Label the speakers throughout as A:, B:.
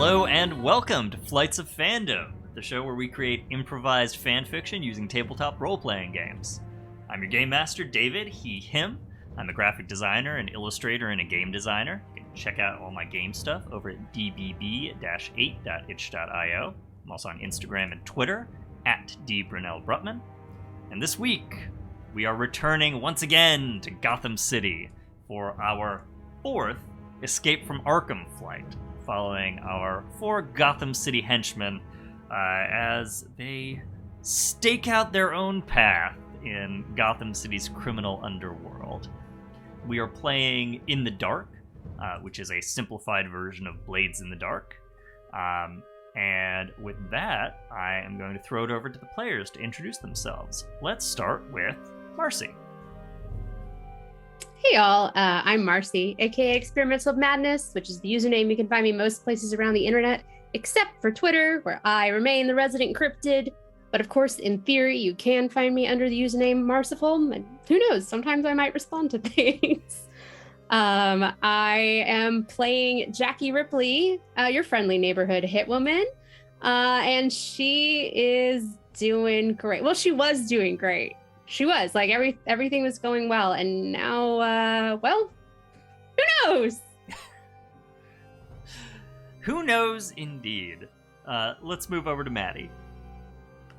A: Hello and welcome to Flights of Fandom, the show where we create improvised fanfiction using tabletop role-playing games. I'm your game master, David, he, him. I'm a graphic designer, an illustrator, and a game designer. You can check out all my game stuff over at dbb-8.itch.io. I'm also on Instagram and Twitter, at dbrunelbrutman. And this week, we are returning once again to Gotham City for our fourth Escape from Arkham flight, following our four Gotham City henchmen as they stake out their own path in Gotham City's criminal underworld. We are playing In the Dark, which is a simplified version of Blades in the Dark. And with that, I am going to throw it over to the players to introduce themselves. Let's start with Marcy.
B: Hey y'all, I'm Marcy, aka Experiments of Madness, which is the username you can find me most places around the internet, except for Twitter, where I remain the resident cryptid. But of course, in theory, you can find me under the username Marciful, and who knows, sometimes I might respond to things. I am playing Jacky Ripley, your friendly neighborhood hitwoman, and she is doing great. Well, she was doing great. She was, like, everything was going well, and now, well, who knows?
A: Who knows, indeed. Let's move over to Mattie.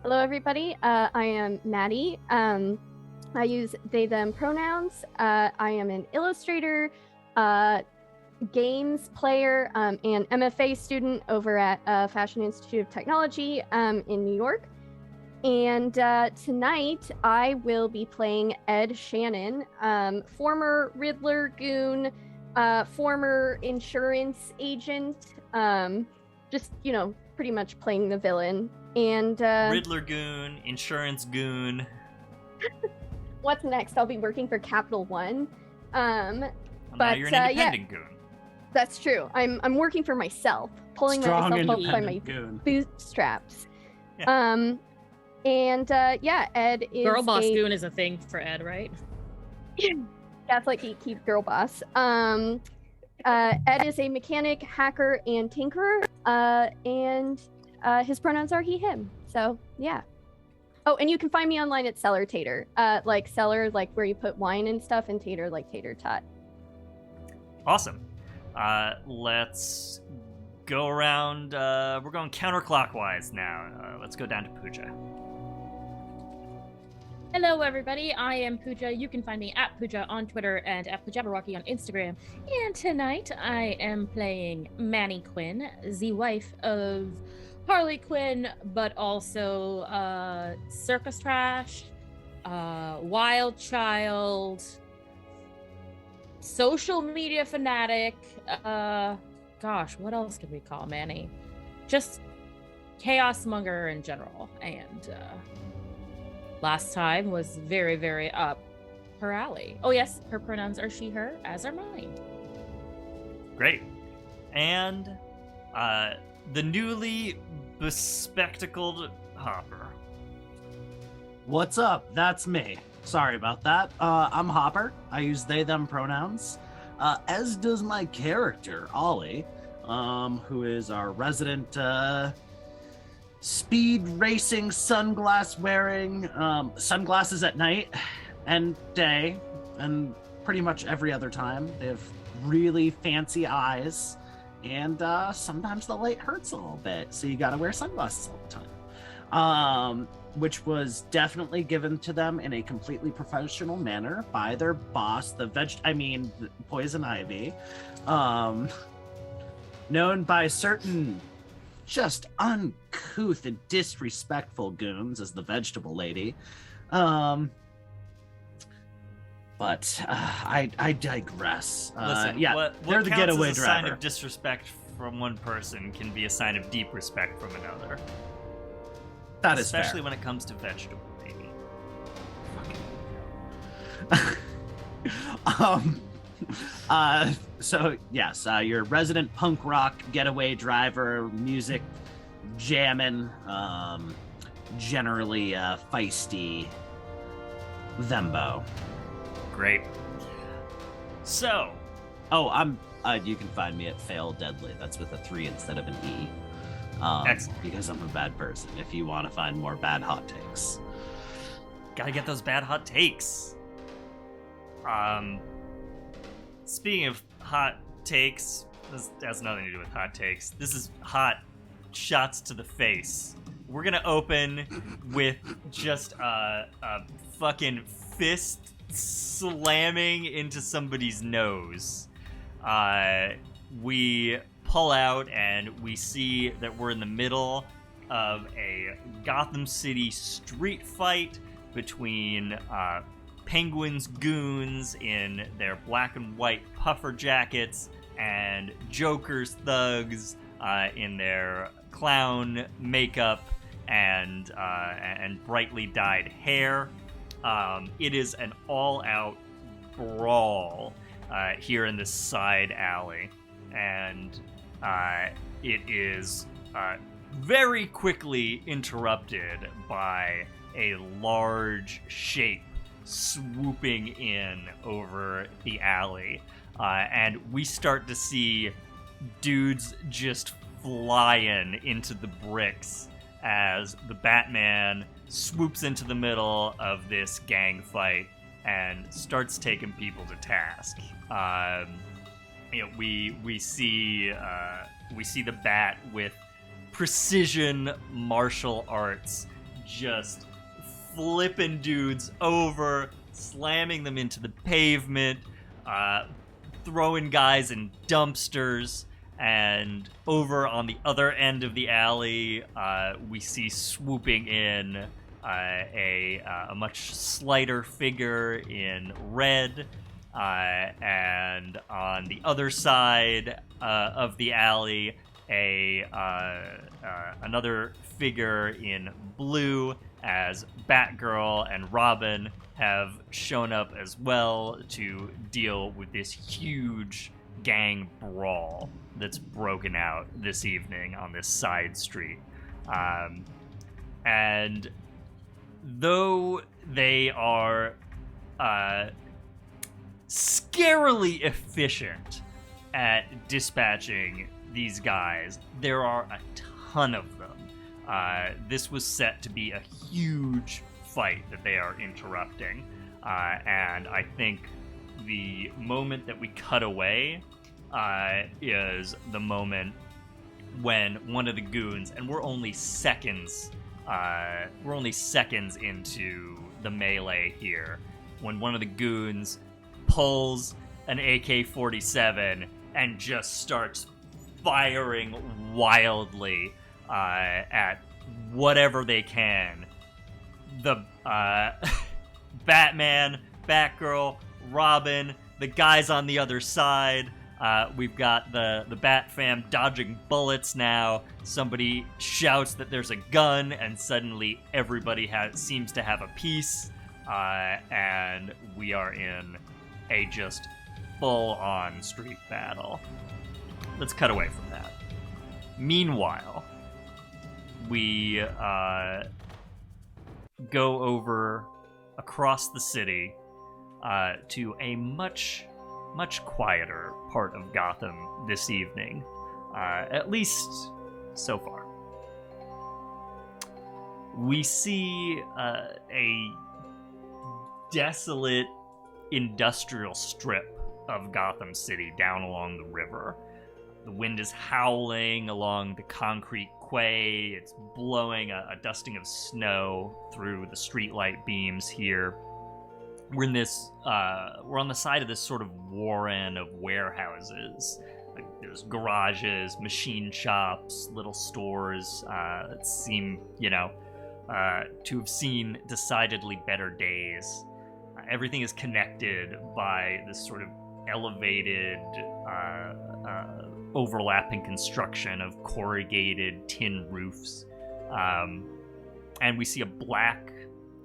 C: Hello, everybody. I am Mattie. I use they, them pronouns. I am an illustrator, games player, and MFA student over at Fashion Institute of Technology in New York. And tonight I will be playing Ed Shannon, former Riddler goon, former insurance agent, just, you know, pretty much playing the villain. And
A: Riddler goon, insurance goon.
C: What's next? I'll be working for Capital One.
A: Now you're an independent goon.
C: That's true. I'm working for myself, pulling
D: Strong
C: myself up by my
D: goon.
C: bootstraps.
A: Yeah.
C: Ed is
E: Girl boss goon is a thing for Ed, right?
C: That's like keep girl boss. Ed is a mechanic, hacker, and tinkerer. And his pronouns are he, him. So yeah. Oh, and you can find me online at Cellar Tater. Like cellar, like where you put wine and stuff, and tater, like tater tot.
A: Awesome. Let's go around. We're going counterclockwise now. Let's go down to Puja.
E: Hello, everybody. I am Puja. You can find me at Puja on Twitter and at Pujabberwocky on Instagram. And tonight I am playing Manny Quinn, the wife of Harley Quinn, but also circus trash, wild child, social media fanatic. Gosh, what else could we call Manny? Just chaos monger in general. And last time was very, very up her alley. Oh yes, her pronouns are she, her, as are mine.
A: Great. And the newly bespectacled Hopper.
D: What's up? That's me. Sorry about that. I'm Hopper. I use they, them pronouns. As does my character, Olly, who is our resident speed racing, sunglasses wearing, sunglasses at night and day, and pretty much every other time. They have really fancy eyes, and sometimes the light hurts a little bit, so you gotta wear sunglasses all the time. Which was definitely given to them in a completely professional manner by their boss, Poison Ivy, known by certain just uncouth and disrespectful goons as the Vegetable Lady. But I digress.
A: Listen,
D: yeah,
A: what
D: they're the getaway
A: as a
D: driver.
A: sign of disrespect from one person can be a sign of deep respect from another.
D: That is
A: especially
D: fair.
A: when it comes to Vegetable Lady.
D: So yes, your resident punk rock getaway driver, music jamming, generally feisty Vembo.
A: Great. So,
D: You can find me at Fail Deadly. That's with a 3 instead of an E.
A: Excellent.
D: Because I'm a bad person. If you want to find more bad hot takes.
A: Gotta get those bad hot takes. Speaking of hot takes, this has nothing to do with hot takes. This is hot shots to the face. We're gonna open with just a fucking fist slamming into somebody's nose. We pull out and we see that we're in the middle of a Gotham City street fight between Penguin's goons in their black and white puffer jackets and Joker's thugs in their clown makeup and brightly dyed hair. It is an all-out brawl here in this side alley, and it is very quickly interrupted by a large shape swooping in over the alley, and we start to see dudes just flying into the bricks as the Batman swoops into the middle of this gang fight and starts taking people to task. We see the Bat with precision martial arts just flipping dudes over, slamming them into the pavement, throwing guys in dumpsters. And over on the other end of the alley, we see swooping in a much slighter figure in red. And on the other side of the alley, another figure in blue, as Batgirl and Robin have shown up as well to deal with this huge gang brawl that's broken out this evening on this side street. And though they are scarily efficient at dispatching these guys, there are a ton of them. This was set to be a huge fight that they are interrupting. And I think the moment that we cut away is the moment when one of the goons, and we're only seconds into the melee here, when one of the goons pulls an AK-47 and just starts firing wildly at whatever they can. The Batman, Batgirl, Robin, the guys on the other side. We've got the Bat fam dodging bullets now. Somebody shouts that there's a gun, and suddenly everybody seems to have a piece. And we are in a just full-on street battle. Let's cut away from that. Meanwhile, we go over across the city to a much quieter part of Gotham this evening, at least so far. We see a desolate industrial strip of Gotham City down along the river. The wind is howling along the concrete quay. It's blowing a dusting of snow through the streetlight beams here. We're in this. We're on the side of this sort of warren of warehouses. Like, there's garages, machine shops, little stores that seem, to have seen decidedly better days. Everything is connected by this sort of elevated, overlapping construction of corrugated tin roofs. And we see a black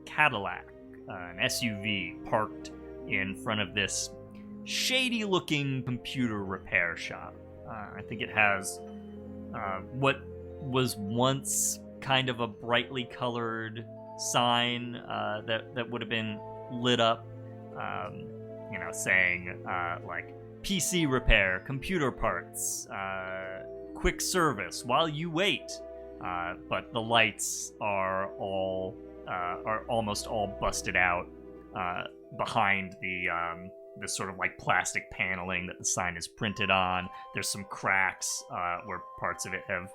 A: Cadillac, an SUV, parked in front of this shady-looking computer repair shop. I think it has what was once kind of a brightly colored sign that would have been lit up, saying like PC repair, computer parts, quick service while you wait. But the lights are almost all busted out behind the sort of like plastic paneling that the sign is printed on. There's some cracks where parts of it have,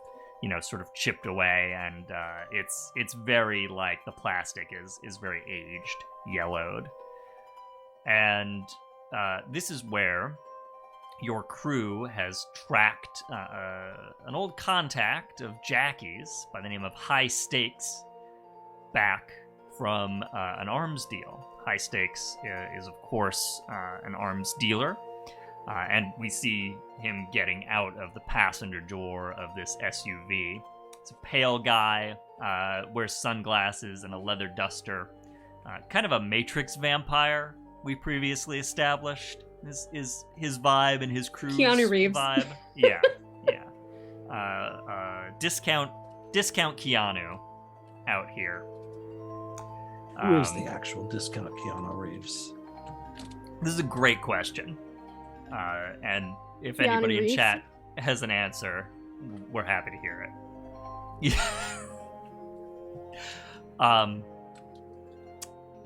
A: sort of chipped away, and it's very like the plastic is very aged, yellowed. And this is where your crew has tracked an old contact of Jacky's by the name of High Stakes back from an arms deal. High Stakes is, of course, an arms dealer, and we see him getting out of the passenger door of this SUV. It's a pale guy, wears sunglasses and a leather duster, kind of a Matrix vampire we previously established. Is his vibe and his crew's
B: Keanu Reeves
A: vibe. Yeah. Discount Keanu out here.
D: Who is the actual discount Keanu Reeves?
A: This is a great question. And if
C: Keanu
A: anybody
C: Reeves?
A: in chat has an answer, we're happy to hear it.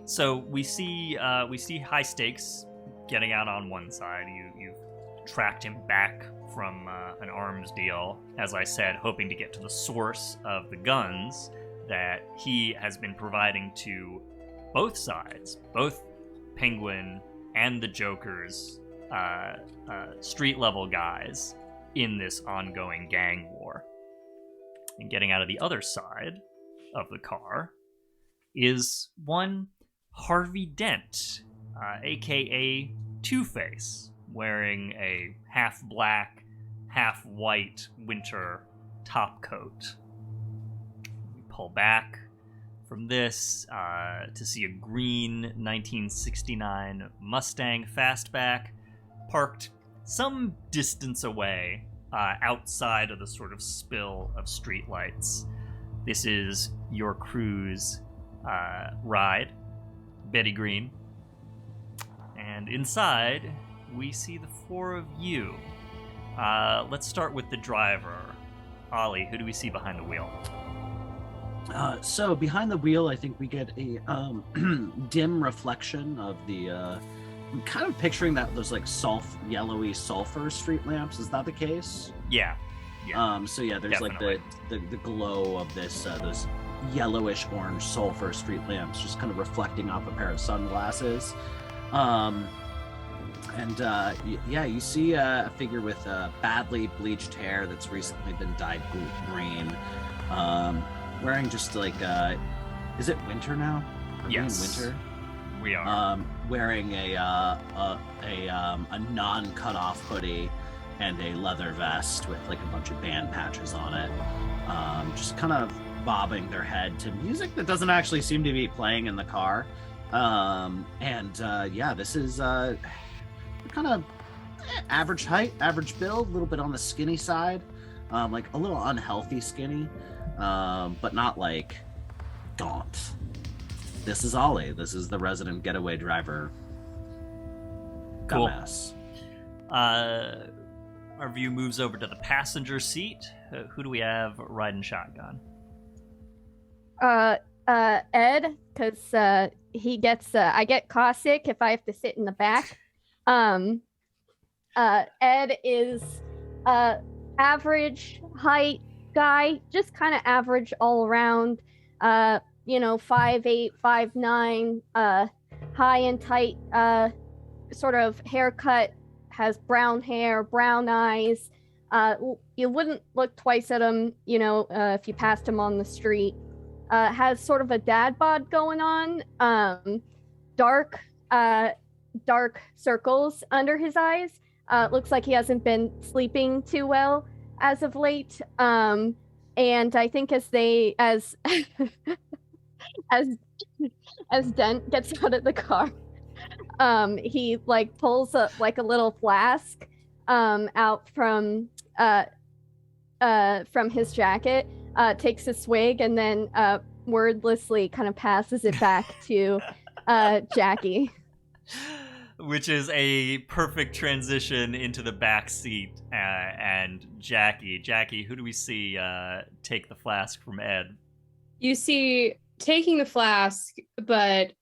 A: So we see High Stakes getting out on one side. You've tracked him back from an arms deal, as I said, hoping to get to the source of the guns that he has been providing to both sides, both Penguin and the Joker's street level guys in this ongoing gang war. And getting out of the other side of the car is one Harvey Dent, aka Two-Face, wearing a half black, half white winter top coat. We pull back from this to see a green 1969 Mustang Fastback parked some distance away outside of the sort of spill of streetlights. This is your crew's ride, Betty Green. And inside, we see the four of you. Let's start with the driver. Olly, who do we see behind the wheel?
D: So behind the wheel, I think we get a dim reflection of the. I'm kind of picturing those like yellowy sulfur street lamps. Is that the case?
A: Yeah.
D: So yeah, there's
A: definitely.
D: like the glow of this those yellowish orange sulfur street lamps, just kind of reflecting off a pair of sunglasses. You see a figure with badly bleached hair that's recently been dyed green, wearing just like is it winter now? Are we in
A: Yes.
D: winter?
A: We are.
D: Wearing a non-cut-off hoodie and a leather vest with like a bunch of band patches on it, just kind of bobbing their head to music that doesn't actually seem to be playing in the car. This is kind of average height, average build, a little bit on the skinny side, like a little unhealthy skinny, but not like gaunt. This is Olly. This is the resident getaway driver.
A: Cool.
D: Dumbass.
A: Our view moves over to the passenger seat. Who do we have riding shotgun?
C: Ed, because he gets I get car sick if I have to sit in the back. Ed is average height guy, just kind of average all around. 5'8", 5'9", high and tight, sort of haircut, has brown hair, brown eyes. You wouldn't look twice at him, if you passed him on the street. Has sort of a dad bod going on. Dark circles under his eyes. Looks like he hasn't been sleeping too well as of late. And I think as Dent gets out of the car, he like pulls up like a little flask out from his jacket, takes a swig, and then wordlessly kind of passes it back to Jacky.
A: which is a perfect transition into the back seat. And Jacky, who do we see take the flask from Ed?
B: You see taking the flask, but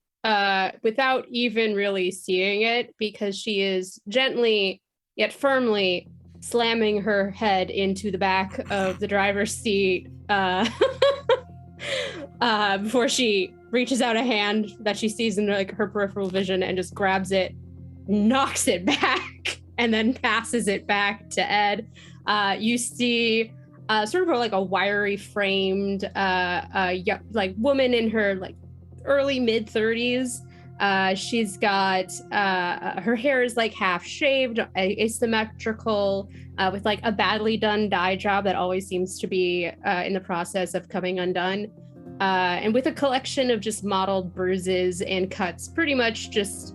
B: without even really seeing it, because she is gently yet firmly slamming her head into the back of the driver's seat before she reaches out a hand that she sees in like her peripheral vision and just grabs it, knocks it back, and then passes it back to Ed. You see sort of like a wiry framed like woman in her like early mid 30s. She's got her hair is like half shaved, asymmetrical, with like a badly done dye job that always seems to be in the process of coming undone, and with a collection of just mottled bruises and cuts, pretty much just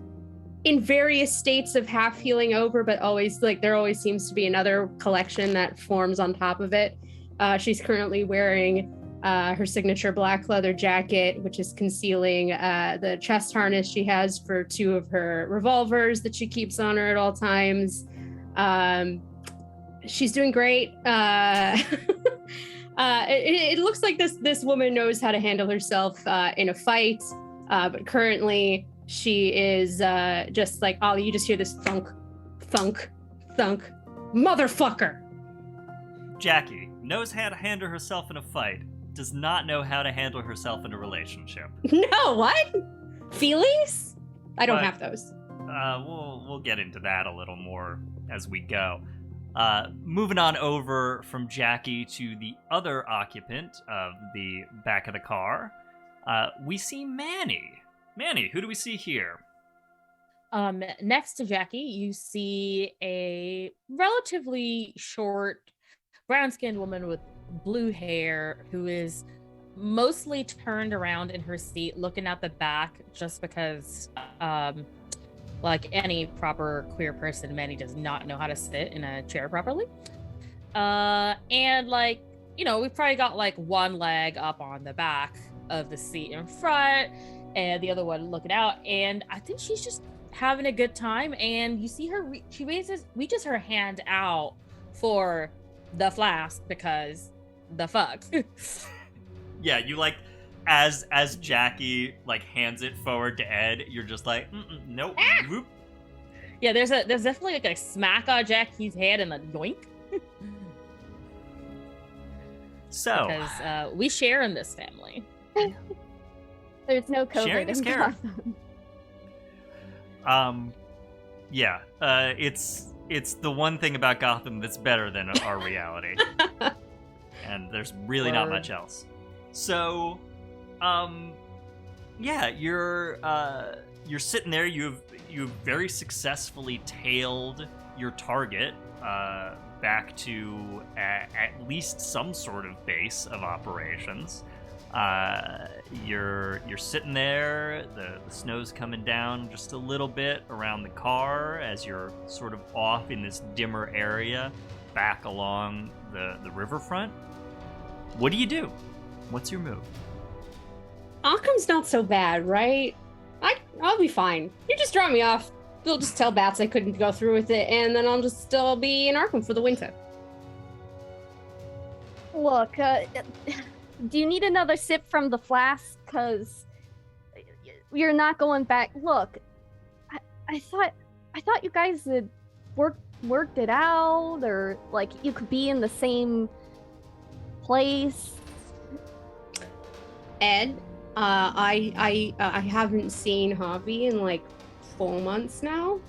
B: in various states of half healing over, but always like there always seems to be another collection that forms on top of it. She's currently wearing her signature black leather jacket, which is concealing the chest harness she has for 2 of her revolvers that she keeps on her at all times. She's doing great. It looks like this woman knows how to handle herself in a fight, but currently she is just like, Ollie, you just hear this thunk, thunk, thunk, motherfucker.
A: Jacky knows how to handle herself in a fight, does not know how to handle herself in a relationship.
B: No, what? Feelings? I don't have those.
A: We'll get into that a little more as we go. Moving on over from Jacky to the other occupant of the back of the car, we see Manny. Manny, who do we see here?
E: Next to Jacky, you see a relatively short, brown-skinned woman with blue hair who is mostly turned around in her seat, looking at the back, just because, like any proper queer person, Manny does not know how to sit in a chair properly. And like, you know, we've probably got like one leg up on the back of the seat in front and the other one looking out, and I think she's just having a good time. And you see her, she reaches her hand out for the flask because the fuck.
A: Yeah, you like, as Jacky like hands it forward to Ed, you're just like, nope. Whoop.
E: Yeah, there's definitely like a smack on Jacky's head and a yoink.
A: So
E: because we share in this family.
C: There's no COVID
A: sharing is
C: in
A: caring.
C: Gotham.
A: Yeah, it's the one thing about Gotham that's better than our reality. And there's really not much else. So, yeah, you're sitting there. You've very successfully tailed your target back to at least some sort of base of operations. You're sitting there. The snow's coming down just a little bit around the car as you're sort of off in this dimmer area, back along the riverfront. What do you do? What's your move?
B: Arkham's not so bad, right? I'll be fine. You just drop me off. We'll just tell Bats I couldn't go through with it, and then I'll just still be in Arkham for the winter.
C: Look, do you need another sip from the flask? Because you're not going back. Look, I thought you guys had worked it out, or like you could be in the same place.
B: Ed, I haven't seen Harvey in like 4 months now.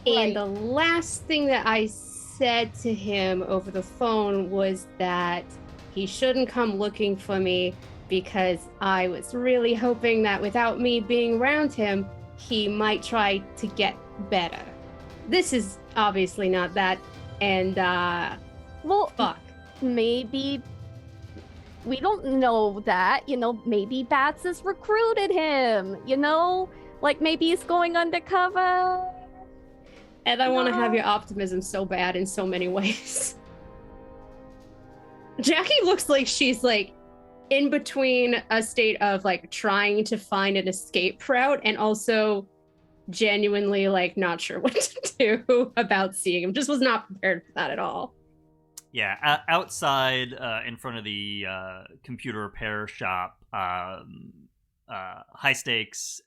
C: Right.
B: And the last thing that I said to him over the phone was that he shouldn't come looking for me because I was really hoping that without me being around him, he might try to get better. This is obviously not that, and
C: Well,
B: fuck.
C: maybe we don't know that. You know, maybe Bats has recruited him. You know, like maybe he's going undercover.
B: And I want to have
C: No.
B: your optimism so bad in so many ways. Jacky looks like she's like in between a state of like trying to find an escape route and also genuinely like not sure what to do about seeing him. Just was not prepared for that at all.
A: Yeah, outside in front of the computer repair shop, High Stakes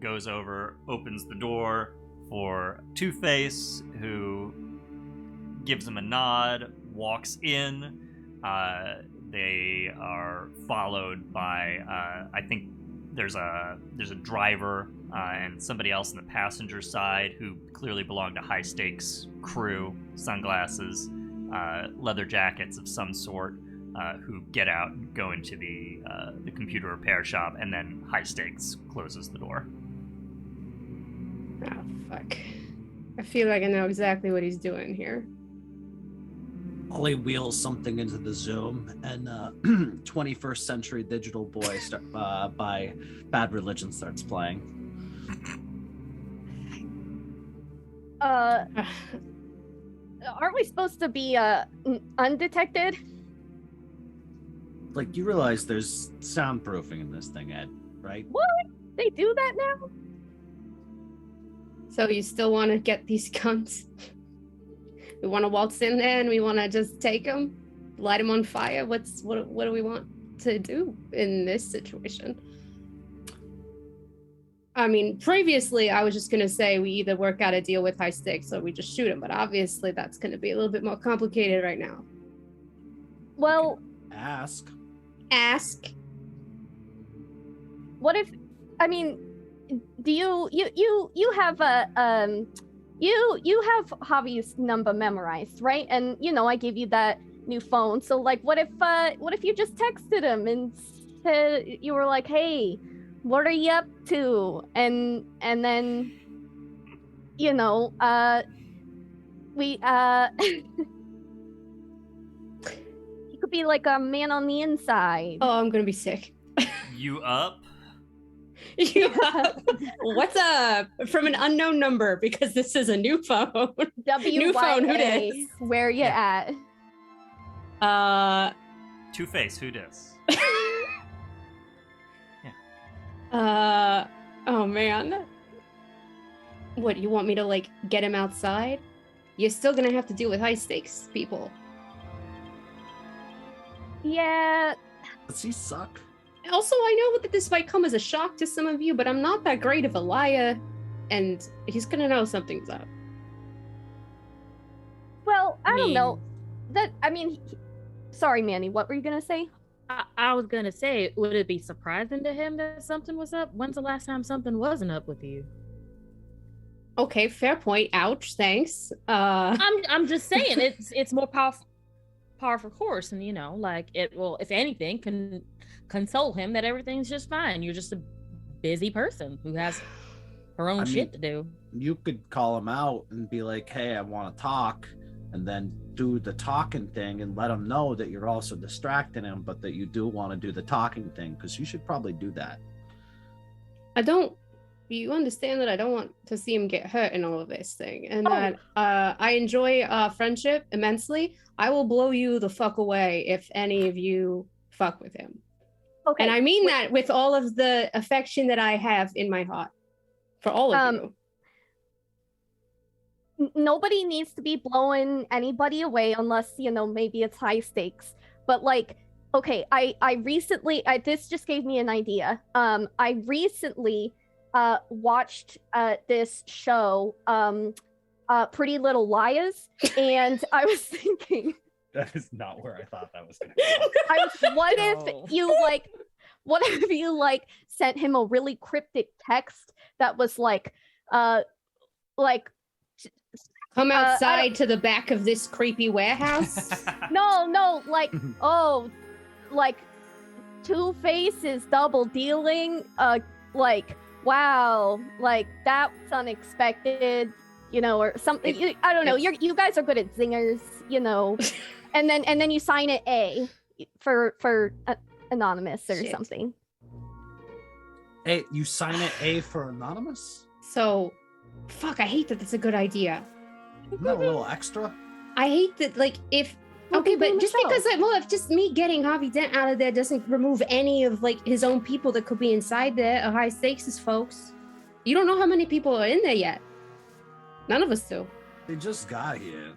A: goes over, opens the door for Two-Face, who gives him a nod, walks in. They are followed by, I think there's a driver and somebody else on the passenger side who clearly belong to High Stakes crew, sunglasses, leather jackets of some sort, who get out and go into the computer repair shop, and then High Stakes closes the door.
B: Oh, fuck. I feel like I know exactly what he's doing here.
D: Olly wheels something into the Zoom, and 21st Century Digital Boy by Bad Religion starts playing.
C: Aren't we supposed to be undetected?
D: Like, you realize there's soundproofing in this thing, Ed, right?
C: What? They do that now?
B: So you still want to get these guns? We want to waltz in there and we want to just take them, light them on fire. What do we want to do in this situation? I mean, previously I was just going to say we either work out a deal with High Stakes or we just shoot him, but obviously that's going to be a little bit more complicated right now.
C: Well,
D: Ask.
C: What if, I mean, do you have a you have Javi's number memorized, right? And I gave you that new phone. So like, what if you just texted him and said, you were like, hey, what are you up to? And then we you could be like a man on the inside.
B: Oh, I'm gonna be sick.
A: You up?
B: What's up? From an unknown number, because this is a new phone. New phone, who dis?
C: Where you at?
A: Two-Face, who dis?
B: Oh man. What, you want me to like get him outside? You're still gonna have to deal with High Stakes people.
C: Yeah.
D: Does he suck?
B: Also, I know that this might come as a shock to some of you, but I'm not that great of a liar, and he's gonna know something's up.
C: Well, I don't know. Sorry, Manny, what were you gonna say?
E: I was gonna say, would it be surprising to him that something was up? When's the last time something wasn't up with you?
B: Okay, fair point. Ouch, thanks.
E: I'm just saying, it's more powerful course, and like it will, if anything, can console him that everything's just fine. You're just a busy person who has her own shit to do.
D: You could call him out and be like, hey, I want to talk, and then do the talking thing and let him know that you're also distracting him, but that you do want to do the talking thing, because you should probably do that.
B: You understand that I don't want to see him get hurt in all of this thing, and that I enjoy friendship immensely. I will blow you the fuck away if any of you fuck with him. Okay. And I mean that with all of the affection that I have in my heart for all of you.
C: Nobody needs to be blowing anybody away unless, maybe it's High Stakes. But like, okay, I recently, this just gave me an idea. I recently watched this show, Pretty Little Liars, and I was thinking,
D: that is not where I thought that was going to go.
C: What if you sent him a really cryptic text that was like
B: come outside to the back of this creepy warehouse?
C: No, like, oh, like Two-Face is double dealing, like, wow, like that's unexpected, or something. I don't know. You guys are good at zingers, and then you sign it A for anonymous or something.
D: Hey, you sign it A for anonymous?
B: So, fuck, I hate that that's a good idea.
D: Isn't that a little extra?
B: I hate that, like, if Okay,
C: be
B: but just
C: Michelle.
B: because, if just me getting Harvey Dent out of there doesn't remove any of, his own people that could be inside there, or high stakes folks. You don't know how many people are in there yet. None of us do.
F: They just got here,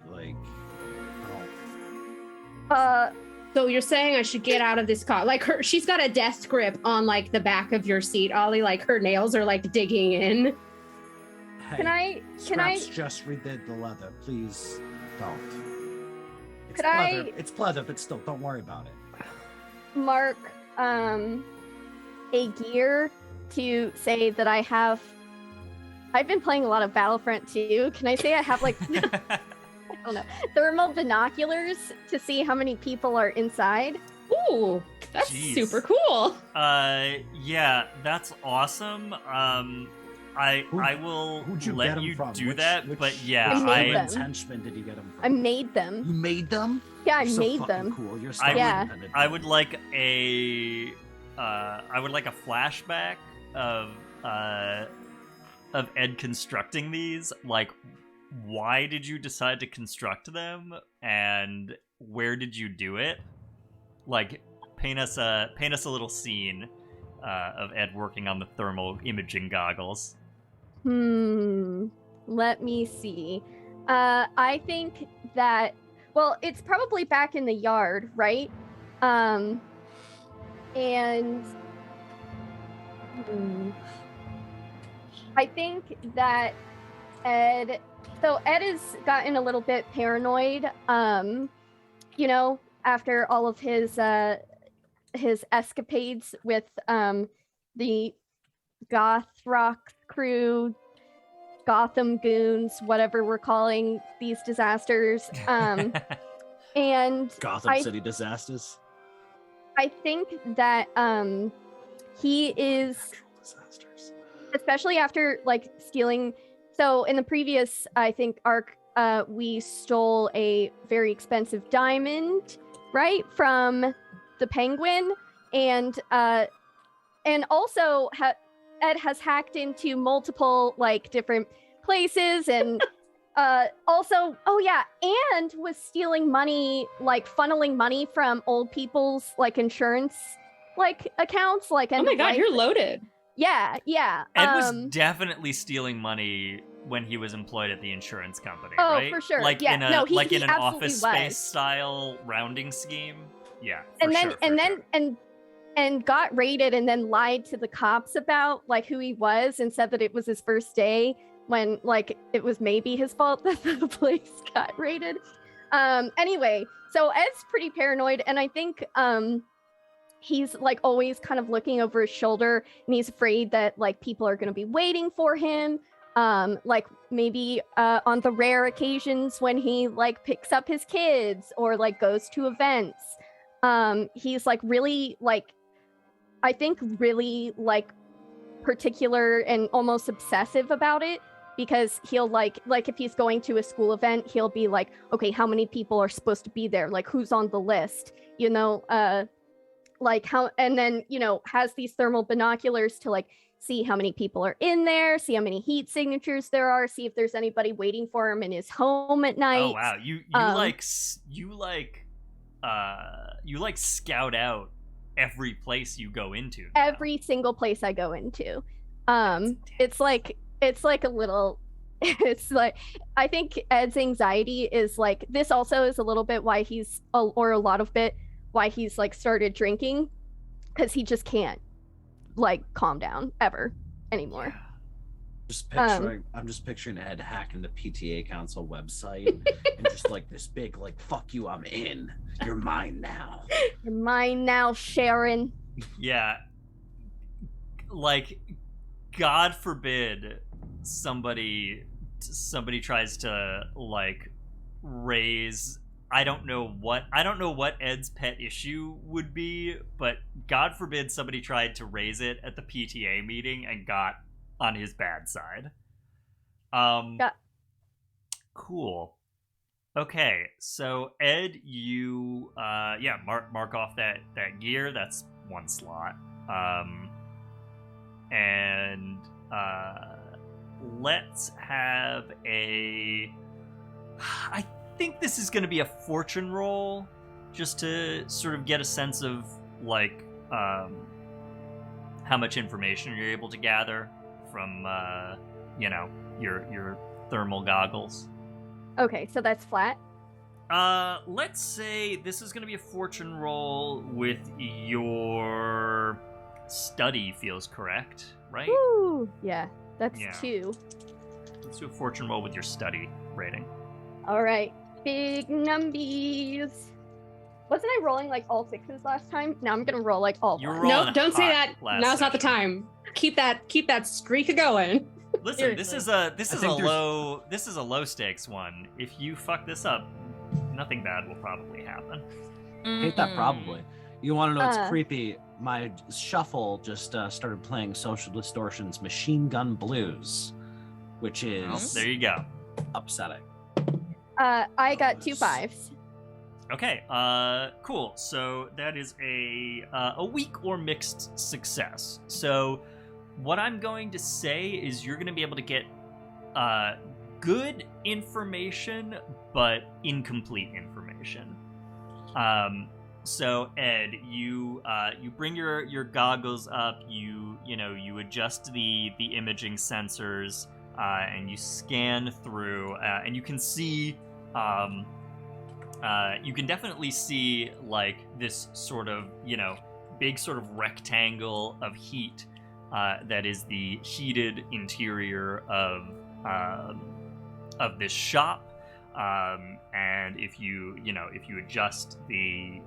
B: So you're saying I should get out of this car? She's got a death grip on, the back of your seat, Ollie. Her nails are, digging in.
F: Hey, Scraps just redid the leather. Please don't. It's pleather, but still, don't worry about it.
C: Mark a gear to say that I've been playing a lot of Battlefront 2. Can I say I have I don't know, thermal binoculars to see how many people are inside?
B: Ooh, that's
A: Jeez.
B: super cool.
A: Yeah, that's awesome. I will
F: Who'd you
A: let
F: get 'em
A: you
F: from?
A: do
F: Which-
A: that,
F: which-
A: but yeah,
C: I made them.
F: Which henchman did you get them from?
C: I made them.
F: You made them?
C: Yeah, I
F: You're so
C: made
F: fucking
C: them.
F: Cool. You're so
C: Yeah.
F: independent.
A: I would like a flashback of Ed constructing these. Why did you decide to construct them, and where did you do it? Paint us a little scene of Ed working on the thermal imaging goggles.
C: Let me see. I think that, it's probably back in the yard, right? And I think that Ed has gotten a little bit paranoid, after all of his escapades with the goth rock crew, Gotham goons, whatever we're calling these disasters. And
F: Gotham City disasters.
C: I think that he is,
F: Disasters.
C: especially after stealing. So in the previous, I think, arc, we stole a very expensive diamond, right, from the Penguin, and also Ed has hacked into multiple different places, and also, and was stealing money, funneling money from old people's insurance accounts,
B: Oh my god, you're loaded.
C: Yeah.
A: Ed was definitely stealing money when he was employed at the insurance company,
C: Oh,
A: right?
C: for sure.
A: Like
C: Yeah.
A: in a
C: No, he
A: in an
C: absolutely
A: office space
C: was.
A: style rounding scheme. Yeah.
C: and
A: for sure.
C: and got raided, and then lied to the cops about who he was, and said that it was his first day, when it was maybe his fault that the place got raided. Anyway, so Ed's pretty paranoid, and I think he's always kind of looking over his shoulder, and he's afraid that people are going to be waiting for him, maybe on the rare occasions when he picks up his kids or goes to events. He's really I think really particular and almost obsessive about it, because he'll if he's going to a school event, he'll be okay, how many people are supposed to be there, who's on the list, how, and then has these thermal binoculars to see how many people are in there, see how many heat signatures there are, see if there's anybody waiting for him in his home at night.
A: Oh wow, you scout out every place you go into.
C: Every single place I go into. It's like a little, I think Ed's anxiety is this also is a little bit why he's, or a lot of bit why he's started drinking, because he just can't calm down ever anymore.
F: I'm just picturing Ed hacking the PTA Council website and just this big fuck you, I'm in. You're mine now.
C: You're mine now, Sharon.
A: Yeah. God forbid somebody tries to raise, I don't know what Ed's pet issue would be, but God forbid somebody tried to raise it at the PTA meeting and got on his bad side.
C: Yeah.
A: Cool. Okay, so Ed, you mark off that gear. That's one slot. And let's have I think this is going to be a fortune roll, just to sort of get a sense of like how much information you're able to gather from your thermal goggles.
C: Okay, so that's flat.
A: Let's say this is going to be a fortune roll with your study feels correct, right?
C: Woo! Yeah, that's
A: Yeah.
C: 2.
A: Let's do a fortune roll with your study rating.
C: All right, big numbies. Wasn't I rolling like all 6s last time? Now I'm gonna roll like all
A: You're
C: 5s.
A: rolling
B: No, don't say
A: hot
B: that.
A: last
B: Now's not the
A: session.
B: time. Keep that streak going.
A: Listen, this is
F: I
A: a
F: think
A: low stakes one. If you fuck this up, nothing bad will probably happen.
F: Hate that probably. You want to know what's
C: Uh.
F: creepy? My shuffle just started playing Social Distortion's Machine Gun Blues, which
A: Well,
F: is
A: there you go.
F: upsetting.
C: I got 2 5s.
A: Okay, cool. So that is a weak or mixed success. So what I'm going to say is you're going to be able to get good information, but incomplete information. So Ed, you bring your goggles up. You adjust the imaging sensors, and you scan through, and you can see. You can definitely see like this sort of big sort of rectangle of heat that is the heated interior of this shop. And if you adjust the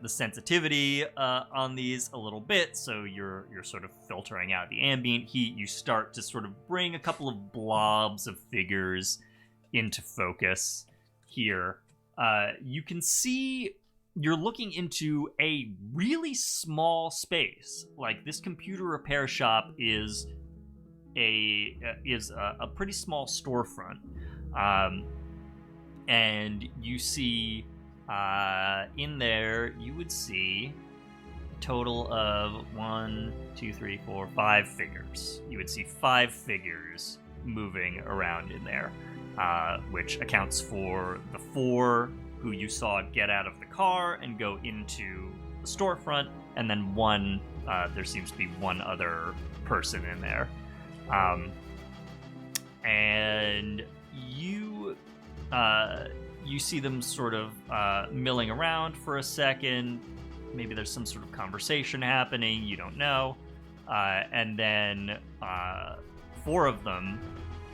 A: sensitivity on these a little bit, so you're sort of filtering out the ambient heat, you start to sort of bring a couple of blobs of figures into focus here. You can see you're looking into a really small space. Like, this computer repair shop is a pretty small storefront. And you see in there, you would see a total of 1, 2, 3, 4, 5 figures. You would see 5 figures moving around in there, which accounts for the 4 who you saw get out of the car and go into the storefront, and then one, there seems to be one other person in there. And you see them sort of milling around for a second. Maybe there's some sort of conversation happening, you don't know. And then 4 of them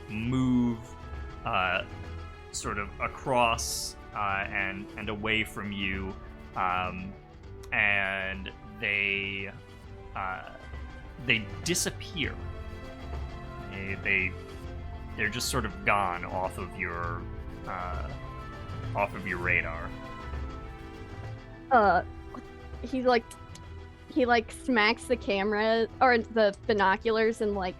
A: move sort of across and away from you, and they disappear. They're just sort of gone off of your radar.
C: He smacks the camera or the binoculars and like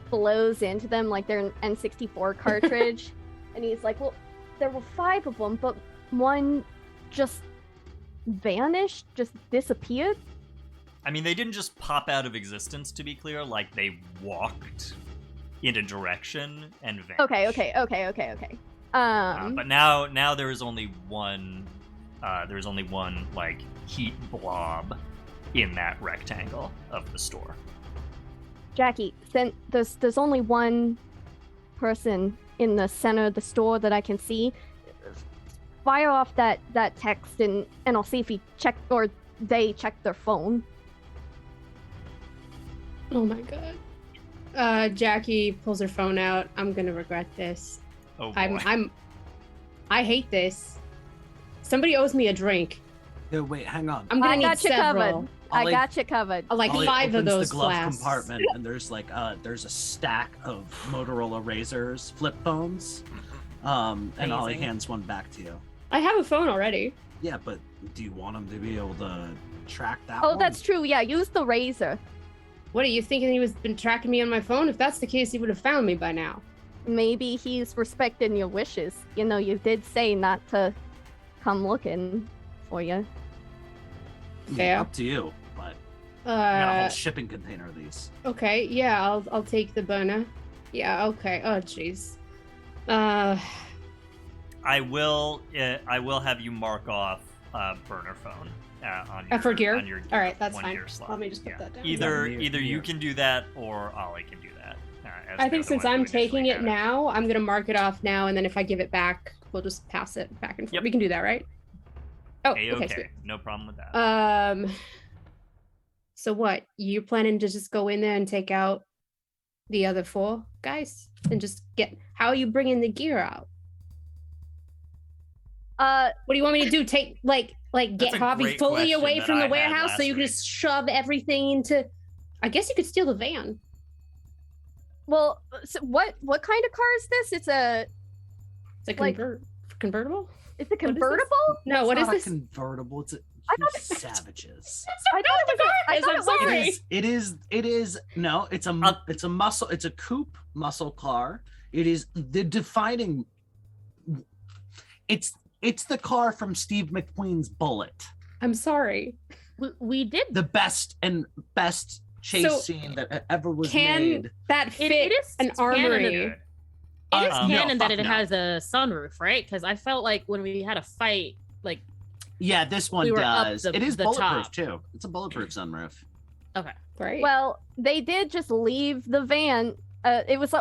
C: blows into them like they're an N64 cartridge. And he's like, well, there were 5 of them, but one just vanished, just disappeared.
A: I mean, they didn't just pop out of existence, to be clear. Like, they walked in a direction and vanished.
C: Okay.
A: But now there is only one. There's only one like heat blob in that rectangle of the store.
C: Jacky, there's only one person in the center of the store that I can see. Fire off that text and I'll see if they check their phone.
B: Oh my god. Jacky pulls her phone out. I'm gonna regret this.
A: Oh boy.
B: I hate this. Somebody owes me a drink.
F: No, wait, hang on.
B: I'm gonna
C: I
B: need
C: got you
B: several.
C: covered. I got you covered.
B: Like
F: Olly
B: 5 of
F: opens
B: those
F: the glove
B: flasks.
F: compartment, and there's like there's a stack of Motorola Razrs, flip phones, and Olly
E: Amazing.
F: hands one back to you.
B: I have a phone already.
F: Yeah, but do you want him to be able to track that?
C: Oh,
F: one?
C: that's true. Yeah, use the razor.
B: What are you thinking? He was been tracking me on my phone? If that's the case, he would have found me by now.
C: Maybe he's respecting your wishes. You know, you did say not to come looking for you.
B: Fair.
F: Up to you, but I got a
B: Uh,
F: whole shipping container of these.
B: okay, yeah, I'll take the burner. Yeah, okay. Oh, jeez.
A: I will have you mark off burner phone on your,
B: For gear?
A: on your
B: All right, that's
A: one
B: fine.
A: gear slot.
B: Let me just put that down.
A: Either
F: Yeah,
A: you
F: near.
A: can do that or Ollie can do that. As
B: I
A: they're
B: think
A: the
B: since
A: ones who
B: I'm taking
A: initially
B: it
A: had
B: now, I'm gonna mark it off now, and then if I give it back, we'll just pass it back and forth.
A: Yep.
B: We can do that, right? Oh, okay.
A: A-okay.
B: Sweet.
A: No problem with that.
B: So what? You planning to just go in there and take out the other 4 guys and just get? How are you bringing the gear out? What do you want me to do? Take like
A: That's
B: get
A: a
B: Harvey
A: great
B: fully
A: question
B: away
A: that
B: from
A: I
B: the
A: had
B: warehouse so
A: last
B: you can
A: week.
B: just shove everything into? I guess you could steal the van.
C: Well, so what kind of car is this? It's a Like-
B: convertible.
C: it's a
B: What is this?
C: convertible.
B: No,
F: It's
B: what is
F: not a
B: this?
F: convertible. It's a
C: I
F: you
C: thought
F: savages.
C: I thought it was. I thought
B: I'm
C: it was.
B: sorry.
F: It is no, it's a muscle, it's a coupe muscle car. It is the defining it's the car from Steve McQueen's Bullet.
B: I'm sorry.
E: We did.
F: The best chase
B: So,
F: scene that ever was
B: Can
F: made.
B: that fit
E: It is
B: an
E: canon
B: armory?
E: It is
F: no,
E: canon that
F: fuck
E: it
F: no.
E: has a sunroof, right? Because I felt like when we had a fight, like
F: Yeah, this one
E: We were up
F: does.
E: the-
F: It is
E: the
F: bulletproof
E: top.
F: too. It's a bulletproof sunroof.
E: okay,
B: Right.
C: Well, they did just leave the van. It was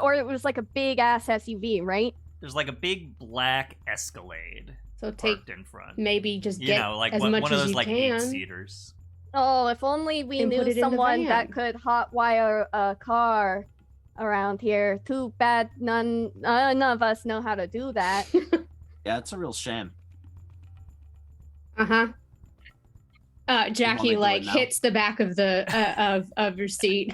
C: like a big ass SUV, right?
A: There's like a big black Escalade
B: so take
A: parked in front.
B: maybe just
A: You
B: get
A: know, like
B: as
A: one,
B: much
A: one of
B: as
A: those
B: you
A: like
B: can.
A: 8-seaters.
C: Oh, if only we
B: And put
C: knew
B: it in the
C: someone that
B: van.
C: could hotwire a car around here. Too bad none of us know how to do that.
F: Yeah, it's a real shame.
B: Uh-huh. Jacky
F: do it
B: like
F: now?
B: hits the back of the of your seat.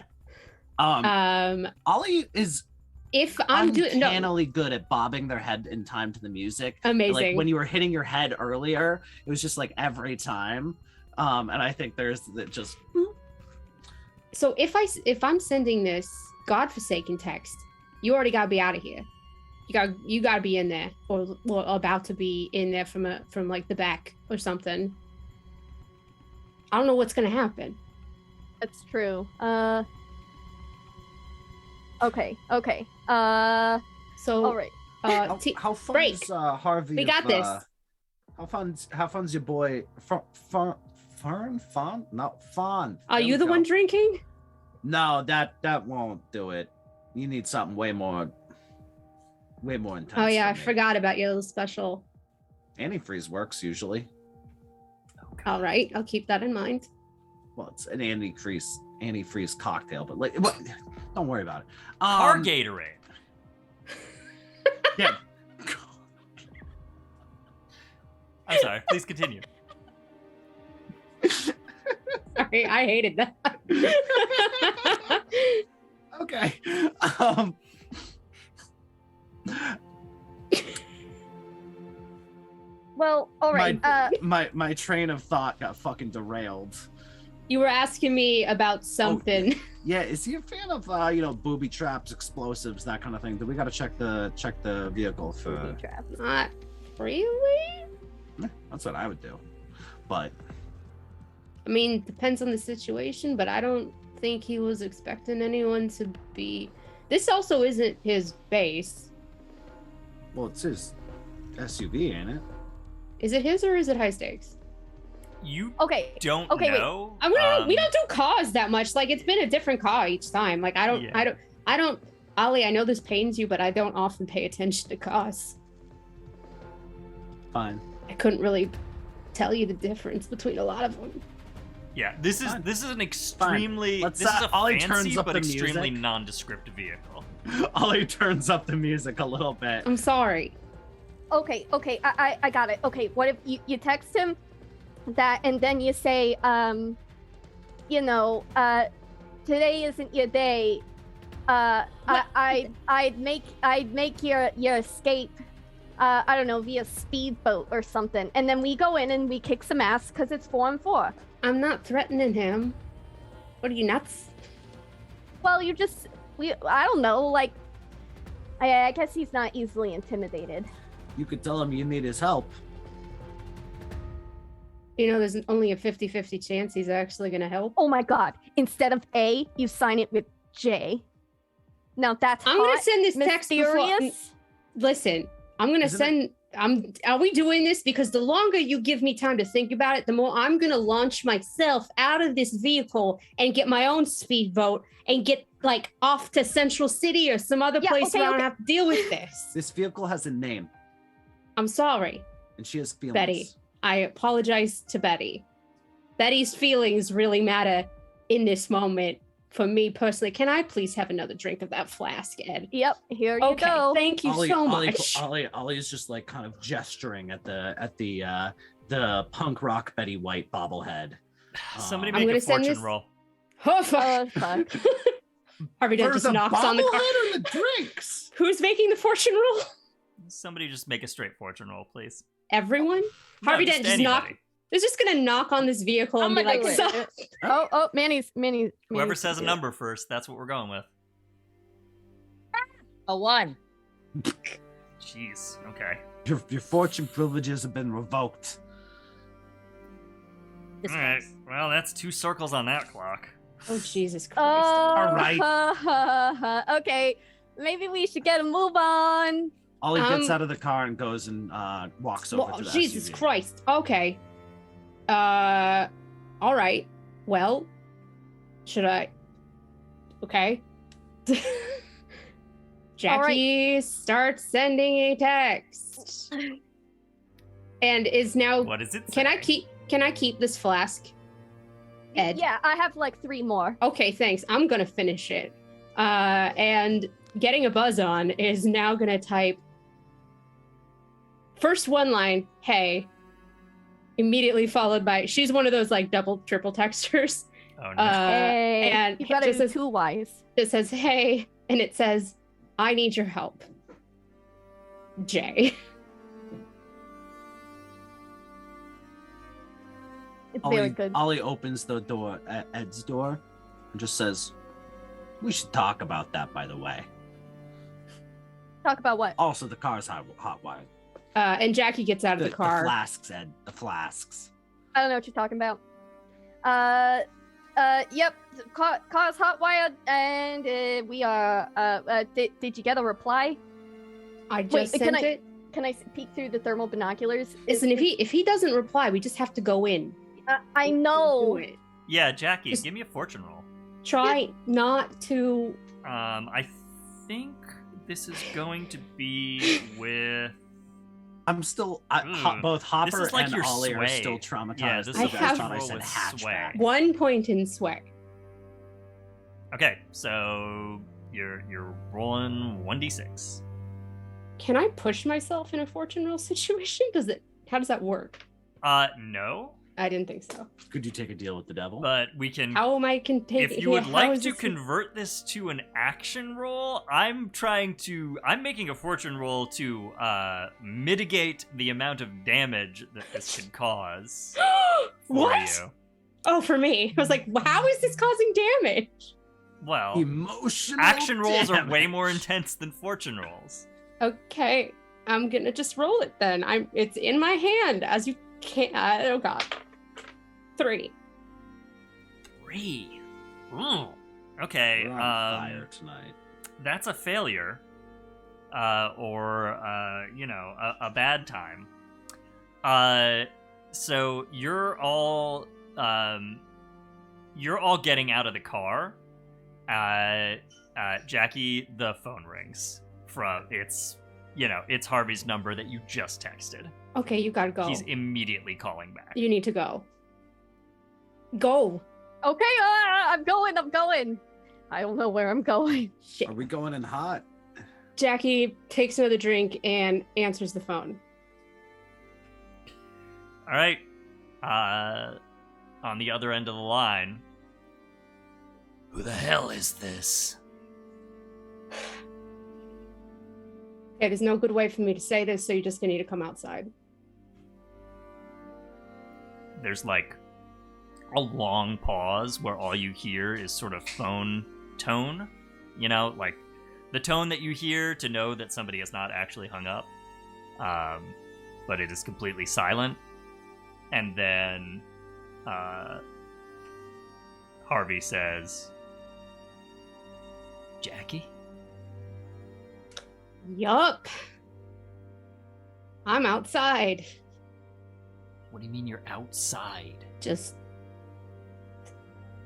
F: Ollie is
B: If I'm doing no,
F: uncannily good at bobbing their head in time to the music.
B: amazing.
F: Like when you were hitting your head earlier, it was just like every time. And I think there's that just
B: So if I'm sending this godforsaken text, you already gotta be out of here. You gotta be in there or about to be in there from like the back or something. I don't know what's gonna happen.
C: That's true. Okay.
B: So
C: All right.
F: how fun
B: break.
F: is Harvey?
B: We got this.
F: How fun's your boy? Fawn? Not Fawn.
B: Are
F: There
B: you
F: we
B: the
F: go.
B: one drinking?
F: No, that won't do it. You need something way more intense.
B: Oh yeah, I
F: than me.
B: forgot about your little special.
F: Antifreeze works usually.
B: All right, I'll keep that in mind.
F: Well, it's an antifreeze cocktail, but like, what? Don't worry about it.
A: Car Gatorade.
F: Yeah.
A: I'm sorry. Please continue.
B: Sorry, I hated that.
F: Okay.
C: Well, all right.
F: My train of thought got fucking derailed.
B: You were asking me about something.
F: Yeah, is he a fan of booby traps, explosives, that kind of thing? Do we got to check the vehicle for?
C: Booby traps.
B: Not really.
F: That's what I would do, but
B: I mean, depends on the situation, but I don't think he was expecting anyone to be. This also isn't his base.
F: well, it's his SUV, ain't it?
B: Is it his or is it high stakes?
A: You
C: Okay.
A: don't
C: Okay, wait.
A: know.
B: We don't do cars that much. Like it's been a different car each time. Like I don't. Ollie, I know this pains you, but I don't often pay attention to cars.
F: Fine.
B: I couldn't really tell you the difference between a lot of them.
A: Yeah, this is
F: Fine.
A: an extremely
F: Let's,
A: this is a
F: Ollie
A: fancy
F: turns up
A: but
F: the
A: extremely
F: music.
A: nondescript vehicle.
F: Ollie turns up the music a little bit.
B: I'm sorry.
C: Okay. I got it. Okay. What if you text him that and then you say, today isn't your day. I'd make your escape. I don't know, via speedboat or something, and then we go in and we kick some ass because it's 4-4.
B: I'm not threatening him. What are you, nuts?
C: Well, I don't know, like, I guess he's not easily intimidated.
F: You could tell him you need his help.
B: You know, there's only a 50-50 chance he's actually gonna help.
C: Oh my god! Instead of A, you sign it with J. Now that's
B: I'm
C: hot,
B: gonna send this text before.
C: mysterious.
B: Listen, I'm gonna
F: Isn't
B: send Are we doing this? Because the longer you give me time to think about it, the more I'm gonna launch myself out of this vehicle and get my own speedboat and get like off to Central City or some other place where I don't have to deal with this.
F: This vehicle has a name,
B: I'm sorry,
F: and she has feelings.
B: Betty. I apologize to Betty. Betty's feelings really matter in this moment for me personally. Can I please have another drink of that flask, Ed?
C: Yep, here you
B: Okay,
C: go.
B: thank you so much.
F: Ollie is just like kind of gesturing at the punk rock Betty White bobblehead.
A: Somebody
B: I'm
A: make a
B: gonna send
A: fortune
B: this-
A: roll.
B: Oh, fuck.
C: Fuck.
B: Harvey Dent just knocks on the car.
F: bobblehead or the drinks?
B: Who's making the fortune roll?
A: Somebody just make a straight fortune roll, please.
B: Everyone?
A: No,
B: Harvey Dent just
A: anybody.
B: is just gonna knock on this vehicle and be like,
E: do it.
B: "Sup?"
C: Manny's.
A: Whoever says a number first, that's what we're going with.
E: A 1.
A: Jeez. Okay.
F: Your fortune privileges have been revoked.
E: This
A: All right.
E: counts.
A: Well, that's 2 circles on that clock.
B: Oh, Jesus Christ.
F: All right.
C: Okay, maybe we should get a move on.
F: Ollie gets out of the car and goes and walks over
B: Well,
F: to the
B: Jesus
F: SUV.
B: Christ. Okay. All right. Well, should I? Okay. Jacky starts sending a text, and is now.
A: What is it?
B: Can I keep this flask, Ed?
C: Yeah, I have like 3 more.
B: Okay, thanks. I'm gonna finish it. And getting a buzz on is now gonna type. First one line, hey, immediately followed by, she's one of those like double, triple texters.
A: Oh, no.
C: Hey,
B: and
C: you gotta
B: just
C: do
B: says,
C: 2 wise.
B: it says, hey, and it says, I need your help. Jay.
C: It's very good.
F: Ollie opens the door, Ed's door, and just says, "We should talk about that, by the way.
C: Talk about what?
F: Also, the car's hot wired.
B: And Jacky gets out of the car.
F: The flasks, Ed. The flasks.
C: I don't know what you're talking about. Yep. Car's hotwired, and we are. Did you get a reply?
B: I just
C: Wait,
B: sent it.
C: Can I peek through the thermal binoculars?
B: Listen, if he doesn't reply, we just have to go in.
C: I
B: Do
C: know.
B: it.
A: Yeah, Jacky,
B: Just-
A: give me a fortune roll.
B: Try not to.
A: I think this is going to be with.
F: I'm still.
A: Mm.
F: Both Hopper
A: This is like
F: and
A: your
F: Ollie are
A: sway.
F: still traumatized.
A: Yeah, this
B: is
F: I
B: like your
F: thought I
A: roll
F: said
A: with
F: hatchback.
A: sway.
B: 1 point in sway.
A: Okay, so you're rolling 1d6.
B: Can I push myself in a fortune roll situation? How does that work?
A: No,
B: I didn't think so.
F: Could you take a deal with the devil?
A: but we can.
B: How am I can take?
A: If you would
B: how
A: like
B: is
A: to
B: this-
A: convert this to an action roll, I'm making a fortune roll to mitigate the amount of damage that this could cause for
B: What?
A: you.
B: Oh, for me, I was like, how is this causing damage?
A: Well,
F: Emotional
A: action rolls are
F: damage.
A: way more intense than fortune rolls.
B: Okay, I'm gonna just roll it then. It's in my hand as you can't. Oh God, 3.
A: 3. Ooh. Okay.
F: We're on fire tonight.
A: That's a failure, or a bad time. So you're all getting out of the car. Jacky, the phone rings from it's Harvey's number that you just texted.
B: Okay, you gotta go.
A: He's immediately calling back.
B: You need to go. Go.
C: Okay, I'm going. I don't know where I'm going.
B: Shit.
F: Are we going in hot?
B: Jacky takes another drink and answers the phone.
A: All right. On the other end of the line. Who the hell is this?
B: Okay, there's no good way for me to say this, so you're just gonna need to come outside.
A: There's like a long pause where all you hear is sort of phone tone. Like the tone that you hear to know that somebody has not actually hung up. But it is completely silent. And then Harvey says, Jacky?
B: Yup. I'm outside.
A: What do you mean you're outside?
B: Just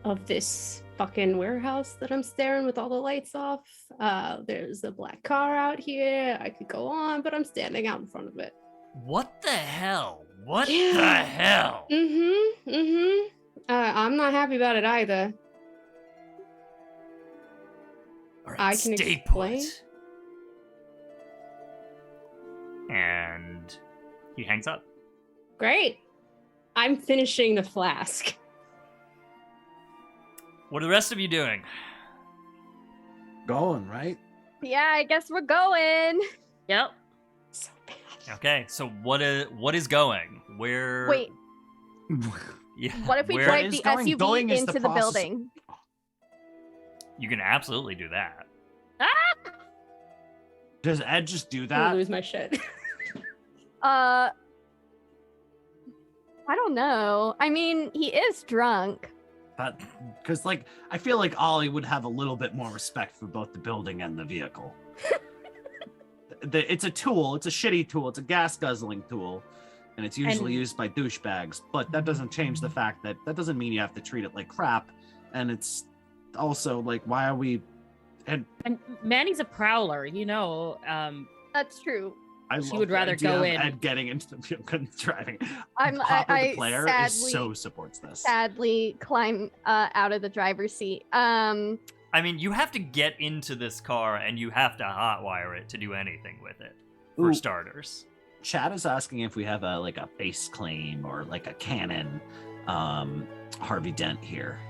B: of this fucking warehouse that I'm staring with all the lights off. There's a black car out here. I could go on, but I'm standing out in front of it.
A: What the hell? What
B: Yeah.
A: the hell?
B: I'm not happy about it either.
A: All right,
B: I can
A: stay
B: explain.
A: put. And he hangs up.
B: Great. I'm finishing the flask.
A: What are the rest of you doing?
F: Going, right?
C: Yeah, I guess we're going.
E: Yep.
B: So bad.
A: Okay, so what is going? Where?
C: Wait,
A: Yeah.
C: what if we
A: where
C: drive
D: is
C: the
D: going?
C: SUV
D: Going is the
C: into the
D: process-
C: building?
A: You can absolutely do that.
D: Does Ed just do
B: I'm gonna
D: that?
B: lose my shit.
C: I don't know. I mean, he is drunk.
D: That because like I feel like Ollie would have a little bit more respect for both the building and the vehicle. It's a tool. It's a shitty tool. It's a gas guzzling tool, and it's usually used by douchebags. But that doesn't change the fact that doesn't mean you have to treat it like crap. And it's also like, why are we? And
E: Manny's a prowler, you know.
C: That's true.
D: I
E: She
D: love
E: would
D: the
E: rather
D: idea
E: go
D: of
E: in.
D: Ed getting into the vehicle and driving.
C: I'm-
D: Popper,
C: I
D: the player,
C: sadly-
D: is so supports this.
C: Sadly, climb out of the driver's seat.
A: I mean, you have to get into this car and you have to hotwire it to do anything with it, for
D: Ooh.
A: starters.
D: Chad is asking if we have a base claim or like a canon Harvey Dent here.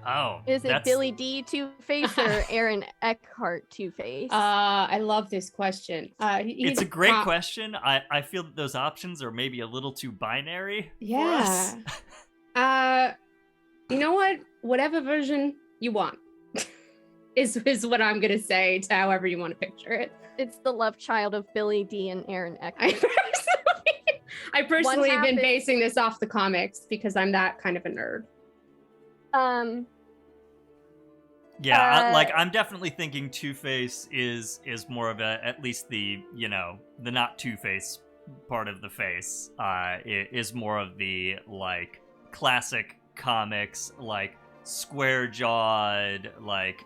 A: Oh,
C: Is it
A: that's-
C: Billy D Two-Face or Aaron Eckhart Two-Face?
B: I love this question.
A: It's a great question. I feel that those options are maybe a little too binary for us.
B: Yeah. You know what? Whatever version you want is what I'm gonna say to however you want to picture it.
C: It's the love child of Billy D and Aaron
B: I
C: Eckhart.
B: personally have been
C: happened-
B: basing this off the comics because I'm that kind of a nerd.
A: Yeah,
C: Uh,
A: I'm definitely thinking Two-Face is more of at least the the not Two-Face part of the face is more of the like classic comics, like square jawed, like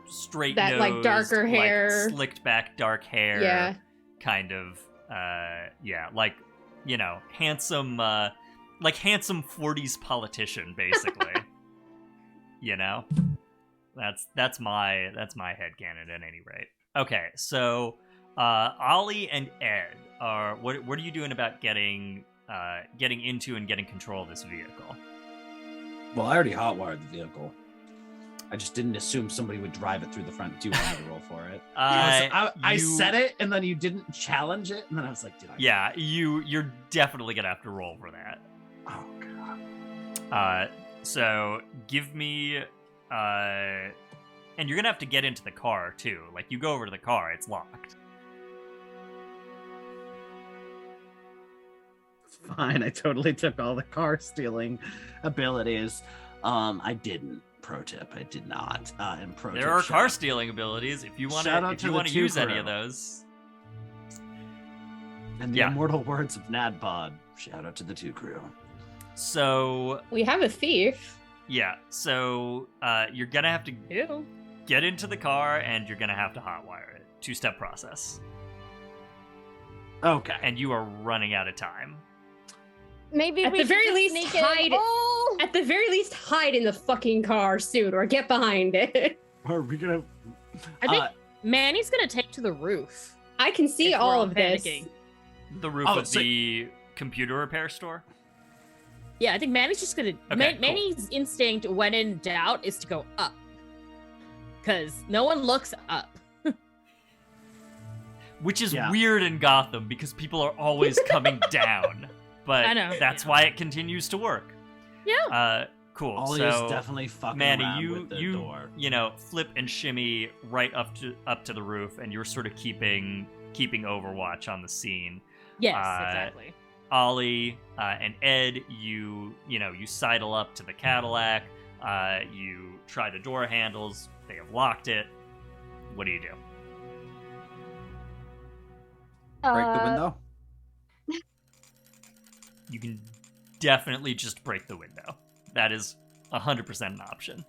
A: straight
B: That, like,
A: nosed,
B: darker
A: like,
B: hair.
A: slicked back dark hair,
B: Yeah.
A: kind of like handsome like handsome 40s politician basically. That's my headcanon at any rate. Okay, so Ollie and Ed are what are you doing about getting into and getting control of this vehicle?
F: Well, I already hotwired the vehicle. I just didn't assume somebody would drive it through the front. Do you want me to roll for it?
D: I
A: You-
D: said it, and then you didn't challenge it, and then I was like,
A: Yeah, you're definitely gonna have to roll for that.
D: Oh god.
A: So give me and you're gonna have to get into the car too. Like you go over to the car, it's locked.
D: It's fine. I totally took all the car stealing abilities. I didn't. Pro tip, I did not. And pro
A: There
D: tip,
A: are
D: shout
A: car
D: out-
A: stealing abilities if you want
D: Shout out
A: to if
D: to
A: you
D: the
A: want to
D: two
A: use any
D: crew.
A: of those.
D: And the
A: Yeah.
D: immortal words of Nadpod. Shout out to the two crew.
A: So
B: We have a thief.
A: yeah, so you're gonna have to
E: Ew.
A: get into the car and you're gonna have to hotwire it. 2-step process.
D: Okay.
A: And you are running out of time.
C: Maybe
B: At
C: we
B: the
C: should
B: very
C: just
B: least,
C: sneak in.
B: hide-
C: Oh!
B: At the very least, hide in the fucking car suit or get behind it.
D: Are we gonna?
E: I think Manny's gonna take to the roof.
B: I can see
E: If we're
B: all
E: all
B: of this.
E: panicking.
A: The roof
D: Oh,
A: of
D: so-
A: the computer repair store.
E: Yeah, I think Manny's just gonna.
A: Okay, cool.
E: Manny's instinct, when in doubt, is to go up, because no one looks up.
A: Which is
D: Yeah.
A: weird in Gotham because people are always coming down. But
E: I know,
A: that's
E: yeah.
A: why it continues to work.
E: Yeah.
A: Cool.
D: Ollie
A: so
D: is definitely fucking
A: Manny,
D: around
A: you
D: with the
A: you
D: door.
A: flip and shimmy right up to the roof, and you're sort of keeping overwatch on the scene.
E: Yes, exactly.
A: Ollie and Ed, you sidle up to the Cadillac. You try the door handles. They have locked it. What do you do?
F: Break the window.
A: you can definitely just break the window. That is 100% an option.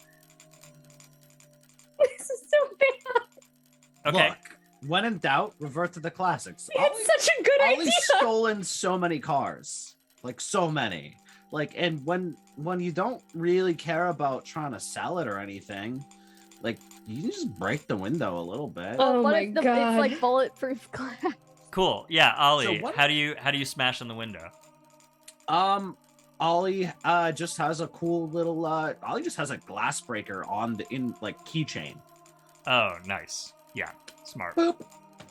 B: This is so bad.
A: Okay.
F: Look, when in doubt, revert to the classics.
B: It's such a good idea.
F: Ollie's stolen so many cars, like so many. Like, and when you don't really care about trying to sell it or anything, like you can just break the window a little bit.
B: Oh
C: what
B: my
C: if
B: God.
C: It's like bulletproof glass.
A: Cool. Yeah, Ollie,
F: So what-
A: how do you smash in the window?
F: Ollie just has a cool little Ollie just has a glass breaker on the keychain.
A: Oh, nice. Yeah, smart.
F: Boop.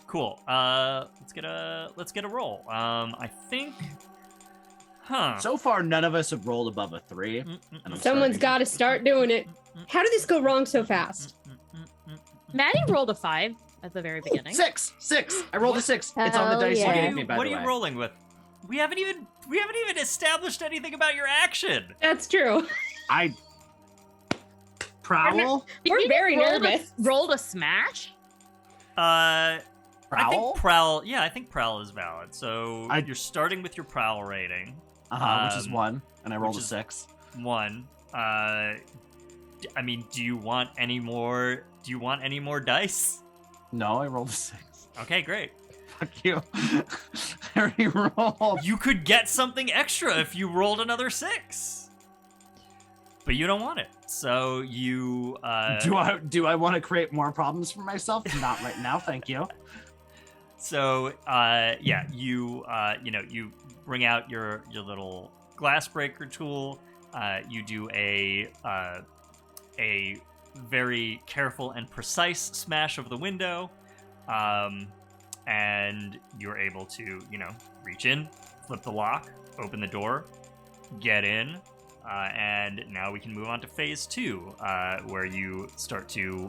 A: Cool. Let's get a roll. I think. Huh.
F: So far, none of us have rolled above a 3. And I'm
B: Someone's
F: starting-
B: got to start doing it. How did this go wrong so fast?
E: Maddie rolled a 5 at the very beginning.
F: 6. I rolled a 6. It's on the
C: Hell
F: dice you
C: yeah.
F: gave me, by
A: What
F: the
A: are
F: way.
A: you rolling with? We haven't even established anything about your action.
B: That's true.
F: I prowl.
B: We're
E: You
B: very
E: rolled
B: nervous.
E: Rolled a smash?
A: I
F: Prowl?
A: think prowl. Yeah, I think prowl is valid. So
F: I-
A: you're starting with your prowl rating,
F: Which is 1, and I rolled a
A: which is-
F: 6.
A: 1. I mean, do you want any more? Do you want any more dice?
F: No, I rolled a 6.
A: Okay, great.
F: Fuck you. I already rolled.
A: You could get something extra if you rolled another 6. But you don't want it. So you
F: Do I want to create more problems for myself? Not right now, thank you.
A: So yeah, you you bring out your little glass breaker tool. You do a very careful and precise smash of the window, and you're able to reach in, flip the lock, open the door, get in, and now we can move on to phase 2, where you start to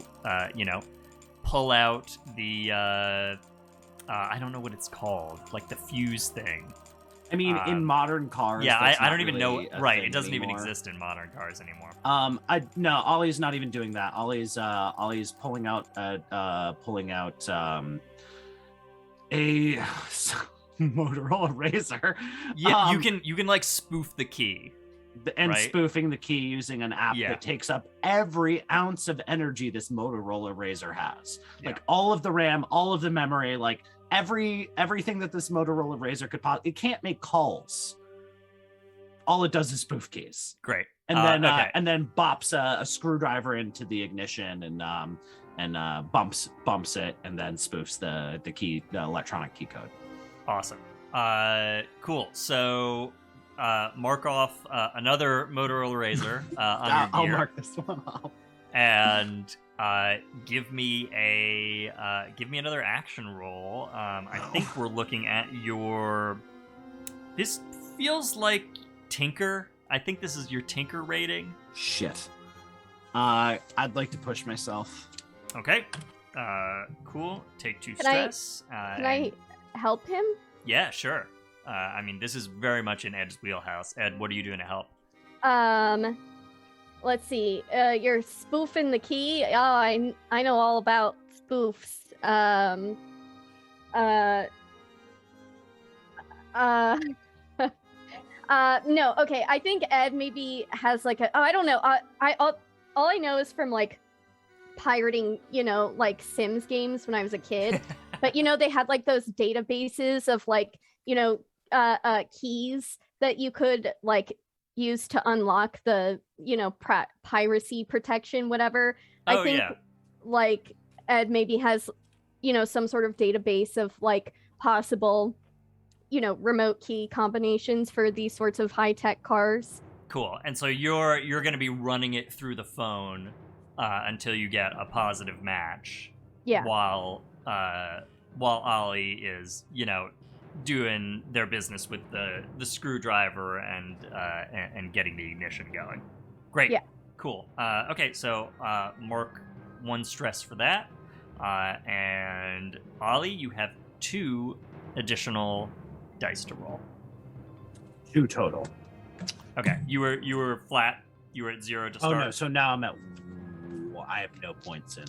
A: pull out the I don't know what it's called, like the fuse thing.
F: I mean, in modern cars.
A: Yeah,
F: that's
A: I
F: not
A: don't even
F: really
A: know.
F: a
A: Right,
F: thing
A: it doesn't even
F: anymore.
A: exist in modern cars anymore.
F: No, Ollie's not even doing that. Ollie's pulling out a Motorola Razor.
A: Yeah, you can like spoof the key.
F: And
A: right?
F: spoofing the key using an app
A: Yeah.
F: that takes up every ounce of energy this Motorola Razor has.
A: Yeah.
F: Like all of the RAM, all of the memory, like everything that this Motorola Razor could possibly. It can't make calls. All it does is spoof keys.
A: Great.
F: And
A: okay.
F: then bops a screwdriver into the ignition and bumps it and then spoofs the key, the electronic key code.
A: Awesome. Cool. So mark off another Motorola Razor on your
F: I'll
A: gear,
F: mark this one off.
A: and give me another action roll. I think we're looking at your. This feels like Tinker. I think this is your Tinker rating.
F: Shit. I'd like to push myself.
A: Okay. Cool. Take 2
C: Can I-
A: stress.
C: Can I help him?
A: Yeah, sure. I mean, this is very much in Ed's wheelhouse. Ed, what are you doing to help?
C: Let's see. You're spoofing the key. Oh, I know all about spoofs. No. Okay. I think Ed maybe has like a. Oh, I don't know. All I know is from like pirating, like Sims games when I was a kid. But they had like those databases of like keys that you could like use to unlock the piracy protection, whatever.
A: Oh,
C: I think
A: yeah.
C: like Ed maybe has some sort of database of like possible remote key combinations for these sorts of high-tech cars.
A: Cool. And so you're going to be running it through the phone until you get a positive match.
C: Yeah.
A: While Ollie is, doing their business with the screwdriver and getting the ignition going. Great.
C: Yeah.
A: Cool. Okay, so mark 1 stress for that. And Ollie, you have 2 additional dice to roll.
F: 2 total.
A: Okay, you were flat. You were at 0 to start.
F: Oh no! So now I'm at. I have no points in.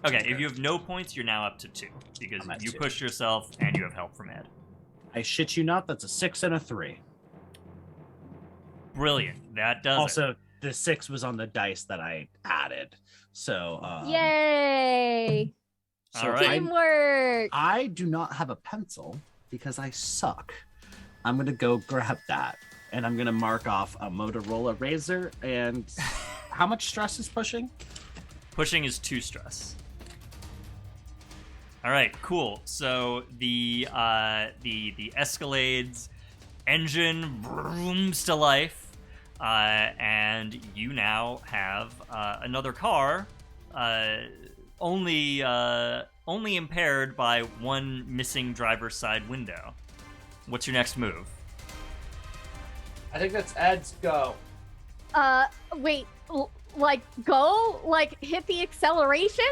A: Okay, if you have no points, you're now up to 2 because
F: I'm at
A: you
F: 2.
A: pushed yourself and you have help from Ed.
F: I shit you not. That's a 6 and a 3.
A: Brilliant. That does it.
D: Also, the 6 was on the dice that I added. So
C: Yay!
A: All right.
C: Teamwork.
D: I do not have a pencil because I suck. I'm gonna go grab that, and I'm gonna mark off a Motorola Razr. And how much stress is pushing?
A: Pushing is 2 stress. All right, cool. So the Escalade's engine brooms to life, and you now have another car, only impaired by one missing driver's side window. What's your next move?
F: I think that's Ed's go.
C: Wait, like go? Like hit the acceleration?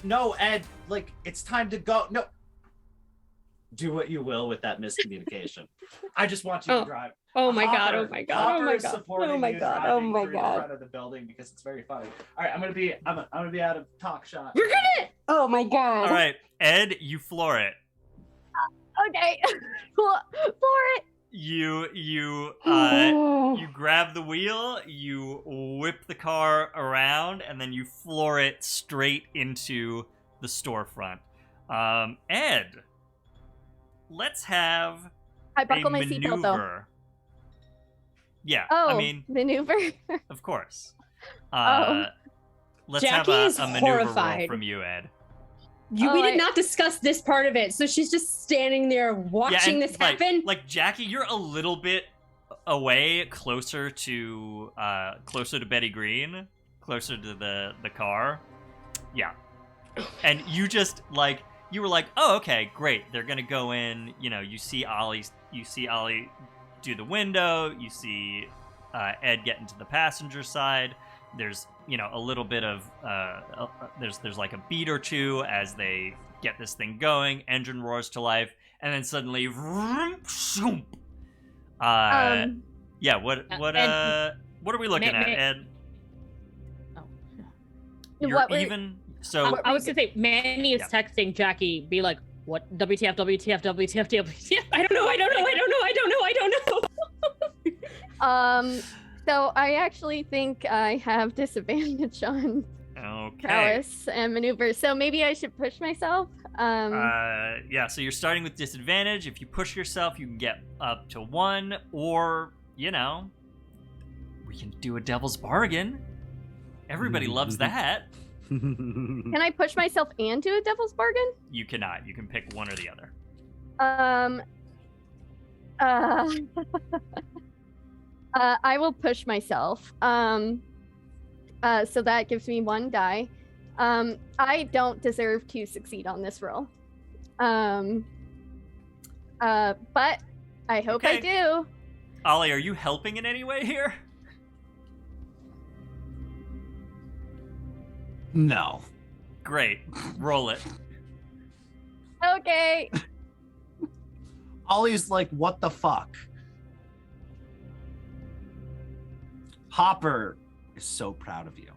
F: No, Ed. Like it's time to go. No. Do what you will with that miscommunication. I just want you to drive.
B: Oh my god!
F: Hopper-
B: Oh my god! Oh
F: Hopper
B: my
F: is
B: god!
F: supporting
B: Oh my
F: you
B: god! Oh
F: driving
B: my
F: through the
B: god!
F: front of the building because it's very funny. All right, I'm gonna be out of talk shot.
B: We're gonna. Oh my god!
A: All right, Ed, you floor it.
C: Okay, floor it.
A: You grab the wheel, you whip the car around, and then you floor it straight into the storefront. Ed, let's have
C: I buckle
A: a
C: my seatbelt though.
A: maneuver. Yeah,
C: Oh,
A: I mean,
C: maneuver.
A: of course.
C: Oh.
A: Let's
B: Jackie
A: have
B: is
A: a maneuver roll
B: horrified.
A: from you, Ed.
B: We did not discuss this part of it, so she's just standing there watching
A: and
B: this happen.
A: Like Jackie, you're a little bit away, closer to Betty Green, closer to the car. Yeah. And you just you were like, oh, okay, great. They're gonna go in. You know, you see Ollie do the window. You see Ed get into the passenger side. There's a little bit of there's like a beat or two as they get this thing going. Engine roars to life, and then suddenly, yeah. What are we looking at, Ed?
E: Oh.
A: You're even. So
E: I was gonna say, Manny is texting Jackie, be like, "What? WTF? WTF? WTF? WTF?"
B: I don't know.
C: So I actually think I have disadvantage on prowess and maneuver. So maybe I should push myself.
A: Yeah. So you're starting with disadvantage. If you push yourself, you can get up to 1, or we can do a devil's bargain. Everybody loves that.
C: Can I push myself and do a devil's bargain?
A: You cannot. You can pick one or the other.
C: I will push myself. So that gives me 1 die. I don't deserve to succeed on this roll. But I hope I do.
A: Ollie, are you helping in any way here?
D: No.
A: Great. Roll it.
C: Okay.
D: Ollie's like, what the fuck? Hopper is so proud of you.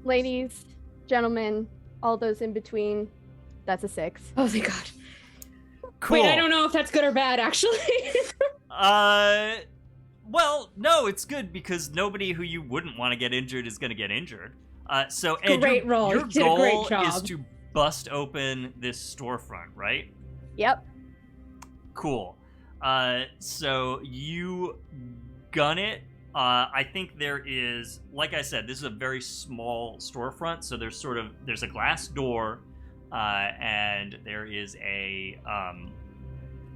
C: Ladies, gentlemen, all those in between, that's a 6.
B: Oh thank god.
A: Cool.
B: Wait, I don't know if that's good or bad, actually.
A: Well, no, it's good because nobody who you wouldn't want to get injured is going to get injured. So Ed,
B: Great roll.
A: your
B: You did a great
A: goal
B: job.
A: is to bust open this storefront, right?
C: Yep.
A: Cool. So you gun it. I think there is, like I said, this is a very small storefront. So there's a glass door, and there is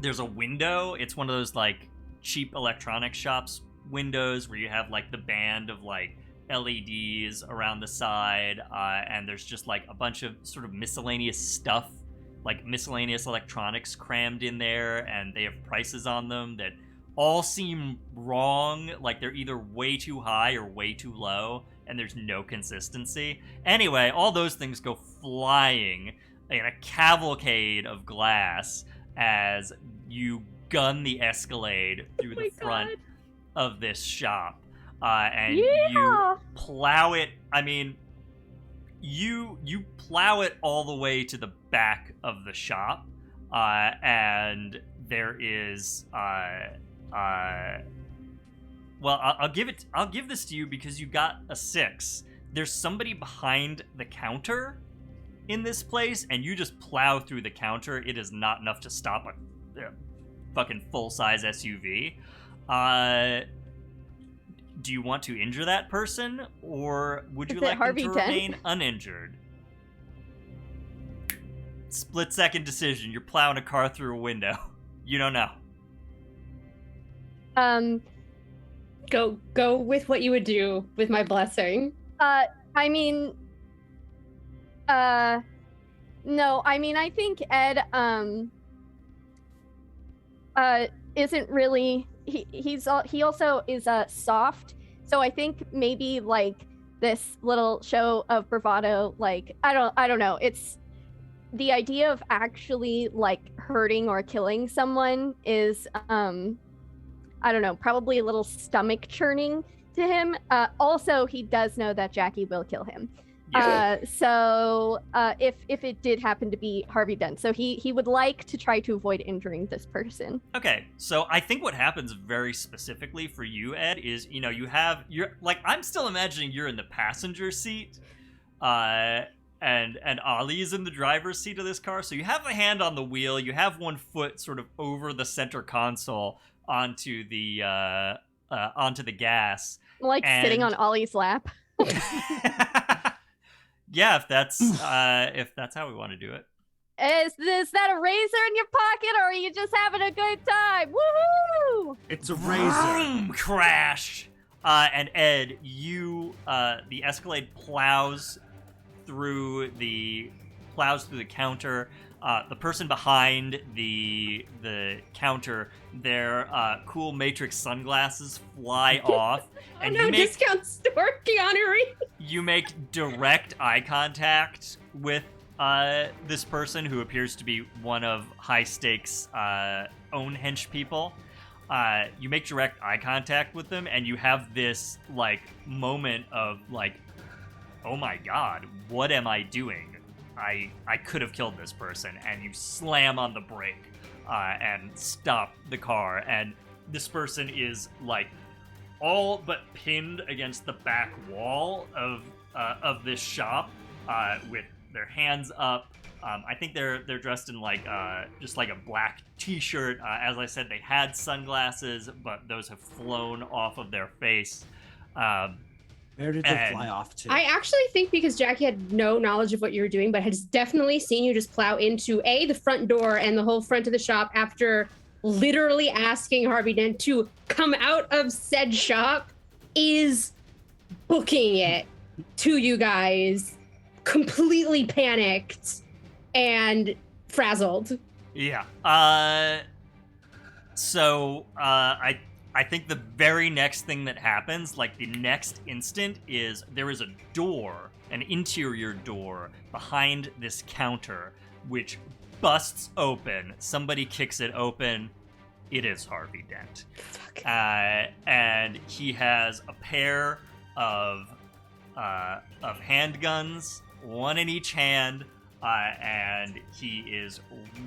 A: there's a window. It's one of those like cheap electronics shops windows where you have like the band of like LEDs around the side, and there's just like a bunch of sort of miscellaneous stuff, like miscellaneous electronics crammed in there, and they have prices on them that all seem wrong, like they're either way too high or way too low, and there's no consistency. Anyway, all those things go flying in a cavalcade of glass as you gun the Escalade through the front of this shop. And you plow it. I mean, you plow it all the way to the back of the shop, and there is Well, I'll give this to you because you got a 6. There's somebody behind the counter in this place, and you just plow through the counter. It is not enough to stop a fucking full-size SUV. Do you want to injure that person, or would you like them to remain uninjured? Split-second decision. You're plowing a car through a window. You don't know.
B: Go with what you would do with my blessing.
C: I mean, no, I mean, I think Ed, isn't really, he also is, soft, so I think maybe, like, this little show of bravado, like, I don't know, it's, the idea of actually, like, hurting or killing someone is, I don't know, probably a little stomach churning to him. Also, he does know that Jacky will kill him. Yeah. So if it did happen to be Harvey Dent, so he would like to try to avoid injuring this person.
A: Okay, so I think what happens very specifically for you, Ed, is, you know, you're like, I'm still imagining you're in the passenger seat, and Olly is in the driver's seat of this car. So you have a hand on the wheel, you have one foot sort of over the center console onto the gas,
C: like sitting on Olly's lap.
A: Yeah, if that's how we want to do it.
C: Is that a razor in your pocket, or are you just having a good time? Woohoo!
F: It's a razor.
A: Crash. And Ed, the Escalade plows through the counter. The person behind the counter, their cool Matrix sunglasses fly off. And
B: discount store, Keanu Reeves.
A: You make direct eye contact with this person who appears to be one of High Stakes' own hench people. You make direct eye contact with them, and you have this, like, moment of, like, oh my god, what am I doing? I could have killed this person, and you slam on the brake and stop the car, and this person is, like, all but pinned against the back wall of this shop with their hands up. I think they're dressed in, like, just like a black t-shirt. As I said, they had sunglasses, but those have flown off of their face.
F: Where did they fly off to?
B: I actually think because Jacky had no knowledge of what you were doing, but has definitely seen you just plow into the front door and the whole front of the shop after literally asking Harvey Dent to come out of said shop, is booking it to you guys, completely panicked and frazzled.
A: Yeah. So I think the very next thing that happens, like the next instant, is there is a door, an interior door behind this counter, which busts open. Somebody kicks it open. It is Harvey Dent. And he has a pair of handguns, one in each hand, and he is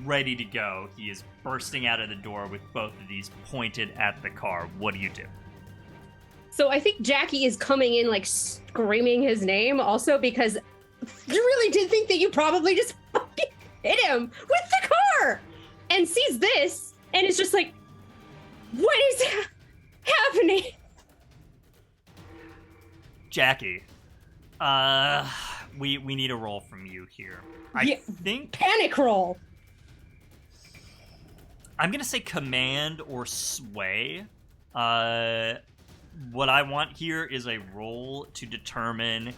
A: ready to go. He is bursting out of the door with both of these pointed at the car. What do you do?
B: So I think Jacky is coming in, like, screaming his name also, because you really did think that you probably just fucking hit him with the car, and sees this and is just like, what is happening?
A: Jacky, we need a roll from you here. I think
B: panic roll.
A: I'm gonna say command or sway. What I want here is a roll to determine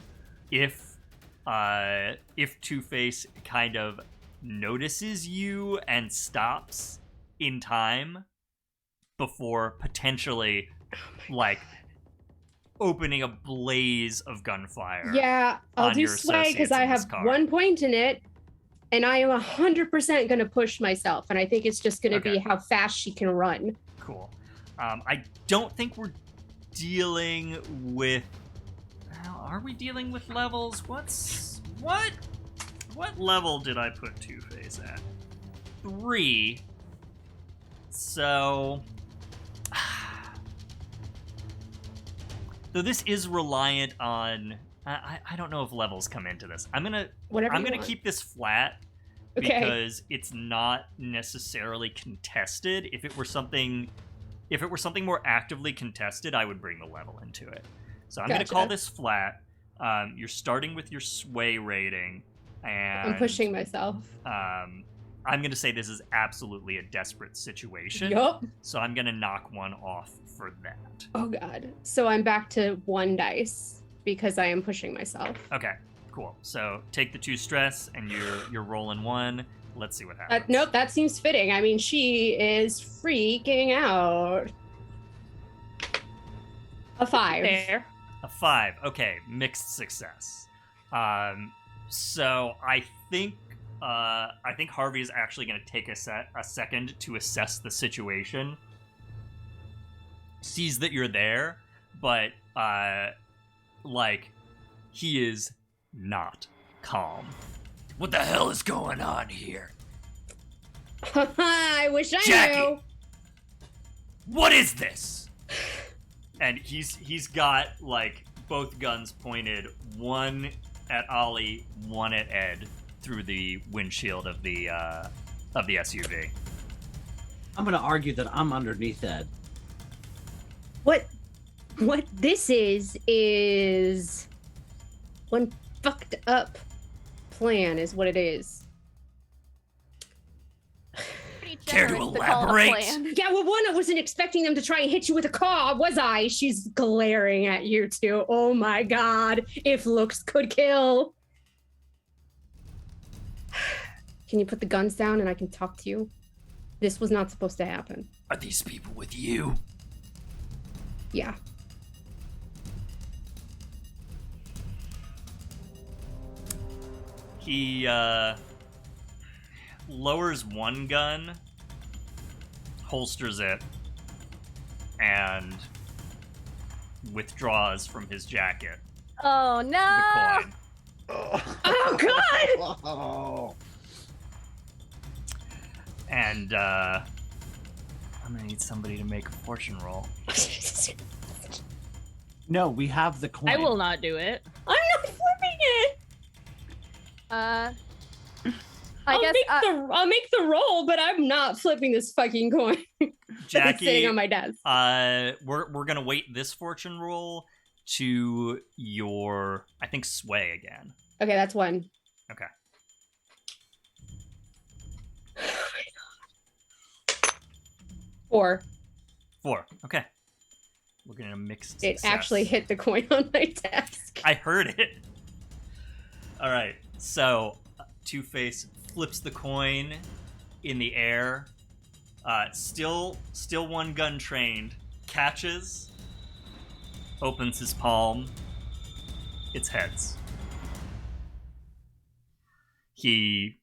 A: if Two-Face kind of notices you and stops in time before potentially, like, opening a blaze of gunfire.
B: Yeah, I'll do sway because I have 1 point in it, and I am 100% going to push myself, and I think it's just going to be how fast she can run.
A: Cool. I don't think we're dealing with... Are we dealing with levels? What level did I put Two-Face at? 3. So... Though this is reliant on... I don't know if levels come into this. I'm gonna keep this flat because it's not necessarily contested. If it were something more actively contested, I would bring the level into it. So I'm gonna call this flat. You're starting with your sway rating, and
B: I'm pushing myself.
A: I'm gonna say this is absolutely a desperate situation.
B: Yup.
A: So I'm gonna knock one off for that.
B: Oh god. So I'm back to 1 dice because I am pushing myself.
A: Okay, cool. So take the 2 stress, and you're rolling 1. Let's see what happens.
B: Nope, that seems fitting. I mean, she is freaking out. A 5.
E: Fair.
A: A 5. Okay, mixed success. So I think Harvey is actually going to take a second to assess the situation. Sees that you're there, but he is not calm. What the hell is going on here?
B: I wish I
A: Jacky!
B: knew.
A: What is this? And he's got both guns pointed, one at Olly, one at Ed, through the windshield of the SUV.
F: I'm gonna argue that I'm underneath Ed.
B: What this is one fucked up plan is what it is.
C: Pretty
A: Care to
C: generous call it a
A: elaborate?
C: plan.
B: Yeah, well, one, I wasn't expecting them to try and hit you with a car, was I? She's glaring at you two. Oh my god, if looks could kill. Can you put the guns down and I can talk to you? This was not supposed to happen.
A: Are these people with you?
B: Yeah.
A: He lowers one gun, holsters it, and withdraws from his jacket
C: Oh no!
A: the coin.
B: Oh god!
F: Oh.
A: And I'm gonna need somebody to make a fortune roll.
F: No, we have the coin.
E: I will not do it.
B: I'm not flipping it.
C: I guess
B: I'll make the roll, but I'm not flipping this fucking coin.
A: Jacky,
B: It's sitting on my desk.
A: we're gonna weight this fortune roll to your, I think, sway again.
B: Okay, that's 1.
A: Okay.
B: Four.
A: 4. Okay. We're gonna mix.
B: It actually hit the coin on my desk.
A: I heard it. All right. So Two-Face flips the coin in the air. Still one gun trained. Catches. Opens his palm. It's heads. He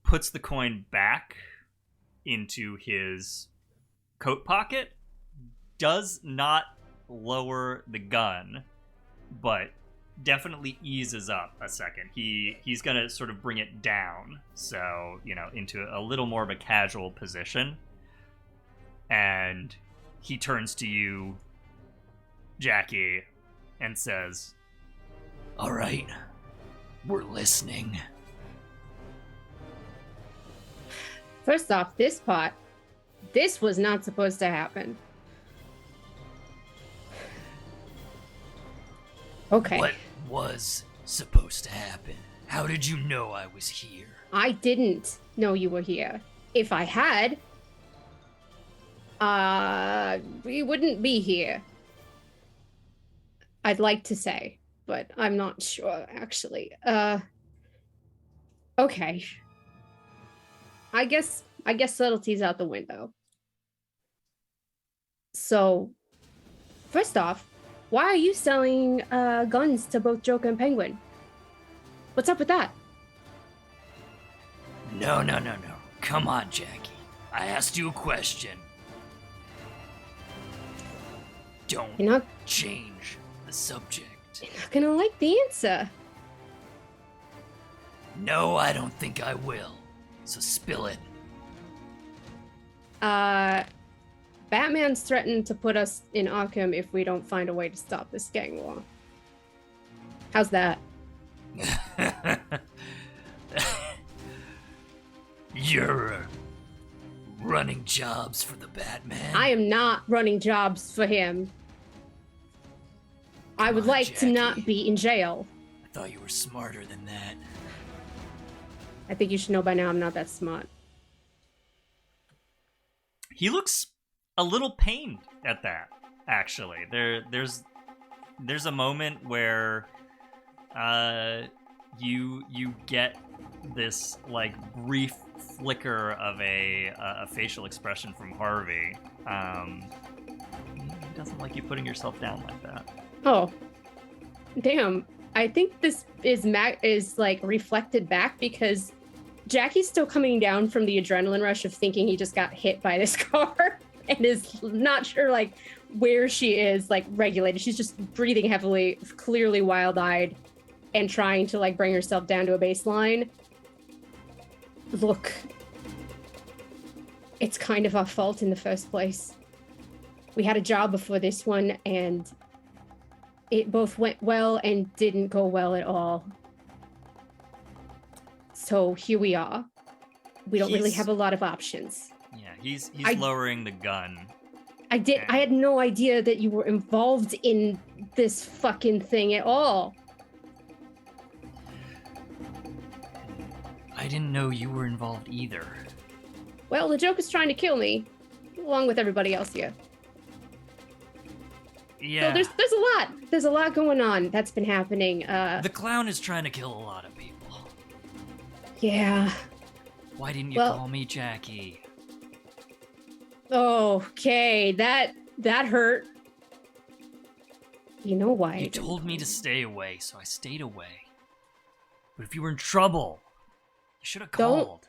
A: puts the coin back into his coat pocket. Does not lower the gun, but definitely eases up a second. He's gonna sort of bring it down, so into a little more of a casual position. And he turns to you, Jacky, and says, "All right, we're listening."
B: First off, this was not supposed to happen. Okay.
A: What was supposed to happen? How did you know I was here?
B: I didn't know you were here. If I had, we wouldn't be here. I'd like to say, but I'm not sure, actually. Okay. I guess subtlety's out the window. So, first off, why are you selling guns to both Joker and Penguin? What's up with that?
A: No. Come on, Jacky. I asked you a question. Don't
B: You're not
A: change the subject.
B: gonna like the answer.
A: No, I don't think I will. So spill it.
B: Batman's threatened to put us in Arkham if we don't find a way to stop this gang war. How's that?
A: You're running jobs for the Batman?
B: I am not running jobs for him. I would like to not be in jail.
A: I thought you were smarter than that.
B: I think you should know by now I'm not that smart.
A: He looks a little pained at that, actually. There's a moment where you get this like brief flicker of a facial expression from Harvey. He doesn't like you putting yourself down like that.
B: Oh, damn. I think this is like reflected back because Jacky's still coming down from the adrenaline rush of thinking he just got hit by this car and is not sure like where she is like regulated. She's just breathing heavily, clearly wild-eyed, and trying to like bring herself down to a baseline. Look, it's kind of our fault in the first place. We had a job before this one, and it both went well and didn't go well at all. So here we are. We don't really have a lot of options.
A: Yeah, he's lowering the gun.
B: I had no idea that you were involved in this fucking thing at all.
A: I didn't know you were involved either.
B: Well, the Joker's trying to kill me, along with everybody else here.
A: Yeah.
B: So there's a lot going on that's been happening.
A: The clown is trying to kill a lot of people.
B: Yeah.
A: Why didn't you call me Jacky?
B: Okay, that hurt. You know why?
A: You told me to stay away, so I stayed away. But if you were in trouble, you should have called.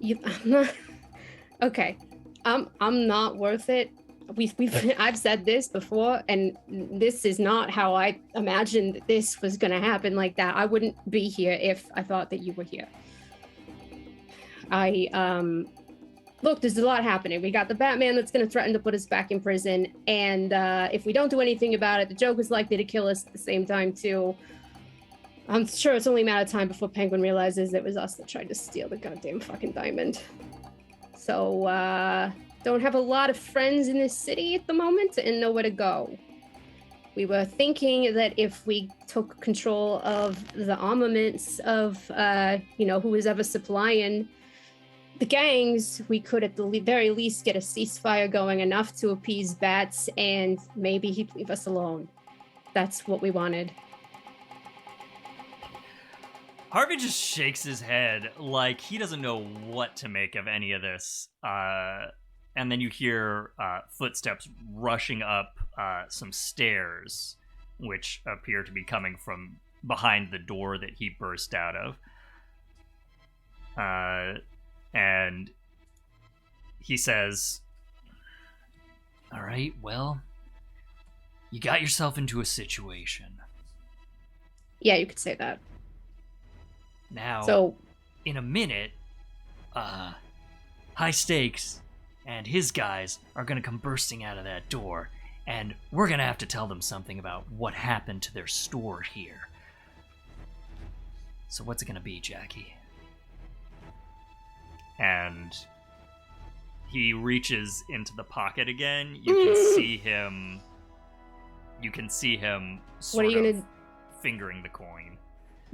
B: I'm not. Okay, I'm not worth it. I've said this before, and this is not how I imagined this was gonna happen like that. I wouldn't be here if I thought that you were here. Look, there's a lot happening. We got the Batman that's gonna threaten to put us back in prison, and if we don't do anything about it, the Joker's likely to kill us at the same time too. I'm sure it's only a matter of time before Penguin realizes it was us that tried to steal the goddamn fucking diamond. So, don't have a lot of friends in this city at the moment and nowhere to go. We were thinking that if we took control of the armaments of, who was ever supplying the gangs, we could at the very least get a ceasefire going enough to appease Bats, and maybe he'd leave us alone. That's what we wanted.
A: Harvey just shakes his head like he doesn't know what to make of any of this. And then you hear footsteps rushing up some stairs, which appear to be coming from behind the door that he burst out of. And he says, "All right, well, you got yourself into a situation."
B: Yeah, you could say that.
A: Now, in a minute, High Stakes and his guys are going to come bursting out of that door, and we're going to have to tell them something about what happened to their store here. So what's it going to be, Jacky? And he reaches into the pocket again. You can see him sort of fingering the coin.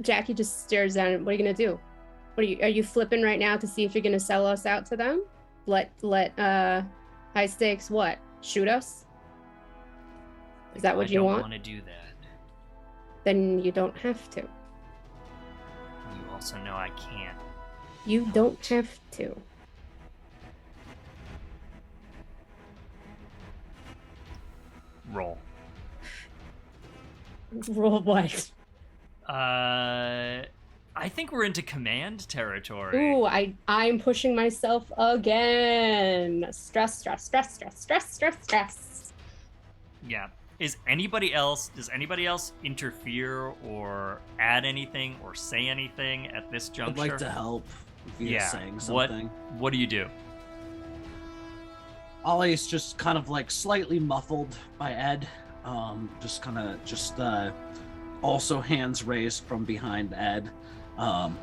B: Jacky just stares down. What are you gonna do? Are you flipping right now to see if you're gonna sell us out to them? Let High Stakes what? Shoot us? Is that what you want?
A: I don't want to do that.
B: Then you don't have to.
A: You also know I can't.
B: You don't have to.
A: Roll.
B: Roll what?
A: I think we're into command territory.
B: Ooh, I'm pushing myself again. Stress.
A: Yeah. Does anybody else interfere or add anything or say anything at this juncture?
F: I'd like to help. via saying something.
A: What do you do?
F: Olly's just kind of like slightly muffled by Ed. Also hands raised from behind Ed. Kind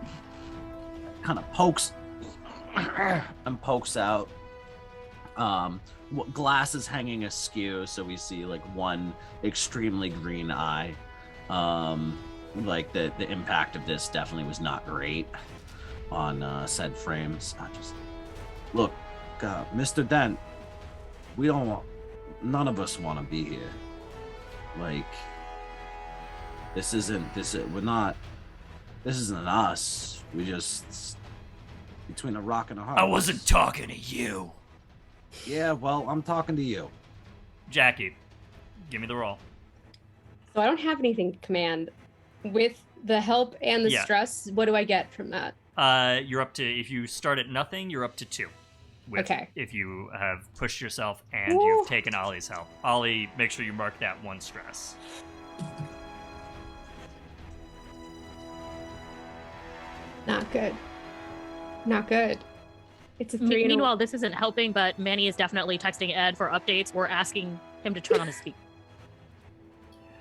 F: of pokes and pokes out. Glass is hanging askew, so we see like one extremely green eye. Like the impact of this definitely was not great on said frames. Look, Mr. Dent, none of us want to be here. Like, this isn't us. We just between a rock and a hard
A: I wasn't talking to you.
F: Yeah, well, I'm talking to you.
A: Jacky, give me the roll.
B: So I don't have anything to command. With the help and the
A: Yeah.
B: stress, what do I get from that?
A: You're up to, if you start at nothing, you're up to 2.
B: Okay.
A: If you have pushed yourself and
B: Woo.
A: you've taken Ollie's help. Olly, make sure you mark that 1 stress.
B: Not good. Not good. It's a 3 and a
E: Meanwhile, this isn't helping, but Manny is definitely texting Ed for updates or asking him to turn on his speaker.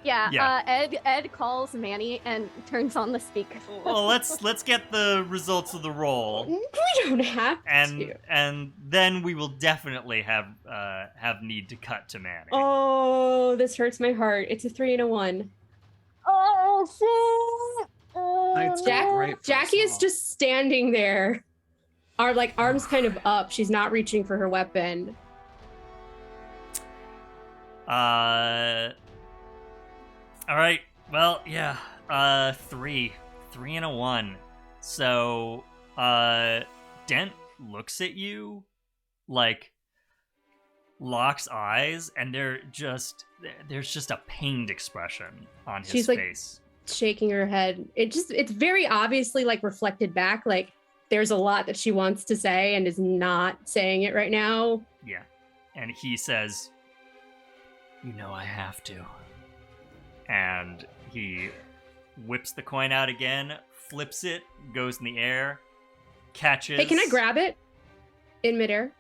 C: Yeah. Ed calls Manny and turns on the speaker.
A: Well, let's get the results of the roll,
B: We don't have to.
A: and then we will definitely have need to cut to Manny.
B: Oh, this hurts my heart. It's a 3 and a 1.
C: Oh, shit!
F: Night's great for
B: Jacky
F: us
B: is
F: all.
B: just standing there. Arms kind of up. She's not reaching for her weapon.
A: All right. Well, yeah. 3 and a 1. So, Dent looks at you, like, locks eyes, and there's just a pained expression on his
B: She's, like,
A: face.
B: Shaking her head. It's very obviously like reflected back. Like there's a lot that she wants to say and is not saying it right now.
A: Yeah. And he says, "You know I have to." And he whips the coin out again, flips it, goes in the air, catches.
B: Hey, can I grab it in midair?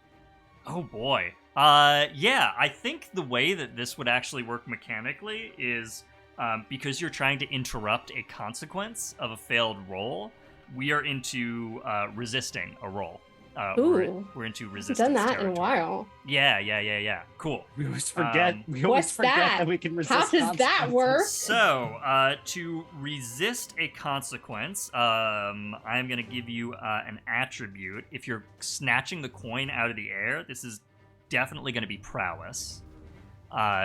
A: Oh boy. Yeah, I think the way that this would actually work mechanically is because you're trying to interrupt a consequence of a failed roll, we are into resisting a roll.
B: Ooh.
A: We're into
B: I've
A: resistance
B: done that
A: territory.
B: in a while.
A: Yeah. Cool.
F: We always forget.
B: What's that?
F: We can resist.
B: How does that work?
A: So, to resist a consequence, I'm going to give you an attribute. If you're snatching the coin out of the air, this is definitely going to be prowess.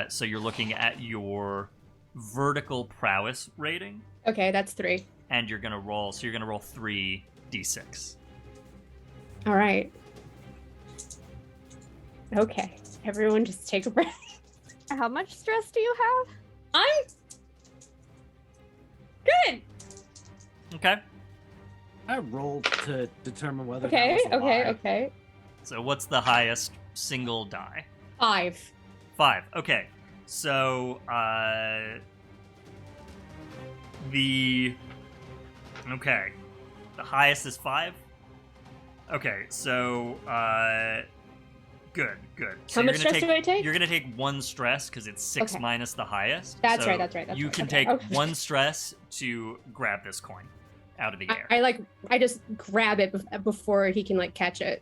A: So you're looking at your vertical prowess rating,
B: Okay, that's 3.
A: and you're going to roll 3d6.
B: All right. Okay, everyone just take a breath.
C: How much stress do you have?
B: I'm good.
A: Okay.
F: I rolled to determine whether.
B: Okay,
F: that was a lie.
B: okay.
A: So what's the highest single die?
B: 5.
A: 5. Okay. So, the highest is 5. Okay, so, good. So
B: How much stress do I take?
A: You're gonna take 1 stress because it's 6
B: Okay.
A: minus the highest.
B: That's
A: So
B: right, that's
A: you
B: right.
A: can
B: Okay,
A: take
B: okay.
A: 1 stress to grab this coin out of the air.
B: I just grab it before he can like catch it,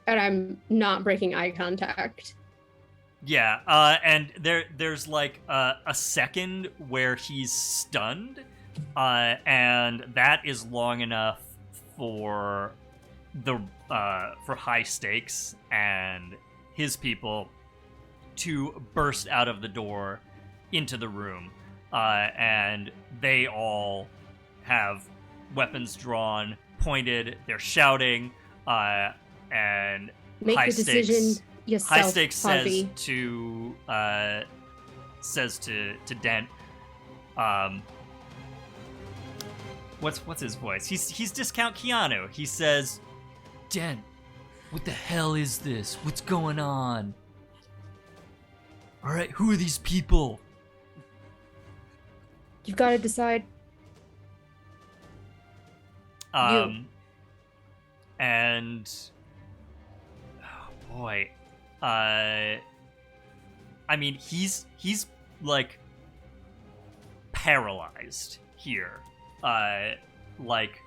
B: and I'm not breaking eye contact.
A: Yeah, and there's like a second where he's stunned, and that is long enough for for high stakes and his people to burst out of the door into the room, and they all have weapons drawn, pointed. They're shouting, and
B: Make
A: high
B: the decision
A: stakes.
B: yourself.
A: High stakes
B: Harvey.
A: says to Dent, what's his voice? He's discount Keanu. He says, "Dent, what the hell is this? What's going on? All right, who are these people?"
B: You've got to decide.
A: And oh boy, I mean, he's like paralyzed here. Like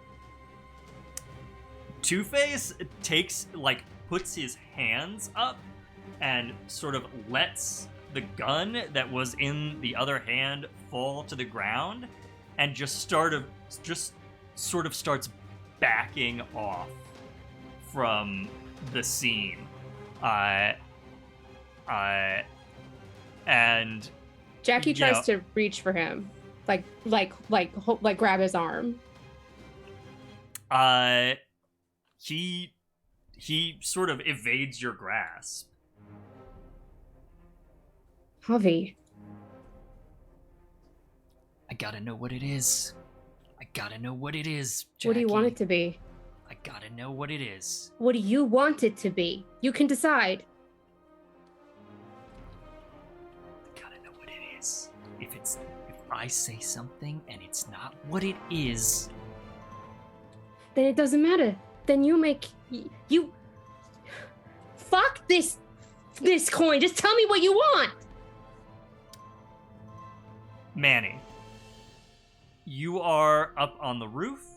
A: Two-Face puts his hands up and sort of lets the gun that was in the other hand fall to the ground, and just sort of starts backing off from the scene. And
B: Jacky tries to reach for him, like grab his arm.
A: He sort of evades your grasp.
B: Javi.
A: I gotta know what it is. Jackie.
B: What do you want it to be?
A: I gotta know what it is.
B: What do you want it to be? You can decide.
A: I gotta know what it is. If I say something and it's not what it is,
B: then it doesn't matter. Then you fuck this coin. Just tell me what you want.
A: Manny, you are up on the roof.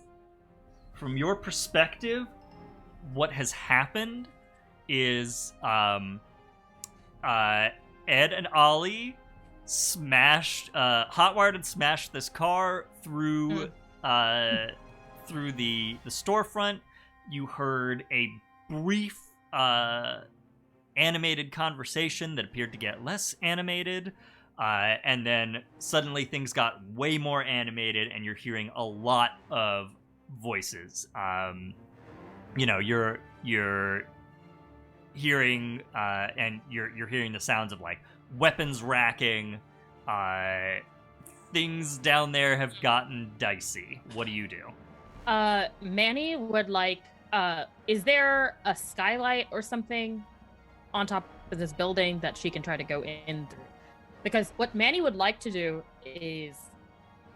A: From your perspective, what has happened is Ed and Olly hotwired and smashed this car through the storefront. You heard a brief animated conversation that appeared to get less animated. And then suddenly things got way more animated, and you're hearing a lot of voices. You're hearing and you're hearing the sounds of like weapons racking. Things down there have gotten dicey. What do you do?
E: Manny would like. Is there a skylight or something on top of this building that she can try to go in through? Because what Manny would like to do is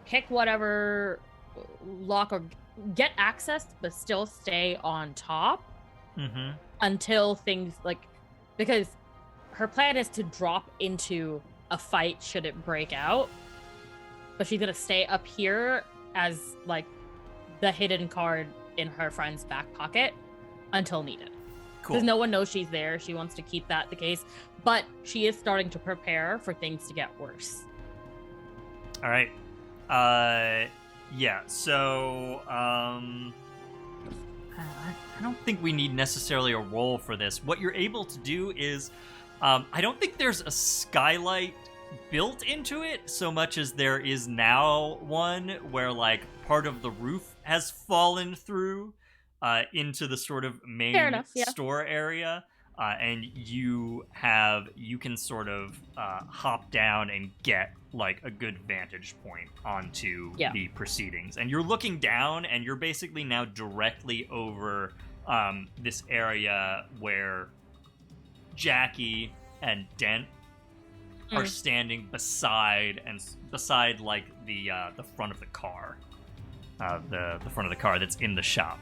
E: pick whatever lock or get access, but still stay on top until things because her plan is to drop into a fight should it break out. But she's gonna stay up here as like the hidden card in her friend's back pocket until needed.
A: Cool.
E: Because no one knows she's there. She wants to keep that the case. But she is starting to prepare for things to get worse.
A: All right. Yeah, so I don't think we need necessarily a roll for this. What you're able to do is I don't think there's a skylight built into it so much as there is now one where like part of the roof has fallen through into the sort of main store area. And you can sort of hop down and get like a good vantage point onto the proceedings. And you're looking down, and you're basically now directly over this area where Jacky and Dent are standing beside like the front of the car, the front of the car that's in the shop.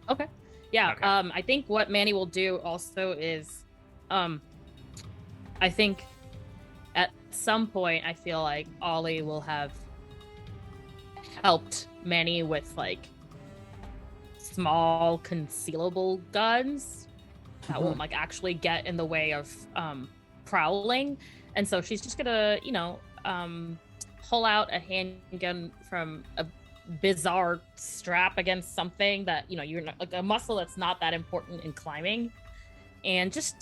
E: Okay. Yeah,
A: okay.
E: I think what Manny will do also is, I think at some point I feel like Olly will have helped Manny with like small concealable guns that won't like actually get in the way of prowling, and so she's just gonna pull out a handgun from a bizarre strap against something that you're not, like a muscle that's not that important in climbing, and just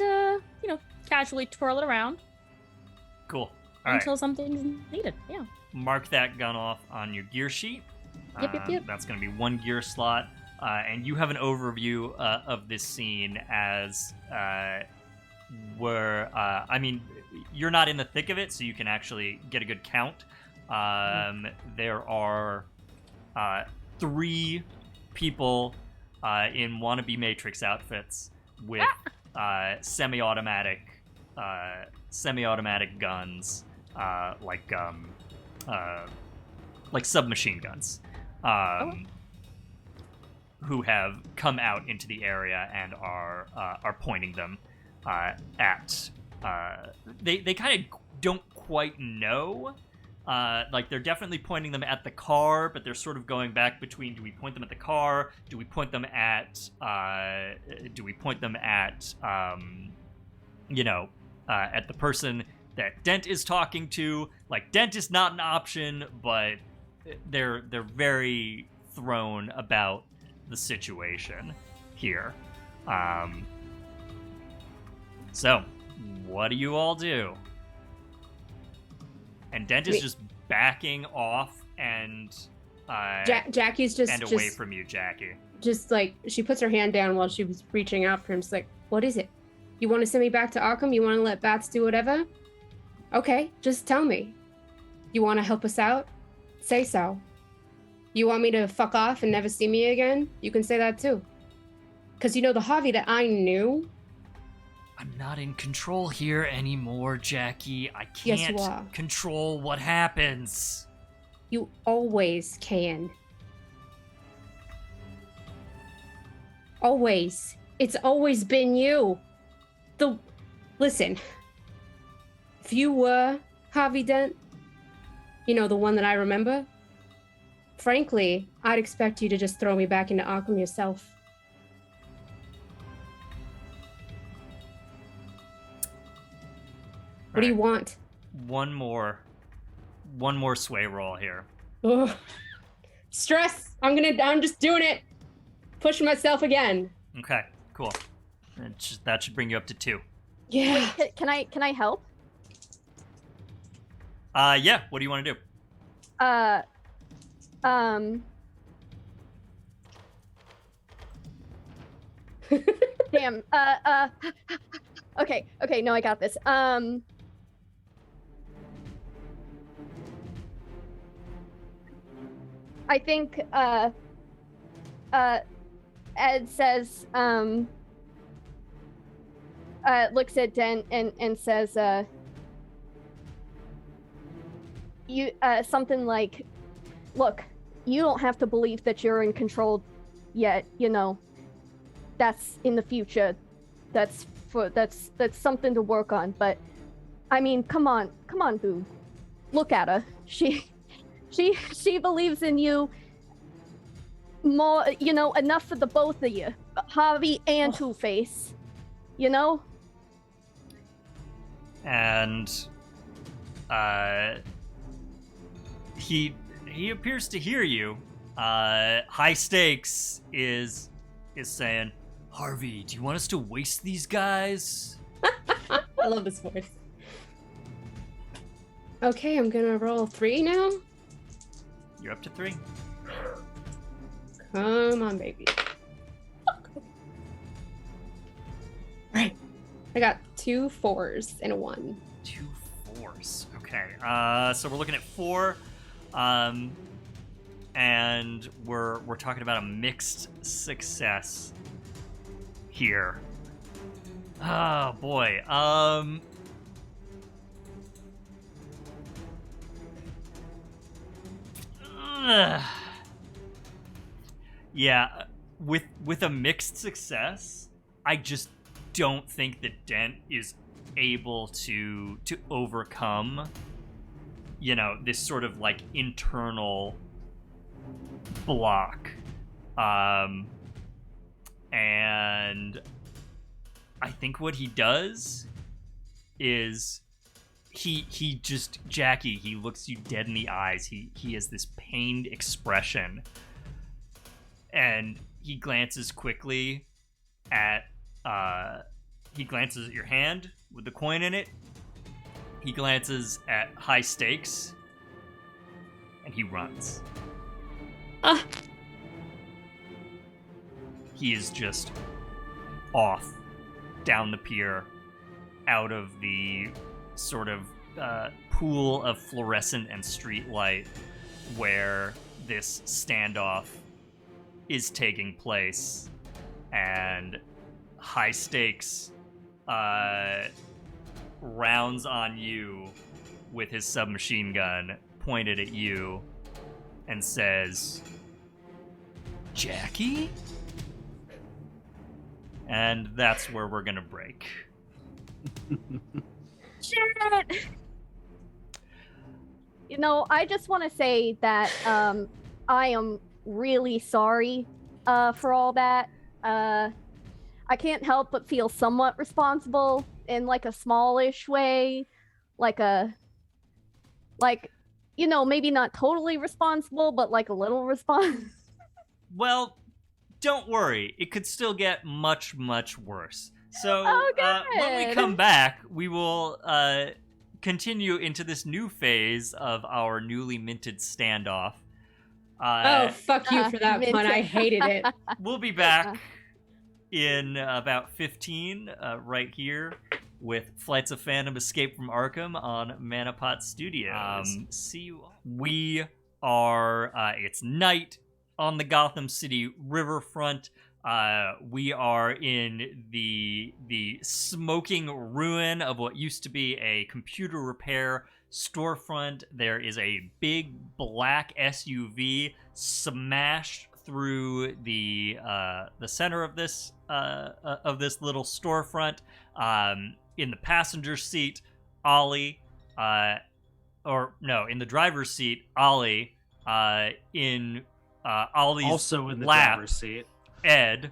E: casually twirl it around.
A: Cool.
E: Until something's needed. Yeah.
A: Mark that gun off on your gear sheet.
E: Yep.
A: That's going to be one gear slot, and you have an overview of this scene as where you're not in the thick of it, so you can actually get a good count. There are 3 people in wannabe Matrix outfits with semi-automatic guns, like submachine guns, who have come out into the area and are pointing them at. They kind of don't quite know. Like they're definitely pointing them at the car, but they're sort of going back between: do we point them at the car? Do we point them at? At the person that Dent is talking to? Like Dent is not an option, but they're very thrown about the situation here. So, what do you all do? And Dent is just backing off and
B: Jacky's just
A: and away from you, Jacky.
B: Just like she puts her hand down while she was reaching out for him. She's like, "What is it? You want to send me back to Arkham? You want to let bats do whatever? Okay, just tell me. You want to help us out? Say so. You want me to fuck off and never see me again? You can say that too. Because the Harvey that I knew."
A: I'm not in control here anymore, Jacky. I
B: Yes,
A: can't
B: you are.
A: control what happens.
B: You always can. Always. It's always been you. Listen. If you were Harvey Dent, the one that I remember, frankly, I'd expect you to just throw me back into Arkham yourself. What do you want?
A: One more sway roll here.
B: Ugh. Stress. I'm just doing it. Pushing myself again.
A: Okay, cool. That should bring you up to 2.
B: Yeah.
C: Wait, can I help?
A: Yeah. What do you want to do?
C: Damn. Okay, no, I got this. I think, Ed says, looks at Dent and says, something like, look, you don't have to believe that you're in control yet, that's in the future. That's something to work on, but I mean, come on, boo. Look at her. She believes in you more, enough for the both of you, Harvey and Two-Face,
A: And he appears to hear you. High Stakes is saying, Harvey, do you want us to waste these guys?
B: I love this voice. Okay, I'm gonna roll 3 now.
A: You're up to 3.
B: Come on, baby. Right. I got 2 4s and a 1.
A: 2 4s. Okay. So we're looking at 4. And we're talking about a mixed success here. Oh boy. Yeah, with a mixed success, I just don't think that Dent is able to overcome, this sort of like internal block. And I think what he does is he just, Jacky, he looks you dead in the eyes. He has this pained expression. And he glances quickly at your hand with the coin in it. He glances at High Stakes, and he runs. He is just off down the pier, out of the sort of pool of fluorescent and street light where this standoff is taking place, and High Stakes rounds on you with his submachine gun pointed at you and says, Jacky? And that's where we're gonna break.
C: Shit! You know, I just want to say that I am really sorry for all that. I can't help but feel somewhat responsible in like a smallish way, like you know, maybe not totally responsible, but like a little responsible.
A: Well, don't worry. It could still get much, much worse. So when we come back, we will continue into this new phase of our newly minted standoff.
B: Oh, fuck you for that pun. I hated it.
A: We'll be back in about 15 right here with Flights of Phantom Escape from Arkham on ManaPot Studios. See you all. We are, it's night on the Gotham City riverfront. We are in the smoking ruin of what used to be a computer repair storefront. There is a big black SUV smashed through the center of this little storefront. In the passenger seat, Olly, in the driver's seat, Olly, in Ollie's
D: Also in the
A: lap,
D: driver's seat,
A: Ed,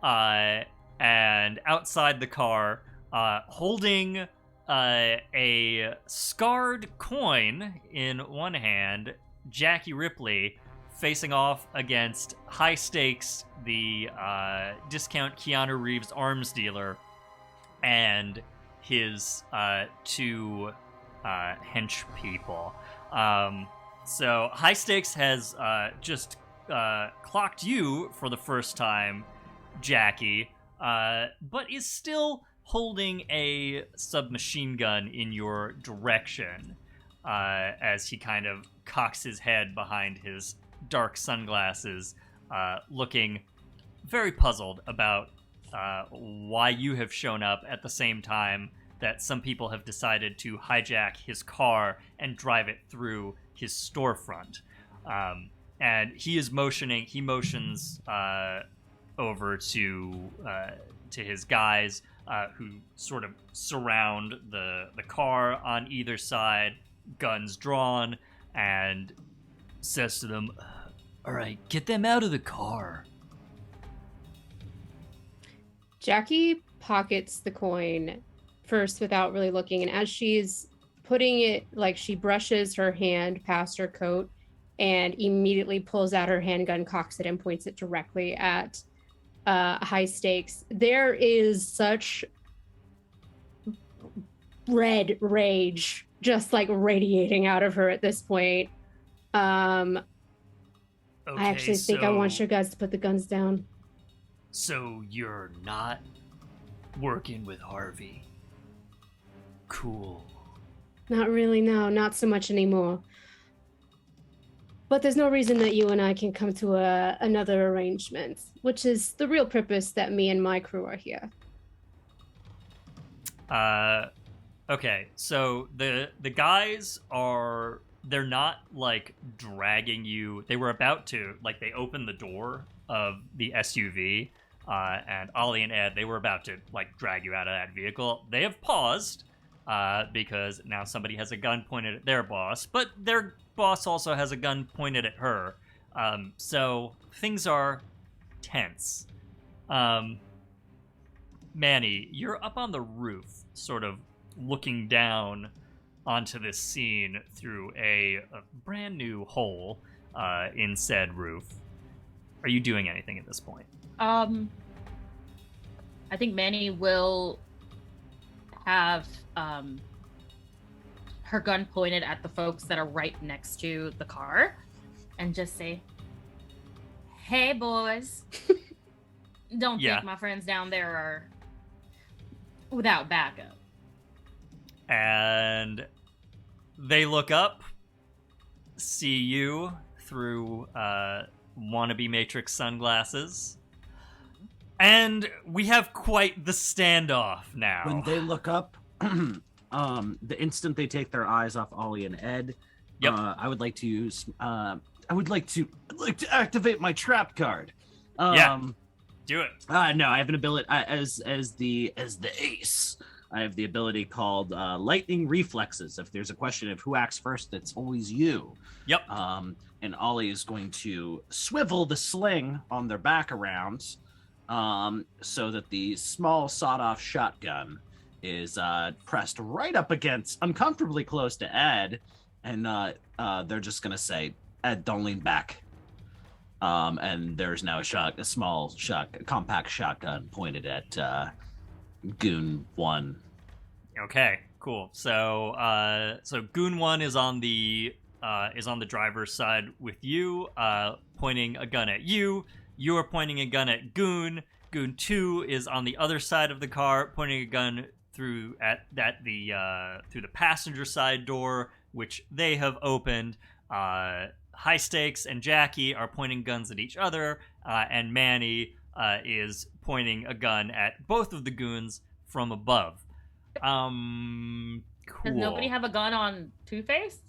A: and outside the car, holding a scarred coin in one hand, Jacky Ripley, facing off against High Stakes, the discount Keanu Reeves arms dealer, and his two hench people. So High Stakes has just clocked you for the first time, Jacky, but is still holding a submachine gun in your direction as he kind of cocks his head behind his dark sunglasses, looking very puzzled about why you have shown up at the same time that some people have decided to hijack his car and drive it through his storefront. And he motions over to his guys, who sort of surround the car on either side, guns drawn, and says to them, "All right, get them out of the car."
B: Jacky pockets the coin first without really looking, and as she's putting it, like, she brushes her hand past her coat and immediately pulls out her handgun, cocks it, and points it directly at High Stakes. There is such red rage just like radiating out of her at this point. I actually think I want you guys to put the guns down.
A: So you're not working with Harvey? Cool.
B: Not really, no, not so much anymore. But there's no reason that you and I can come to another arrangement, which is the real purpose that me and my crew are here.
A: Okay, so the guys are, they're not like dragging you. They were about to, like, they opened the door of the SUV, and Olly and Ed, they were about to like drag you out of that vehicle. They have paused, because now somebody has a gun pointed at their boss, but their boss also has a gun pointed at her. So things are tense. Manny, you're up on the roof, sort of looking down onto this scene through a brand new hole in said roof. Are you doing anything at this point?
E: I think Manny will have her gun pointed at the folks that are right next to the car and just say, "Hey, boys, don't think my friends down there are without backup."
A: And they look up, see you through wannabe Matrix sunglasses, and we have quite the standoff now.
D: when they look up, the instant they take their eyes off Olly and Ed,
A: Yep.
D: I would like to
F: would like to activate my trap card.
A: Yeah. Do it.
F: No, I have an ability as the ace. I have the ability called Lightning Reflexes. If there's a question of who acts first, it's always you.
A: Yep.
F: And Olly is going to swivel the sling on their back around, so that the small sawed-off shotgun is pressed right up against, uncomfortably close to Ed, and they're just gonna say, "Ed, don't lean back." And there's now a compact shotgun pointed at Goon 1.
A: Okay, cool. So Goon 1 is on the driver's side with you, pointing a gun at you. You are pointing a gun at Goon. Goon 2 is on the other side of the car, pointing a gun through the passenger side door, which they have opened. High Stakes and Jacky are pointing guns at each other, and Manny is pointing a gun at both of the goons from above. Cool.
E: Does nobody have a gun on Two-Face?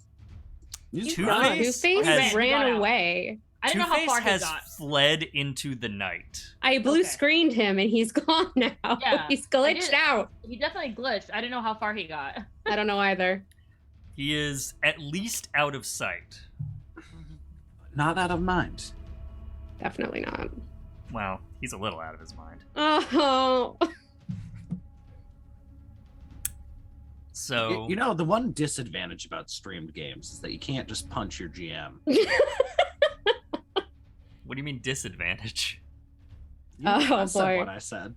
A: Two-Face
B: ran away.
E: I don't know how far he
A: has
E: got.
A: fled into the night.
B: I blue screened him and he's gone now.
E: Yeah,
B: He's glitched out.
E: He definitely glitched. I didn't know how far he got.
B: I don't know either.
A: He is at least out of sight.
F: Not out of mind.
B: Definitely not.
A: Well, he's a little out of his mind.
B: Oh.
A: So
F: You know, the one disadvantage about streamed games is that you can't just punch your GM.
A: what do you mean disadvantage?
F: I said
B: boy.
F: what I said.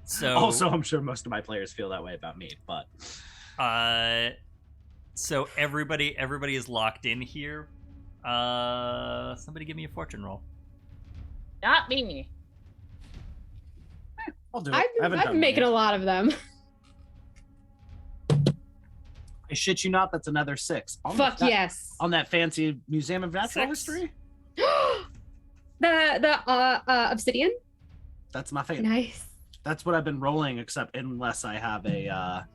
A: So
F: Also, I'm sure most of my players feel that way about me, but
A: so everybody is locked in here. Somebody give me a fortune roll.
E: Not me.
F: I'll do it.
B: I've been making a lot of them.
F: I shit you not, that's another 6.
B: Fuck yes.
F: On that fancy Museum of Natural
A: 6?
F: History?
B: the obsidian.
F: That's my favorite.
B: Nice.
F: That's what I've been rolling, except unless I have a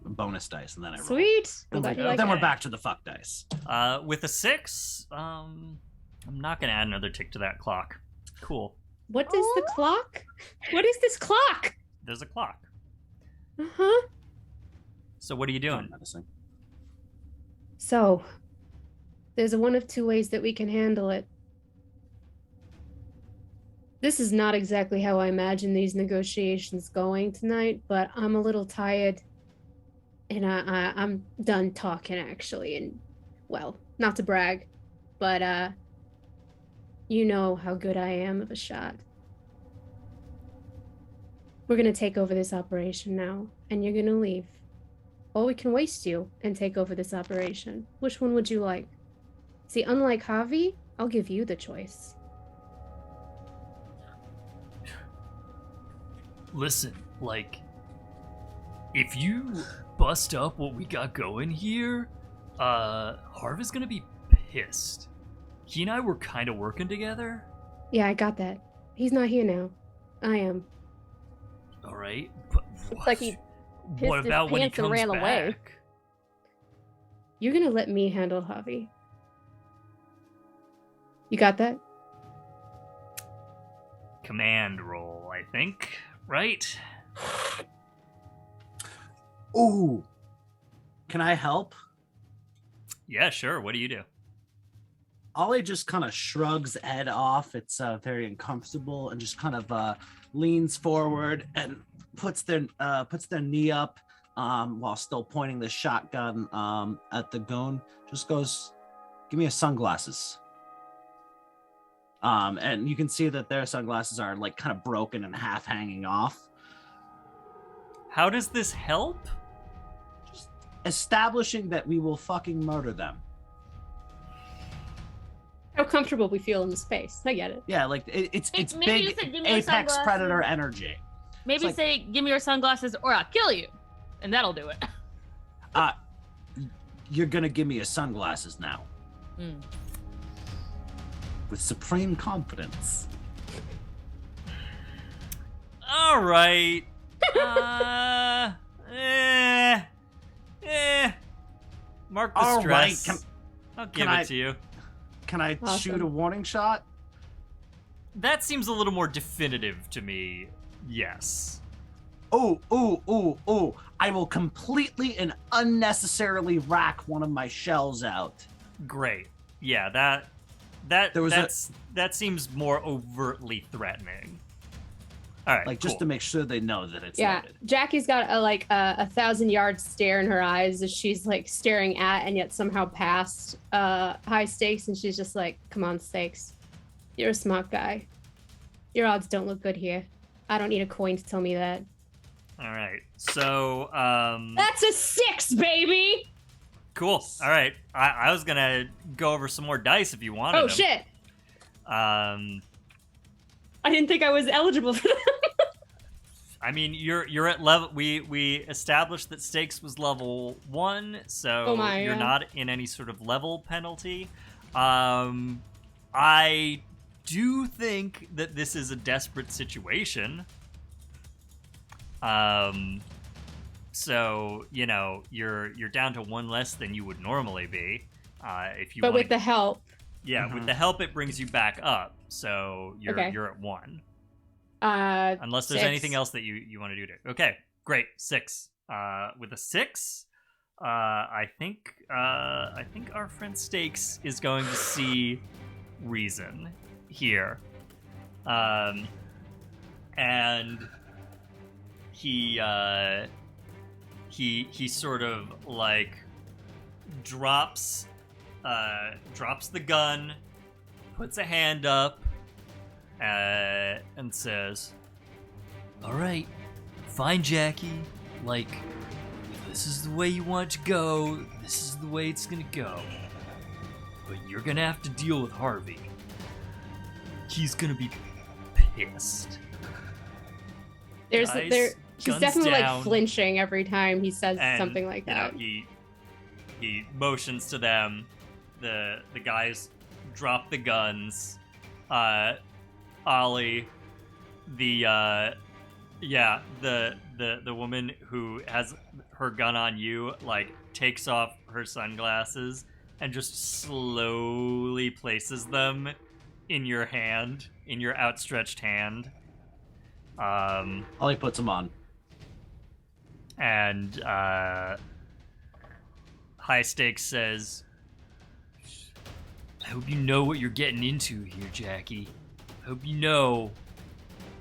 F: bonus dice, and then I roll.
B: Sweet. I'm
F: Then,
B: glad you like
F: then we're
B: that.
F: back to the fuck dice.
A: With a 6, I'm not gonna add another tick to that clock. Cool.
B: What is the clock? What is this clock?
A: There's a clock.
B: Uh-huh.
A: So what are you doing?
F: Medicine.
B: So, there's one of two ways that we can handle it. This is not exactly how I imagine these negotiations going tonight, but I'm a little tired, and I'm done talking actually. And well, not to brag, but you know how good I am of a shot. We're gonna take over this operation now, and you're gonna leave. Or we can waste you and take over this operation. Which one would you like? See, unlike Javi, I'll give you the choice.
A: Listen, like, if you bust up what we got going here, Harv is gonna be pissed. He and I were kind of working together.
B: Yeah, I got that. He's not here now. I am.
A: All right, but
C: Looks like he pissed
A: what
C: his
A: about when he
C: pants and
A: comes
C: ran
A: back?
C: away.
B: You're gonna let me handle Javi. You got that?
A: Command roll, I think. Right?
F: Ooh. Can I help?
A: Yeah, sure. What do you do?
F: Olly just kind of shrugs Ed off. It's very uncomfortable, and just kind of leans forward and puts their knee up while still pointing the shotgun at the goon. Just goes, "Give me your sunglasses." And you can see that their sunglasses are like kind of broken and half hanging off.
A: How does this help?
F: Just establishing that we will fucking murder them.
B: How comfortable we feel in the space. I get it.
F: Yeah, like it's
E: Maybe you
F: big
E: said, "Give me your
F: apex
E: sunglasses."
F: predator energy.
E: Maybe
F: like-
E: say, "Give me your sunglasses, or I'll kill you," and that'll do it.
F: You're gonna give me your sunglasses now. With supreme confidence.
A: All right. Mark the
F: All right,
A: stress. I'll give
D: Can
A: it to you.
D: Can I
B: Awesome.
D: shoot a warning shot?
A: That seems a little more definitive to me. Yes.
D: Oh, I will completely and unnecessarily rack one of my shells out.
A: Great. Yeah, that seems more overtly threatening. All right,
D: Like, just to make sure they know that it's
B: Yeah,
D: loaded.
B: Jacky's got a 1,000-yard stare in her eyes as she's like staring at and yet somehow past high stakes, and she's just like, "Come on, stakes. You're a smart guy. Your odds don't look good here. I don't need a coin to tell me that."
A: All right. So,
B: That's a 6, baby.
A: cool. All right. I was gonna go over some more dice if you wanted
B: Oh
A: them.
B: shit!
A: I
B: didn't think I was eligible for that.
A: I mean, you're at level. We established that stakes was level 1, so
B: Oh my,
A: you're
B: yeah.
A: not in any sort of level penalty. I do think that this is a desperate situation. So you're down to 1 less than you would normally be. If you
B: But
A: wanna,
B: with the help,
A: with the help, it brings you back up. So you're
B: Okay.
A: you're at 1.
B: unless
A: Unless there's anything else that you want to do to. Okay, great. 6. With a 6, I think our friend Stakes is going to see reason here, and he sort of like drops the gun, puts a hand up, and says, "All right, fine, Jacky. Like, if this is the way you want it to go, this is the way it's gonna go. But you're gonna have to deal with Harvey. He's gonna be pissed."
B: he's
A: Guys, guns
B: definitely
A: down.
B: like flinching every time he says
A: And,
B: something like that.
A: He motions to them. The guys drop the guns. Olly, the woman who has her gun on you, like, takes off her sunglasses and just slowly places them in your hand, in your outstretched hand.
D: Ollie puts them on.
A: And High Stakes says, "I hope you know what you're getting into here, Jacky. I hope you know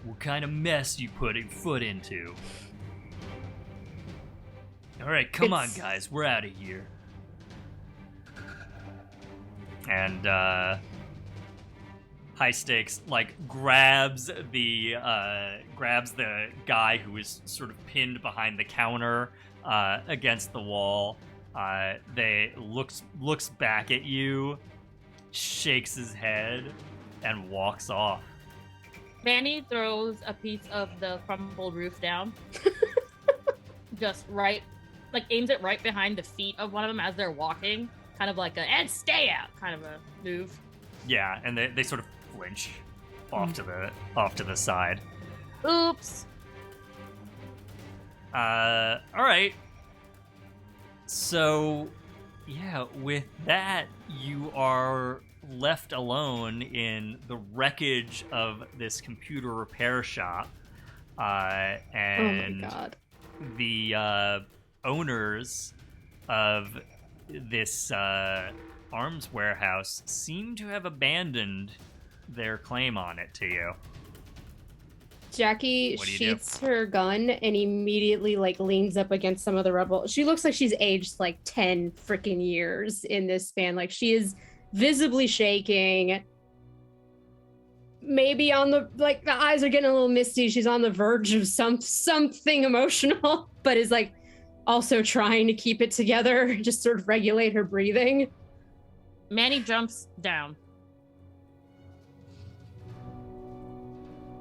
A: what kind of mess you put your foot into. All right, come on, guys. We're out of here." And High Stakes like grabs the guy who is sort of pinned behind the counter against the wall. They looks back at you, shakes his head, and walks off.
E: Manny throws a piece of the crumbled roof down. Just right, like aims it right behind the feet of one of them as they're walking. Kind of like and stay out kind of a move.
A: Yeah, and they sort of flinch off to the side.
E: Oops.
A: All right. So, yeah, with that, you are left alone in the wreckage of this computer repair shop. And
B: oh my god.
A: the owners of this arms warehouse seem to have abandoned their claim on it to you.
B: Jacky
A: What do you
B: sheaths her gun and immediately like leans up against some of the rubble. She looks like she's aged like 10 freaking years in this span. Like she is visibly shaking. Maybe on the like the eyes are getting a little misty. She's on the verge of something emotional, but is like also trying to keep it together, just sort of regulate her breathing.
E: Manny jumps down.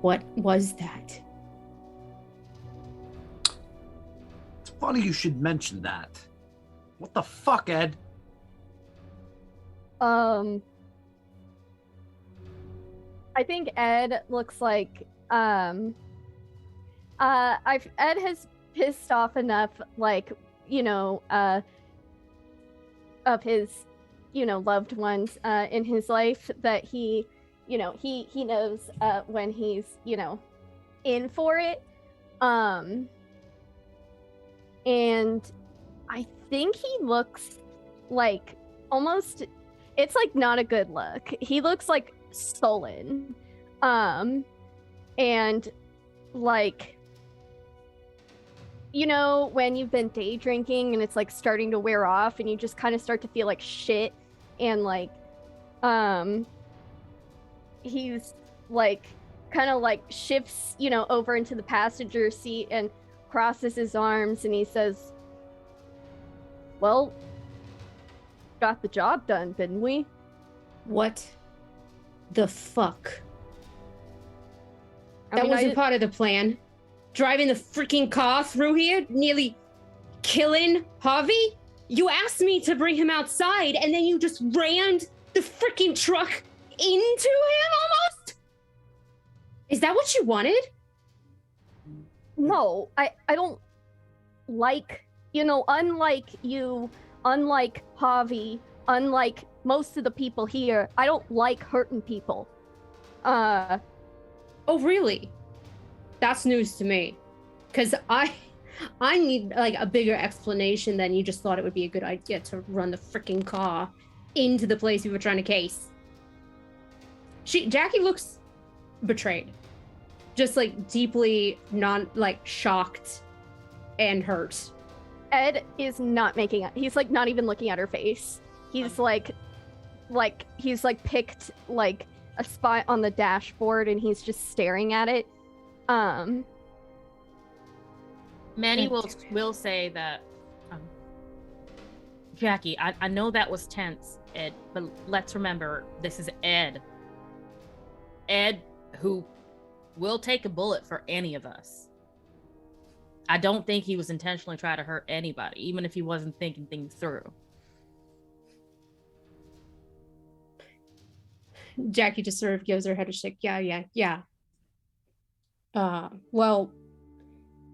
B: What was that?
D: It's funny you should mention that. What the fuck, Ed?
C: I think Ed looks like Ed has pissed off enough, like, of his loved ones in his life that he knows when he's, in for it. And I think he looks like almost, it's like not a good look. He looks like sullen. And like, when you've been day drinking and it's like starting to wear off and you just kind of start to feel like shit, and like he's like kind of like shifts over into the passenger seat and crosses his arms and he says, well, got the job done, didn't we?
B: What the fuck?
C: I
B: That
C: mean,
B: wasn't part of the plan. Driving the freaking car through here, nearly killing Harvey? You asked me to bring him outside, and then you just rammed the freaking truck into him almost? Is that what you wanted?
C: No, I don't like, unlike you, unlike Harvey, unlike most of the people here, I don't like hurting people.
B: Oh, really? That's news to me. Because I need like a bigger explanation than you just thought it would be a good idea to run the freaking car into the place we were trying to case. Jacky looks betrayed. Just like deeply shocked and hurt.
C: Ed is not he's like not even looking at her face. He's like he's like picked like a spot on the dashboard and he's just staring at it.
E: Manny will say that, Jacky, I know that was tense, Ed, but let's remember, this is Ed. Ed, who will take a bullet for any of us. I don't think he was intentionally trying to hurt anybody, even if he wasn't thinking things through.
B: Jacky just sort of gives her head a shake. Yeah. Well,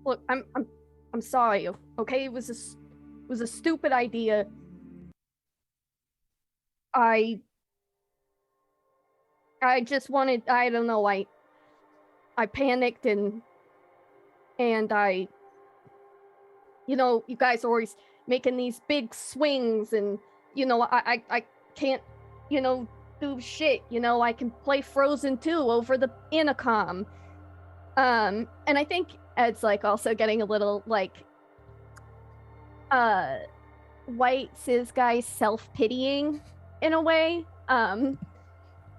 C: look, I'm sorry. Okay, it was a stupid idea. I just wanted, I don't know, I panicked and I, you guys are always making these big swings and, I can't, do shit, I can play Frozen 2 over the intercom. And I think Ed's like also getting a little like white cis guy self-pitying in a way.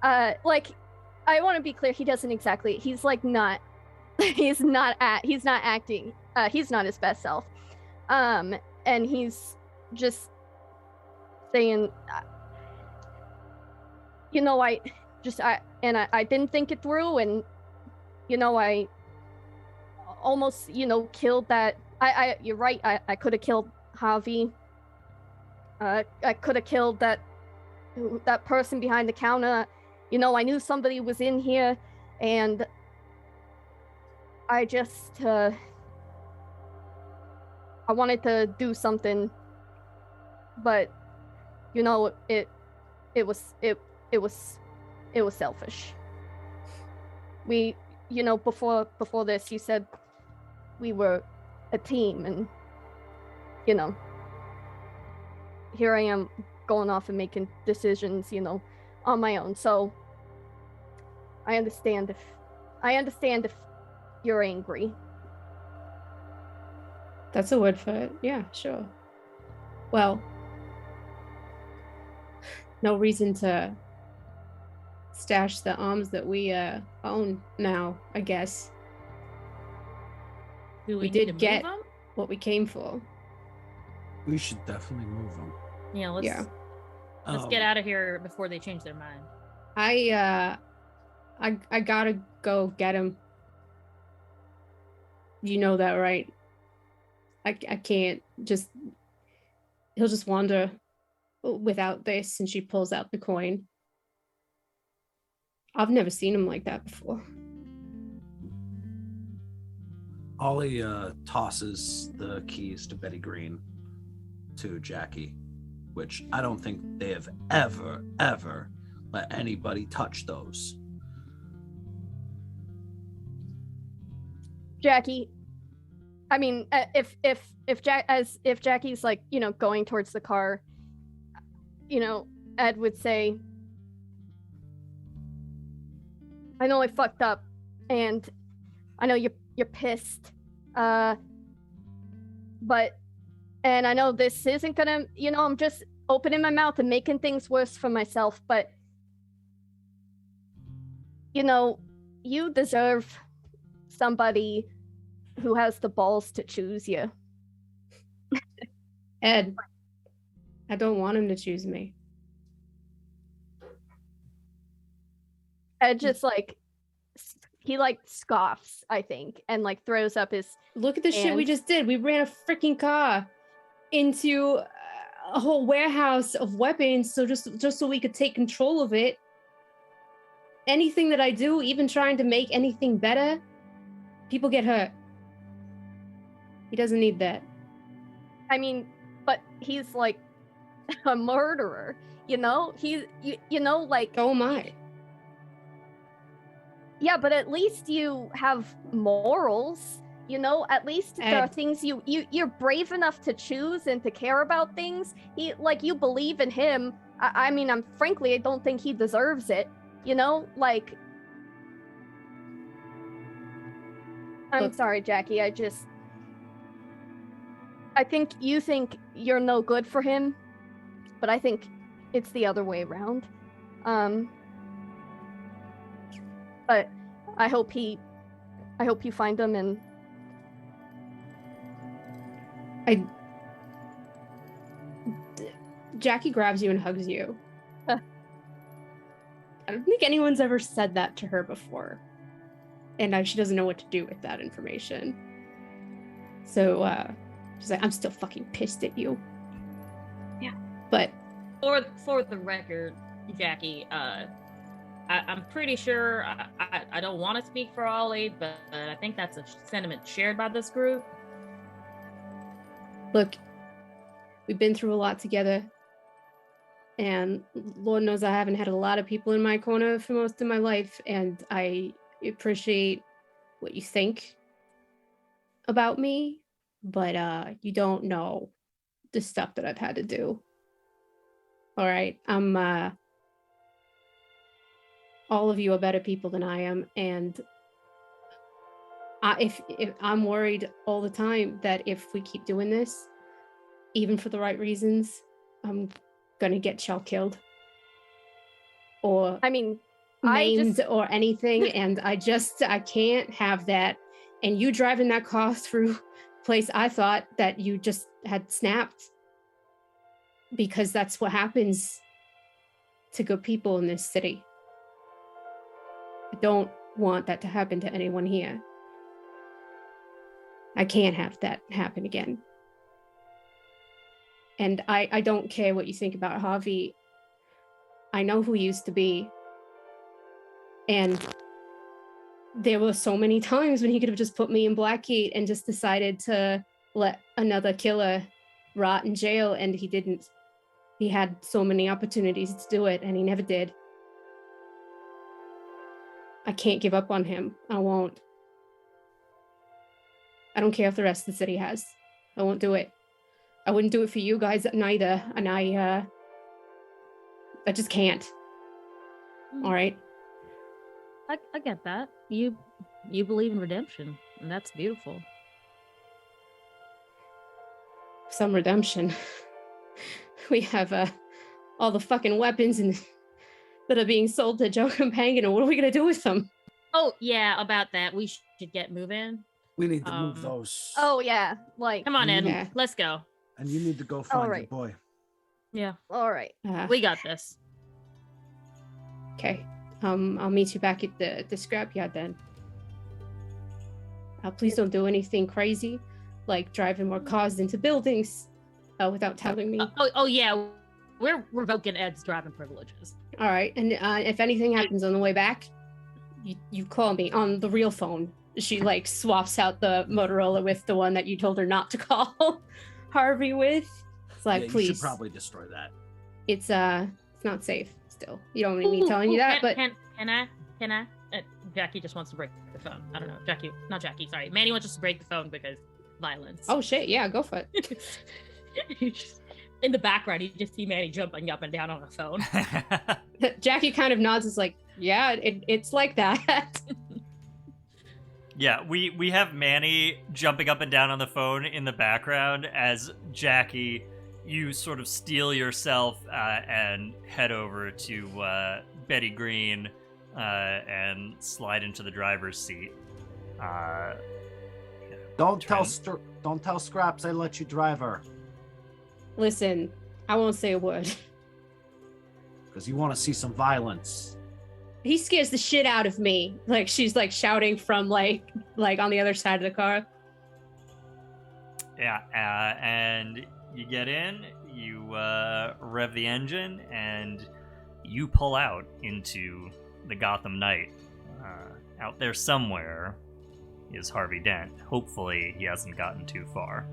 C: Like I want to be clear, he doesn't exactly, he's like not he's not acting, he's not his best self. And he's just saying I didn't think it through, and I almost, killed that. You're right. I could have killed Harvey. I could have killed that person behind the counter. I knew somebody was in here, and I just, I wanted to do something, but, it was selfish. We, before this, you said we were a team, and, here I am going off and making decisions, on my own. So I understand if you're angry.
B: That's a word for it. Yeah, sure. Well, no reason to stash the arms that we own now, I guess.
E: Do
B: we did get what we came for.
F: We should definitely move them.
E: Yeah, let's get out of here before they change their mind.
B: I gotta go get him. You know that, right? I can't just, he'll just wander without this. And she pulls out the coin. I've never seen him like that before.
F: Olly tosses the keys to Betty Green to Jacky which I don't think they have ever let anybody touch those.
C: Jacky, I mean, if Jacky's like, going towards the car, Ed would say, I know I fucked up, and I know you're pissed, and I know this isn't gonna, I'm just opening my mouth and making things worse for myself, but you deserve somebody who has the balls to choose you.
B: Ed, I don't want him to choose me.
C: Ed just he scoffs, I think, and throws up his
B: Look at the shit
C: hand.
B: we just did. We ran a freaking car into a whole warehouse of weapons just so we could take control of it. Anything that I do, even trying to make anything better, people get hurt. He doesn't need that.
C: I mean, but he's a murderer, He's,
B: Oh my.
C: Yeah, but at least you have morals, at least there are
B: Ed.
C: things you're brave enough to choose and to care about things. You believe in him. I mean, frankly, I don't think he deserves it, I'm
B: Look.
C: sorry, Jacky, I think you think you're no good for him, but I think it's the other way around. But I hope you find him, and
B: Jacky grabs you and hugs you. I don't think anyone's ever said that to her before. And she doesn't know what to do with that information. So she's like, I'm still fucking pissed at you.
C: Yeah.
B: But
E: For the record, Jacky, I'm pretty sure, I don't want to speak for Olly, but I think that's a sentiment shared by this group.
B: look, we've been through a lot together. And Lord knows I haven't had a lot of people in my corner for most of my life. And I appreciate what you think about me. But you don't know the stuff that I've had to do. All right. All of you are better people than I am. And if I'm worried all the time that if we keep doing this, even for the right reasons, I'm gonna get y'all killed or
C: I mean,
B: maimed or anything. And I can't have that. And you driving that car through a place I thought that you just had snapped, because that's what happens to good people in this city. I don't want that to happen to anyone here. I can't have that happen again. And I don't care what you think about Harvey. I know who he used to be. And there were so many times when he could have just put me in Blackgate and just decided to let another killer rot in jail, and he didn't. He had so many opportunities to do it, and he never did. I can't give up on him. I won't. I don't care if the rest of the city has. I won't do it. I wouldn't do it for you guys neither, and I just can't. All right?
E: I get that. You believe in redemption, and that's beautiful.
B: Some redemption. We have all the fucking weapons that are being sold to Joe Compangan. What are we gonna do with them?
E: Oh yeah, about that. We should get moving.
F: We need to move those.
C: Oh yeah,
E: Come on, Ed.
B: Yeah.
E: Let's go.
F: And you need to go find your
C: right.
F: boy.
E: Yeah,
C: all right.
E: we got this.
B: Okay. I'll meet you back at the scrapyard then. Please don't do anything crazy, like driving more cars into buildings without telling me.
E: Oh yeah, we're revoking Ed's driving privileges.
B: All right. And if anything happens on the way back, you call me on the real phone. She swaps out the Motorola with the one that you told her not to call Harvey with. It's like,
F: You
B: please.
F: should probably destroy that.
B: It's not safe still. You don't need me telling you that, but
E: Can I? Jacky just wants to break the phone. I don't know. Not Jacky, sorry. Manny wants us to break the phone because violence.
B: oh shit, yeah, go for it.
E: In the background, you just see Manny jumping up and down on a phone.
B: Jacky kind of nods, is like, yeah, it's like that.
A: Yeah, we have Manny jumping up and down on the phone in the background as Jacky, you sort of steel yourself and head over to Betty Green and slide into the driver's seat.
F: Don't tell Scraps I let you drive her.
B: Listen, I won't say a word.
F: Because you want to see some violence.
B: He scares the shit out of me. Like, she's like shouting from like on the other side of the car.
A: Yeah, and you get in, you rev the engine, and you pull out into the Gotham night. Out there somewhere is Harvey Dent. Hopefully he hasn't gotten too far.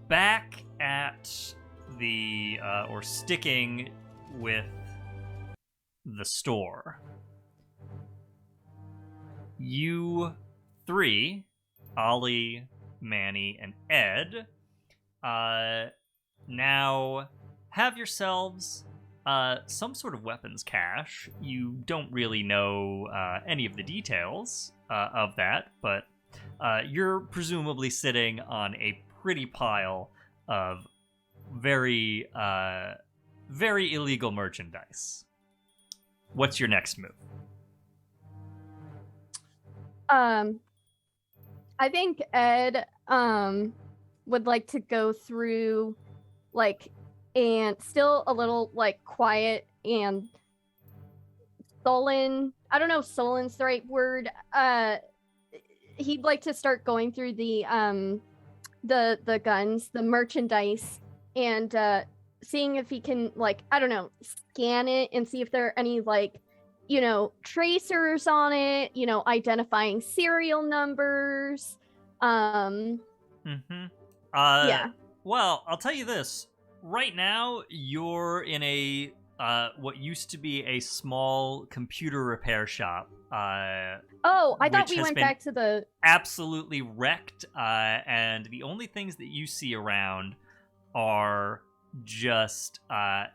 A: Back at the, or sticking with the store, you three, Olly, Manny, and Ed, now have yourselves some sort of weapons cache. You don't really know any of the details of that, but you're presumably sitting on a pretty pile of very illegal merchandise. What's your next move?
C: I think Ed would like to go through, like, and still a little like quiet and sullen. I don't know if sullen's the right word. He'd like to start going through the guns, the merchandise, and seeing if he can, like, I don't know, scan it and see if there are any, like, you know, tracers on it, you know, identifying serial numbers. Yeah.
A: Well, I'll tell you this. Right now, you're in a what used to be a small computer repair shop.
C: I thought we went back to the
A: absolutely wrecked, and the only things that you see around are just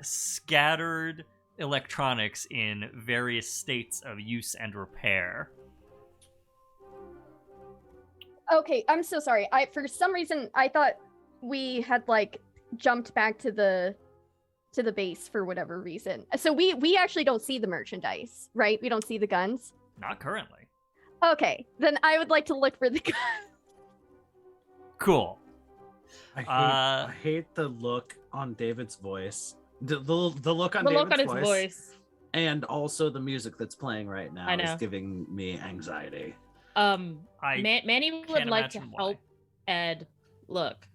A: scattered electronics in various states of use and repair.
C: Okay, I'm so sorry. For some reason I thought we had like jumped back to the base for whatever reason. So we actually don't see the merchandise, right? We don't see the guns.
A: Not currently.
C: Okay, then I would like to look for the guns.
A: Cool.
F: I hate the look on David's voice. The look on
E: The
F: David's
E: look on his voice.
F: And also the music that's playing right now
E: I know.
F: is giving me anxiety.
E: Manny would like to
A: imagine why.
E: help Ed look.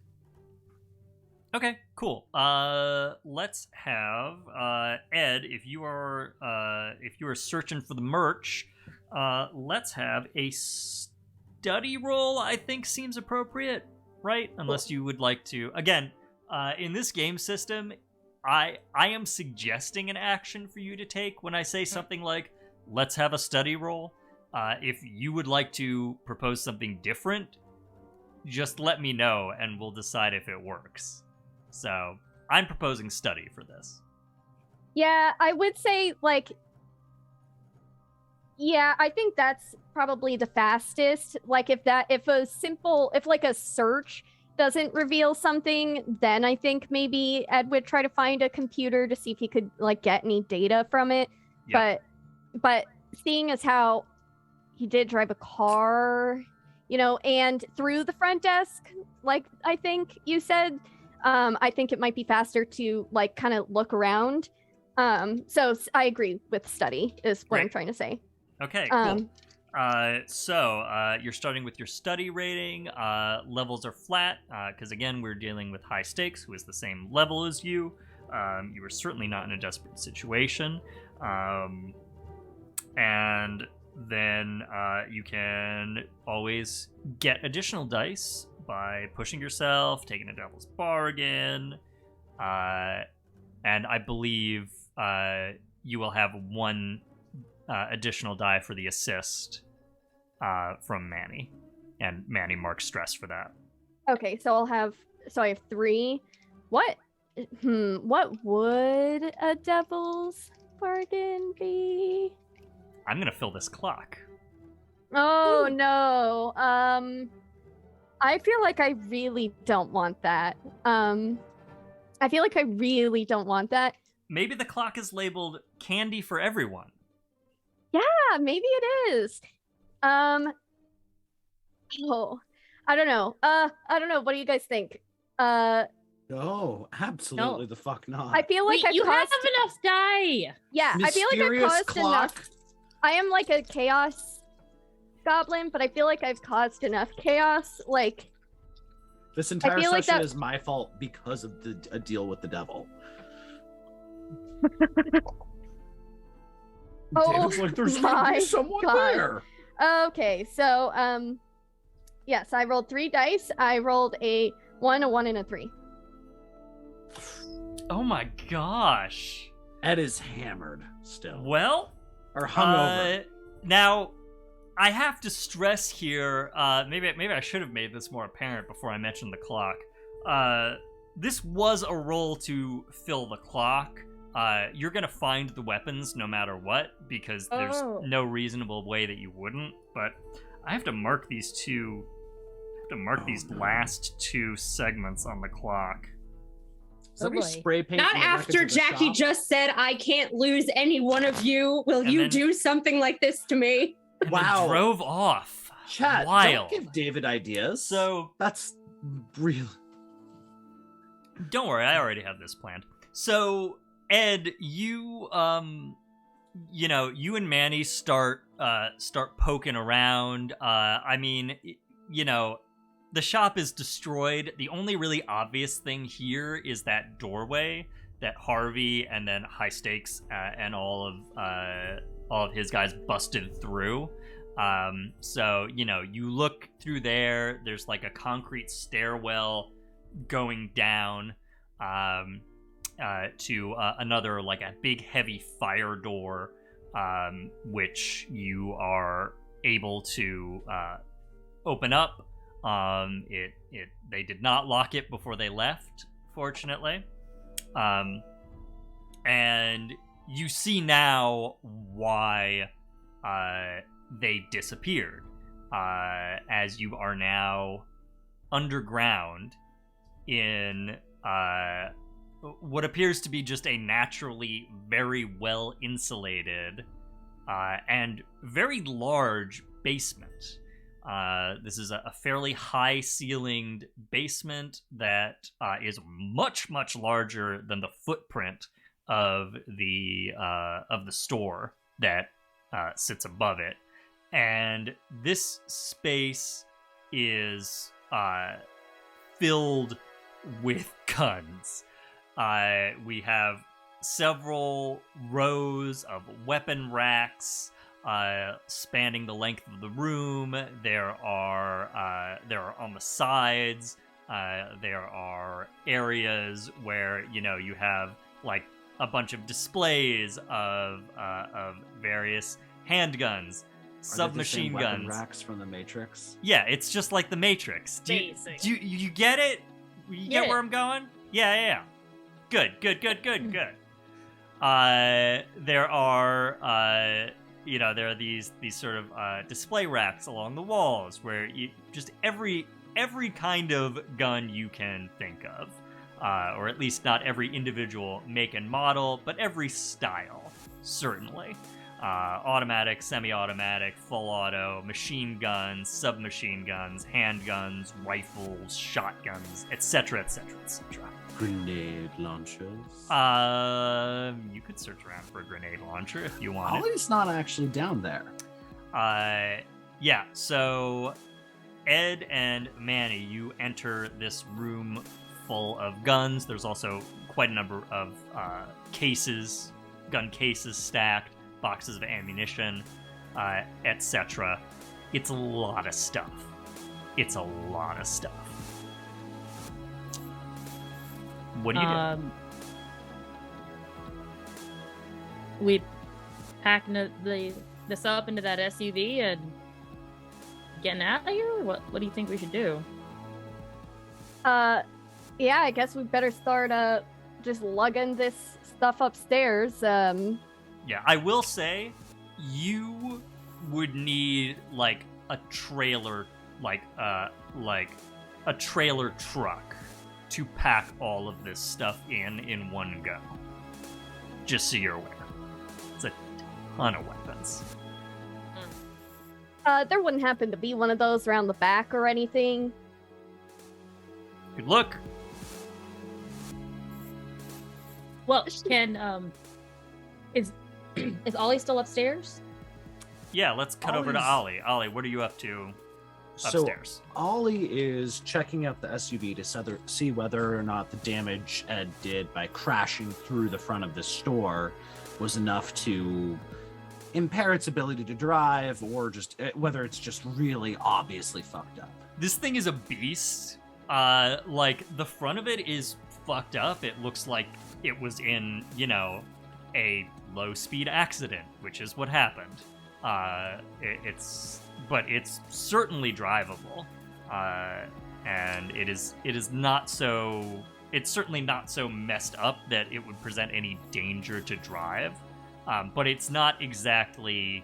A: Okay, cool. Let's have Ed. If you are searching for the merch, let's have a study roll. I think seems appropriate, right? Unless you would like to. Again, in this game system, I am suggesting an action for you to take when I say something like, "Let's have a study roll." If you would like to propose something different, just let me know and we'll decide if it works. So I'm proposing study for this.
C: Yeah, I would say, like, yeah, I think that's probably the fastest. Like, if like a search doesn't reveal something, then I think maybe Ed would try to find a computer to see if he could, like, get any data from it.
A: Yep.
C: But seeing as how he did drive a car, you know, and through the front desk, like I think you said, I think it might be faster to, like, kind of look around. So I agree with study is what I'm
A: Great.
C: trying to say.
A: Okay, cool. So you're starting with your study rating. Levels are flat because, again, we're dealing with high stakes, who is the same level as you. You were certainly not in a desperate situation. And then you can always get additional dice by pushing yourself, taking a devil's bargain, and I believe you will have one additional die for the assist from Manny, and Manny marks stress for that.
C: Okay, so I have 3. What would a devil's bargain be?
A: I'm gonna fill this clock.
C: Oh no. I feel like I really don't want that.
A: Maybe the clock is labeled candy for everyone.
C: Yeah, maybe it is. Oh, I don't know. What do you guys think?
F: No, absolutely the fuck not.
C: I feel like
E: you
C: caused...
E: have enough die.
C: Yeah, I feel like I've caused enough. I am like a chaos goblin, but I feel like I've caused enough chaos. Like,
F: this entire
C: feel like
F: session
C: that-
F: is my fault because of a deal with the devil.
C: Oh
F: David's like, there's gonna
C: my
F: be someone
C: God.
F: there.
C: Okay, so yes, I rolled 3 dice. I rolled a 1, a 1, and a 3.
A: Oh my gosh.
F: Ed is hammered still.
A: Well,
F: Or hungover.
A: now, I have to stress here, maybe I should have made this more apparent before I mentioned the clock. This was a roll to fill the clock. You're gonna find the weapons no matter what, because there's no reasonable way that you wouldn't. But I have to mark these last 2 segments on the clock.
F: Somebody
E: boy.
F: spray paint.
B: Not
F: the records
B: after
F: of the
B: Jacky
F: shop?
B: just said, I can't lose any one of you. Will
A: And
B: you
A: then-
B: do something like this to me?
A: And
F: Wow.
A: then drove off.
F: Chat,
A: Wild.
F: don't give David ideas.
A: So
F: that's real.
A: don't worry, I already have this planned. So Ed, you you and Manny start poking around. I mean, the shop is destroyed. The only really obvious thing here is that doorway that Harvey and then High Stakes and all of his guys busted through. So you look through there. There's like a concrete stairwell going down to another, like a big heavy fire door, which you are able to open up. They did not lock it before they left, fortunately. And you see now why they disappeared, as you are now underground in what appears to be just a naturally very well insulated and very large basement. This is a fairly high ceilinged basement that is much, much larger than the footprint of the store that sits above it. And this space is filled with guns. We have several rows of weapon racks spanning the length of the room. There are on the sides. There are areas where you have like a bunch of displays of various handguns, submachine guns.
F: Racks from the Matrix.
A: Yeah, it's just like the Matrix. Do you get it? You get where I'm going? Yeah. Good. There are there are these sort of display racks along the walls where you just every kind of gun you can think of, or at least not every individual make and model, but every style, certainly. Automatic, semi-automatic, full auto, machine guns, submachine guns, handguns, rifles, shotguns, etc., etc., etc.
F: Grenade launchers.
A: You could search around for a grenade launcher if you wanted.
F: Olly's not actually down there.
A: Yeah, so Ed and Manny, you enter this room full of guns. There's also quite a number of gun cases stacked, boxes of ammunition, etc. It's a lot of stuff. it's a lot of stuff. What do you do?
E: We pack this up into that SUV and getting out of here? What do you think we should do?
C: Yeah, I guess we better start just lugging this stuff upstairs.
A: Yeah, I will say you would need like a trailer, like a trailer truck to pack all of this stuff in one go. Just so you're aware. It's a ton of weapons.
C: There wouldn't happen to be one of those around the back or anything.
A: Good luck.
E: Well, can is Olly still upstairs?
A: Yeah, let's cut over to Olly. Olly, what are you up to upstairs?
F: So Olly is checking out the SUV to see whether or not the damage Ed did by crashing through the front of the store was enough to impair its ability to drive, or just whether it's just really obviously fucked up.
A: This thing is a beast. Like, the front of it is fucked up. It looks like it was in, a low-speed accident, which is what happened. It's certainly drivable, and it's certainly not so messed up that it would present any danger to drive. But it's not exactly.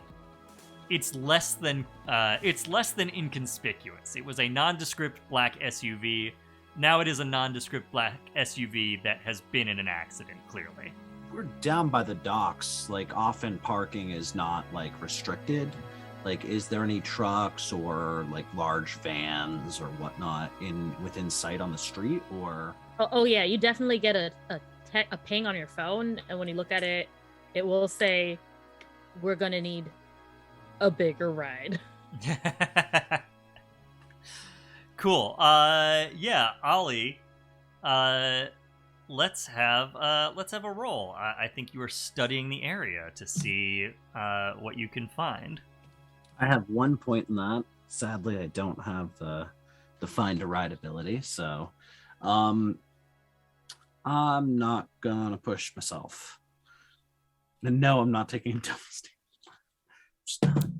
A: It's less than inconspicuous. It was a nondescript black SUV. Now it is a nondescript black SUV that has been in an accident, clearly.
F: We're down by the docks. Like, often parking is not, like, restricted. Like, is there any trucks or, like, large vans or whatnot within sight on the street, or?
E: Oh yeah, you definitely get a ping on your phone, and when you look at it, it will say, "We're gonna need a bigger ride."
A: Cool. Yeah, Olly. Let's have a roll. I think you are studying the area to see what you can find.
F: I have 1 point in that. Sadly, I don't have the find a ride ability, so I'm not gonna push myself. And no, I'm not taking a double stand.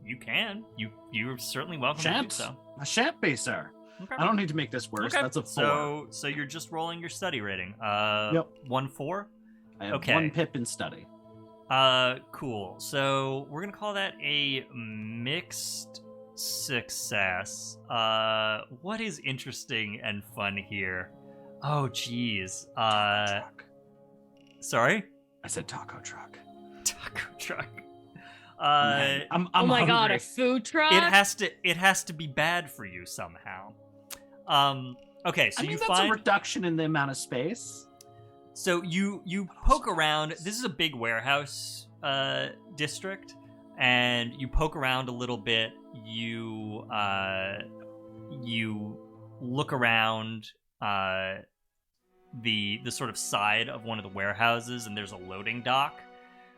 A: You can. You're certainly welcome to do so.
F: I shan't be, sir.
A: Okay.
F: I don't need to make this worse.
A: Okay.
F: That's a 4.
A: So you're just rolling your study rating.
F: Yep.
A: 1-4.
F: I have
A: okay.
F: 1 pip in study.
A: Cool. So we're gonna call that a mixed success. What is interesting and fun here? Oh, geez. Sorry?
F: I said taco truck.
A: Taco truck.
F: I'm
E: oh my
F: hungry.
E: god, a food truck?
A: It has to be bad for you somehow. Okay, so
F: that's a reduction in the amount of space.
A: So you poke around. This is a big warehouse district, and you poke around a little bit. You look around the sort of side of one of the warehouses, and there's a loading dock.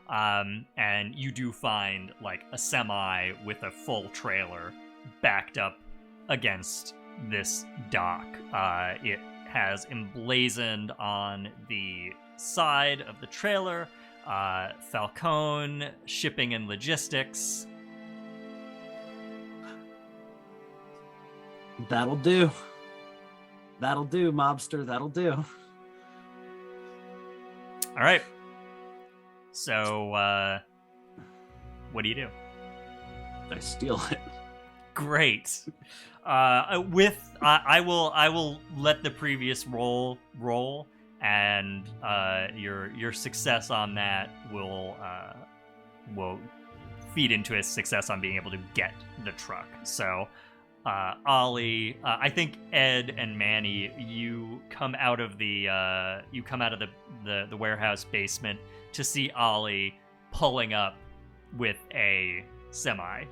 A: And you do find like a semi with a full trailer backed up against this dock. It has emblazoned on the side of the trailer, Falcone Shipping and Logistics.
F: That'll do. That'll do, mobster. That'll do.
A: All right. So, what do you do?
F: I steal it.
A: Great. I will let the previous roll, and your success on that will feed into his success on being able to get the truck. So, Olly, I think Ed and Manny, you come out of the warehouse basement to see Olly pulling up with a semi.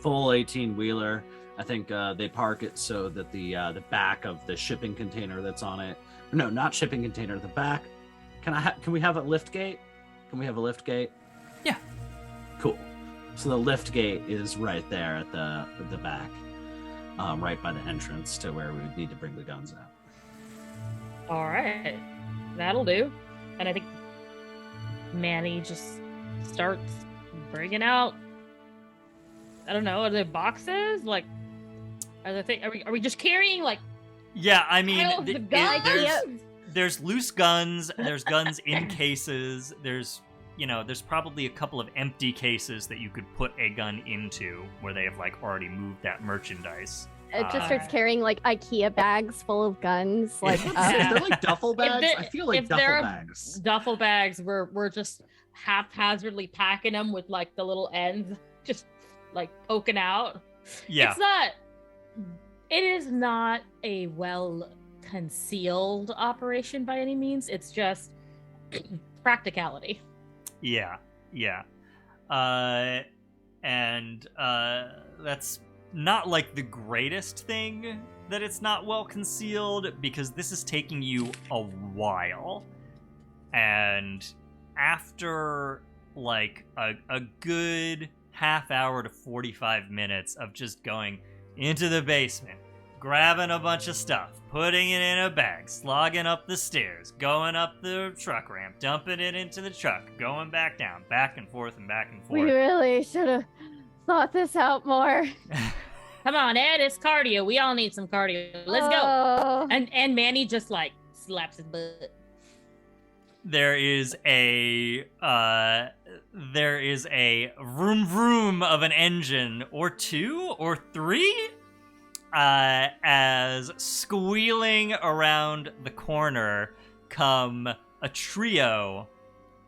F: Full 18-wheeler. I think they park it so that the back of the shipping container that's on it. No, not shipping container. The back. Can we have a lift gate? Can we have a lift gate?
A: Yeah.
F: Cool. So the lift gate is right there at the back, right by the entrance to where we would need to bring the guns out.
E: All right, that'll do. And I think Manny just starts bringing out. I don't know. Are there boxes? Like, are we just carrying like?
A: Yeah, I mean,
E: piles of guns?
A: there's loose guns. There's guns in cases. There's probably a couple of empty cases that you could put a gun into where they have like already moved that merchandise.
C: It just starts carrying like IKEA bags full of guns. Like,
F: they're like duffel bags. I feel like duffel bags.
E: Duffel bags. We're just haphazardly packing them with like the little ends just like poking out.
A: Yeah.
E: It is not a well concealed operation by any means. It's just practicality.
A: Yeah. And that's not like the greatest thing that it's not well concealed, because this is taking you a while. And after like a good half hour to 45 minutes of just going into the basement, grabbing a bunch of stuff, putting it in a bag, slogging up the stairs, going up the truck ramp, dumping it into the truck, going back down, back and forth and back and forth.
C: we really should have thought this out more.
E: Come on, Ed, it's cardio. We all need some cardio. Let's go. And Manny just like slaps his butt.
A: There is a vroom vroom of an engine, or two, or three, as squealing around the corner come a trio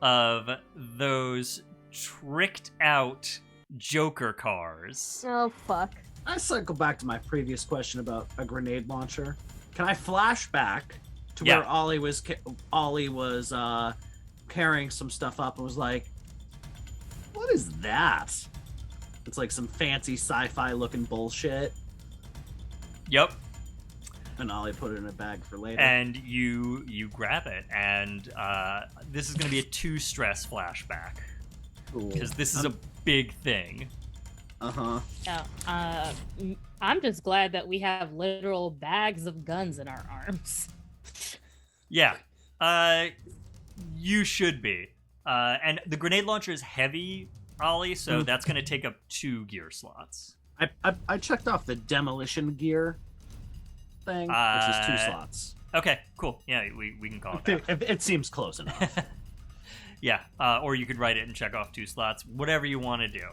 A: of those tricked out Joker cars.
C: Oh, fuck.
F: I cycle back to my previous question about a grenade launcher. Can I flash back to where Olly was carrying some stuff up and was like, "What is that?" It's like some fancy sci-fi looking bullshit.
A: Yep.
F: And Olly put it in a bag for later.
A: And you grab it, and this is going to be a 2 stress flashback, because this is a big thing.
E: Yeah, I'm just glad that we have literal bags of guns in our arms.
A: Yeah, you should be. And the grenade launcher is heavy, Olly, so that's going to take up 2 gear slots.
F: I checked off the demolition gear thing, which is 2 slots.
A: Okay, cool. Yeah, we can call it that.
F: It seems close enough.
A: Yeah, or you could write it and check off 2 slots, whatever you want to do.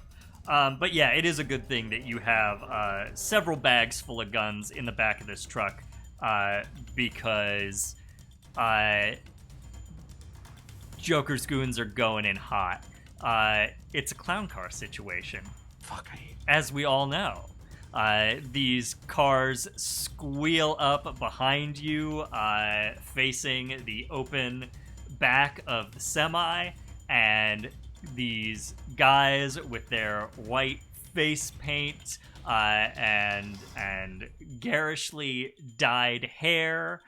A: But yeah, it is a good thing that you have several bags full of guns in the back of this truck, because Joker's goons are going in hot. It's a clown car situation.
F: Fuck, I hate it.
A: As we all know. These cars squeal up behind you, facing the open back of the semi, and these guys with their white face paint and garishly dyed hair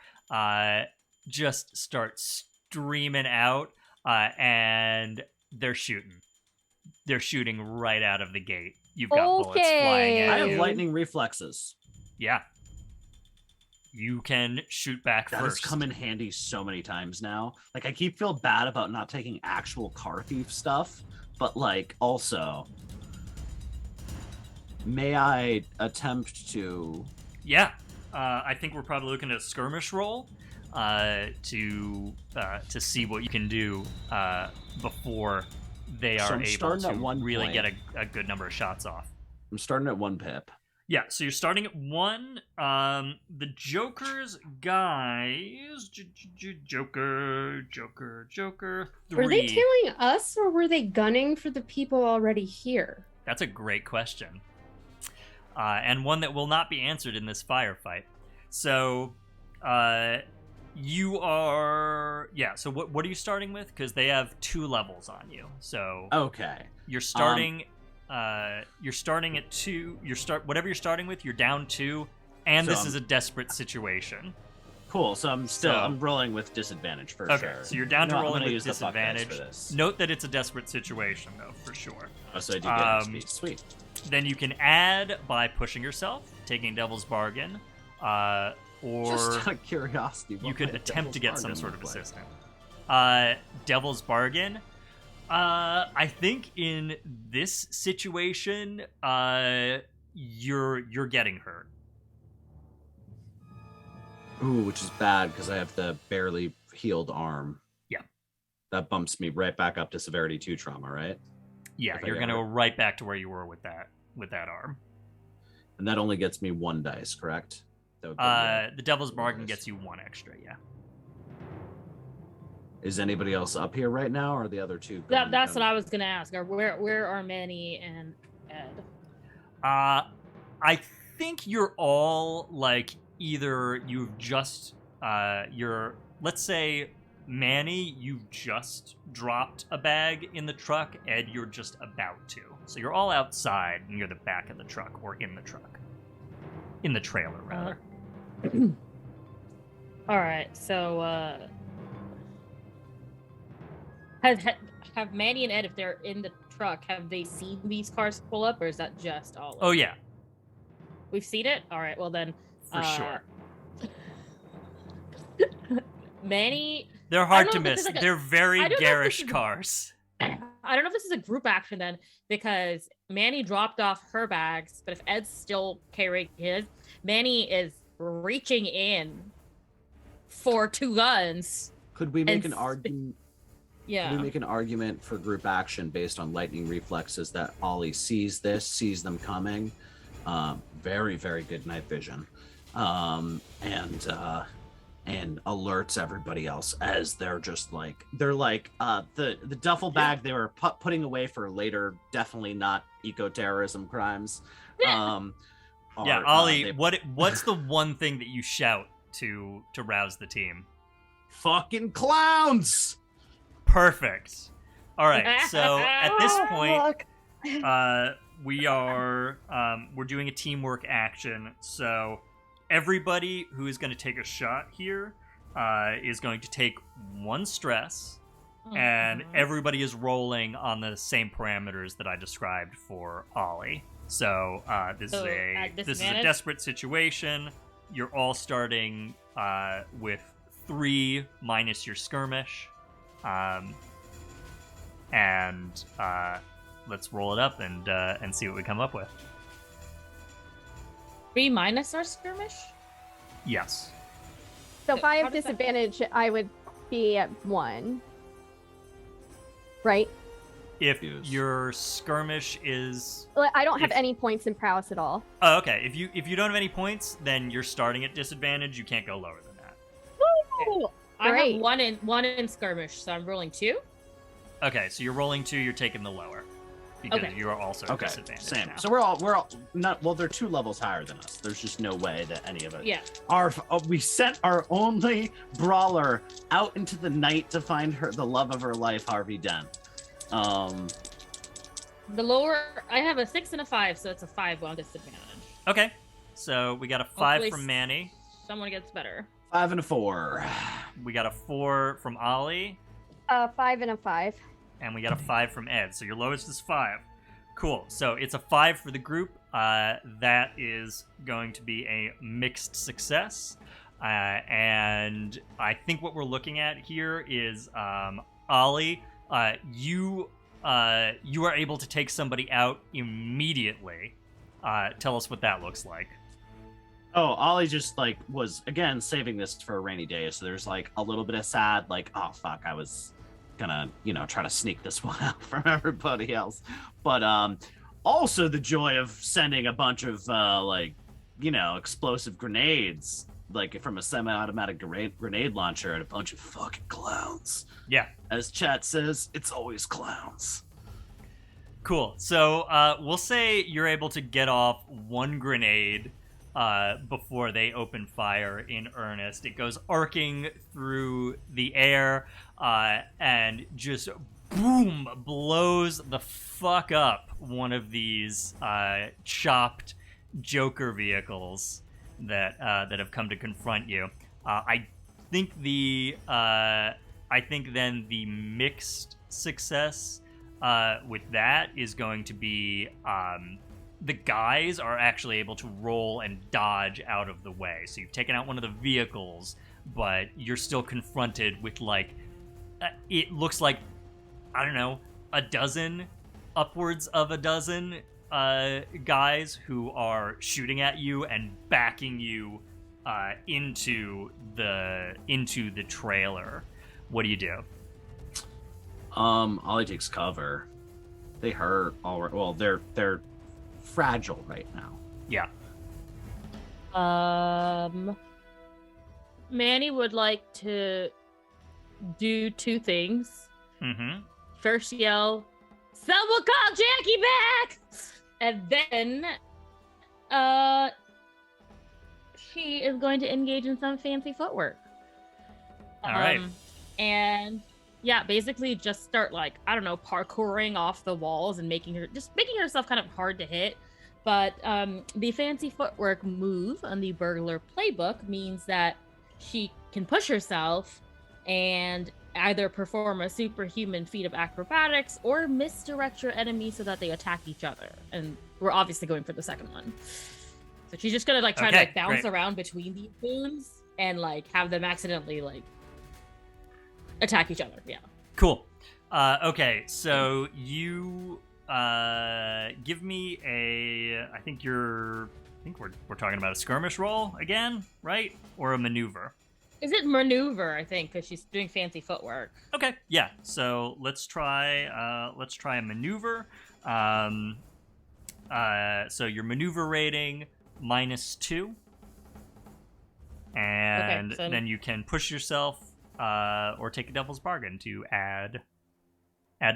A: just start streaming out, and they're shooting. They're shooting right out of the gate. You've got bullets flying at you.
F: I have lightning reflexes.
A: Yeah. You can shoot back
F: That
A: first.
F: has come in handy so many times now. Like, I keep feeling bad about not taking actual car thief stuff, but like, also, may I attempt to?
A: Yeah. I think we're probably looking at a skirmish roll to see what you can do before they
F: So
A: are
F: I'm
A: able
F: starting at
A: to
F: 1
A: really
F: point.
A: get a good number of shots off.
F: I'm starting at 1 pip.
A: Yeah, so you're starting at 1. The Joker's guys, Joker, 3.
B: Were they tailing us, or were they gunning for the people already here?
A: That's a great question. And one that will not be answered in this firefight. So, you are... Yeah, so what are you starting with? Because they have 2 levels on you. So,
F: Okay.
A: you're starting... you're starting at 2. Whatever you're starting with, you're down 2, and
F: So
A: this is a desperate situation.
F: Cool. So I'm rolling with disadvantage for
A: Okay,
F: sure.
A: so you're down to
F: I'm
A: rolling
F: gonna
A: with
F: use the fuck dice
A: disadvantage.
F: for this.
A: Note that it's a desperate situation, though, for sure.
F: Oh, so I do get XP. Sweet.
A: Then you can add by pushing yourself, taking Devil's Bargain, or
F: Just out of curiosity,
A: you
F: what
A: could
F: might a
A: attempt to
F: Devil's
A: get some
F: Bargain
A: sort of
F: look like?
A: assistant. Devil's Bargain. I think in this situation, you're getting hurt.
F: Ooh, which is bad because I have the barely healed arm.
A: Yeah.
F: That bumps me right back up to severity 2 trauma, right?
A: Yeah,
F: If I
A: you're
F: get
A: gonna go
F: hurt.
A: right back to where you were with that arm.
F: And that only gets me 1 dice, correct? That would put me
A: The Devil's
F: one
A: Bargain
F: dice.
A: gets you 1 extra. Yeah.
F: Is anybody else up here right now, or are the other two?
E: That's what I was gonna ask. Where are Manny and Ed?
A: I think you're all like either you've just let's say Manny, you've just dropped a bag in the truck. Ed, you're just about to. So you're all outside near the back of the truck or in the truck. In the trailer, rather.
E: All right, so have Manny and Ed, if they're in the truck, have they seen these cars pull up, or is that just all?
A: Oh yeah,
E: we've seen it. All right, well then,
A: for sure.
E: Manny.
A: They're hard to miss. They're very garish cars.
E: I don't know if this is a group action then, because Manny dropped off her bags, but if Ed's still carrying his, Manny is reaching in for 2 guns.
F: Could we make an argument?
E: Yeah.
F: Could we make an argument for group action based on lightning reflexes that Olly sees them coming? Very, very good night vision. And alerts everybody else as they're the duffel bag they were putting away for later, definitely not eco-terrorism crimes.
A: Olly, what's the one thing that you shout to rouse the team?
F: Fucking clowns!
A: Perfect. All right, so at this point, we're doing a teamwork action. So everybody who is going to take a shot here is going to take 1 stress, and everybody is rolling on the same parameters that I described for Olly. So this is a desperate situation. You're all starting with 3 minus your skirmish. And let's roll it up and see what we come up with.
E: 3 minus our skirmish?
A: Yes.
C: So if I have disadvantage, I would be at 1. Right?
A: If your skirmish is...
C: I don't have any points in prowess at all.
A: Oh, okay. If you don't have any points, then you're starting at disadvantage. You can't go lower than that.
C: Woo!
E: I
C: Great.
E: have 1 in skirmish, so I'm rolling 2.
A: Okay, so you're rolling 2. You're taking the lower because you are also at disadvantage.
F: Same.
A: Now.
F: So we're all not. Well, they're 2 levels higher than us. There's just no way that any of it.
E: Yeah.
F: We sent our only brawler out into the night to find the love of her life, Harvey Dent.
E: The lower, I have a 6 and a 5, so it's a 5 on disadvantage.
A: Okay, so we got a 5
E: Hopefully
A: from Manny.
E: Someone gets better.
F: 5 and a 4.
A: We got a 4 from Olly.
C: 5 and a 5.
A: And we got a 5 from Ed. So your lowest is 5. Cool. So it's a 5 for the group. That is going to be a mixed success. And I think what we're looking at here is Olly, you are able to take somebody out immediately. Tell us what that looks like.
F: Oh, Olly just was again saving this for a rainy day, so there's a little bit of sad, oh fuck, I was gonna try to sneak this one out from everybody else, but also the joy of sending a bunch of explosive grenades from a semi-automatic grenade launcher at a bunch of fucking clowns.
A: Yeah,
F: as chat says, it's always clowns.
A: Cool. So we'll say you're able to get off 1 grenade before they open fire in earnest. It goes arcing through the air and just boom, blows the fuck up one of these chopped Joker vehicles that have come to confront you. I think then the mixed success with that is going to be the guys are actually able to roll and dodge out of the way. So you've taken out one of the vehicles, but you're still confronted with it looks like, I don't know, upwards of a dozen guys who are shooting at you and backing you into the trailer. What do you do?
F: Ollie takes cover. They hurt already. Well, they're fragile right now.
A: Yeah.
E: Manny would like to do two things.
A: Mm-hmm.
E: First yell, "Someone call Jacky back!" And then she is going to engage in some fancy footwork.
A: All right.
E: And yeah, basically just start parkouring off the walls and making herself kind of hard to hit. But the fancy footwork move on the burglar playbook means that she can push herself and either perform a superhuman feat of acrobatics or misdirect your enemy so that they attack each other. And we're obviously going for the second one. So she's just gonna try to bounce around between these goons and have them accidentally attack each other. Yeah.
A: Cool. Okay, so you give me I think we're talking about a skirmish roll again, right? Or a maneuver.
E: Is it maneuver, I think, because she's doing fancy footwork.
A: Okay, yeah. So let's try a maneuver. So your maneuver rating -2. And then you can push yourself or take a devil's bargain to add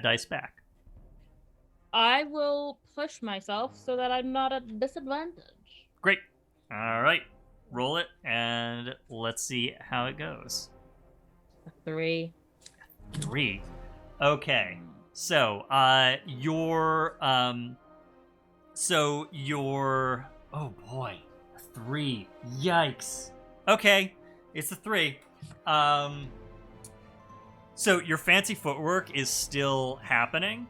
A: dice back.
E: I will push myself so that I'm not at disadvantage.
A: Great. All right. Roll it, and let's see how it goes.
E: 3.
A: Okay. So, your oh boy, a 3. Yikes. Okay, it's a 3. So your fancy footwork is still happening.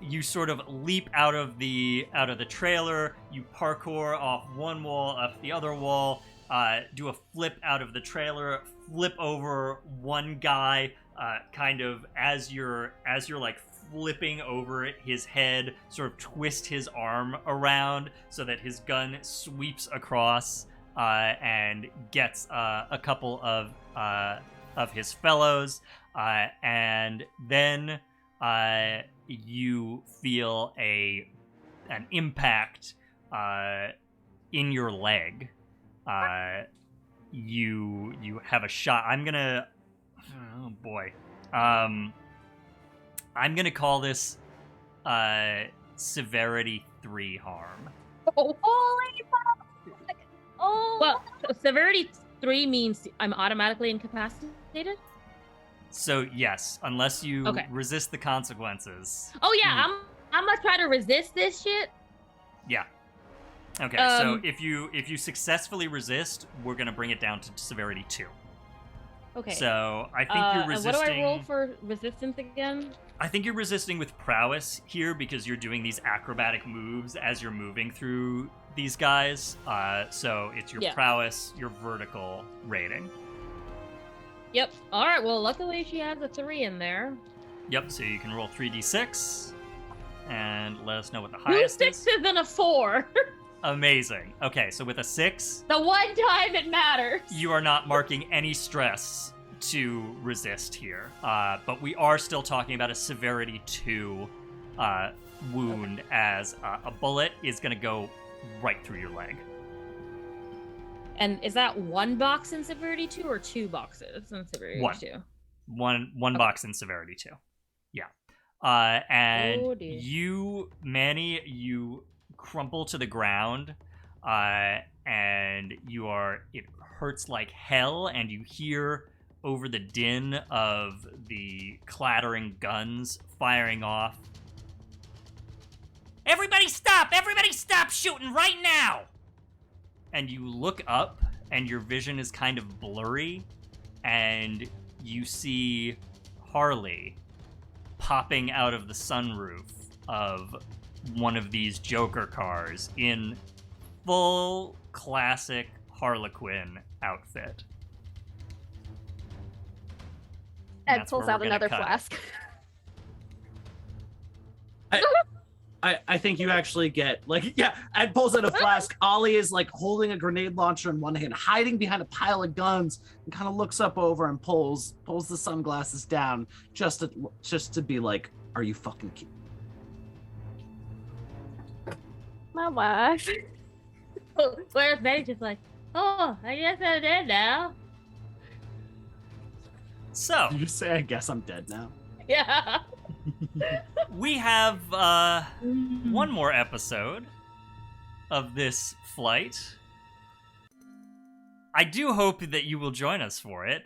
A: You sort of leap out of the trailer, you parkour off one wall, up the other wall, do a flip out of the trailer, flip over one guy, kind of as you're flipping over his head, sort of twist his arm around so that his gun sweeps across and gets a couple of his fellows, and then you feel an impact in your leg. You have a shot. Oh boy. I'm gonna call this severity 3 harm.
E: Oh, holy fuck! Oh. Well, severity 3 means I'm automatically incapacitated.
A: So yes, unless you resist the consequences.
E: Oh yeah, I'm gonna try to resist this shit.
A: Yeah. Okay, so if you successfully resist, we're gonna bring it down to severity 2.
E: Okay.
A: So I think you're resisting.
E: And what do I roll for resistance again?
A: I think you're resisting with prowess here because you're doing these acrobatic moves as you're moving through these guys. So it's your prowess, your vertical rating.
E: Yep. All right. Well, luckily she has a 3 in there.
A: Yep. So you can roll 3d6 and let us know what the highest is.
E: 2 6s and a 4.
A: Amazing. Okay. So with a 6,
E: the one time it matters,
A: you are not marking any stress to resist here. But we are still talking about a severity 2 wound, as a bullet is going to go right through your leg.
E: And is that 1 box in severity 2 or 2 boxes in severity 2?
A: One box in severity 2. Yeah. And you, Manny, you crumple to the ground, and it hurts like hell, and you hear over the din of the clattering guns firing off, Everybody stop shooting right now! And you look up and your vision is kind of blurry, and you see Harley popping out of the sunroof of one of these Joker cars in full classic Harlequin outfit.
C: Ed
A: That's
C: pulls
A: where we're
C: out
A: gonna
C: another
A: cut.
C: flask.
D: I think you actually get Ed pulls out a flask. Olly is like holding a grenade launcher in one hand, hiding behind a pile of guns, and kind of looks up over and pulls the sunglasses down just to be like, "Are you fucking kidding?"
C: My wife.
E: Whereas Manny's just like, oh, I guess I'm dead now.
A: So,
D: Did you just say, "I guess I'm dead now"?
E: Yeah.
A: we have one more episode of this flight. I do hope that you will join us for it.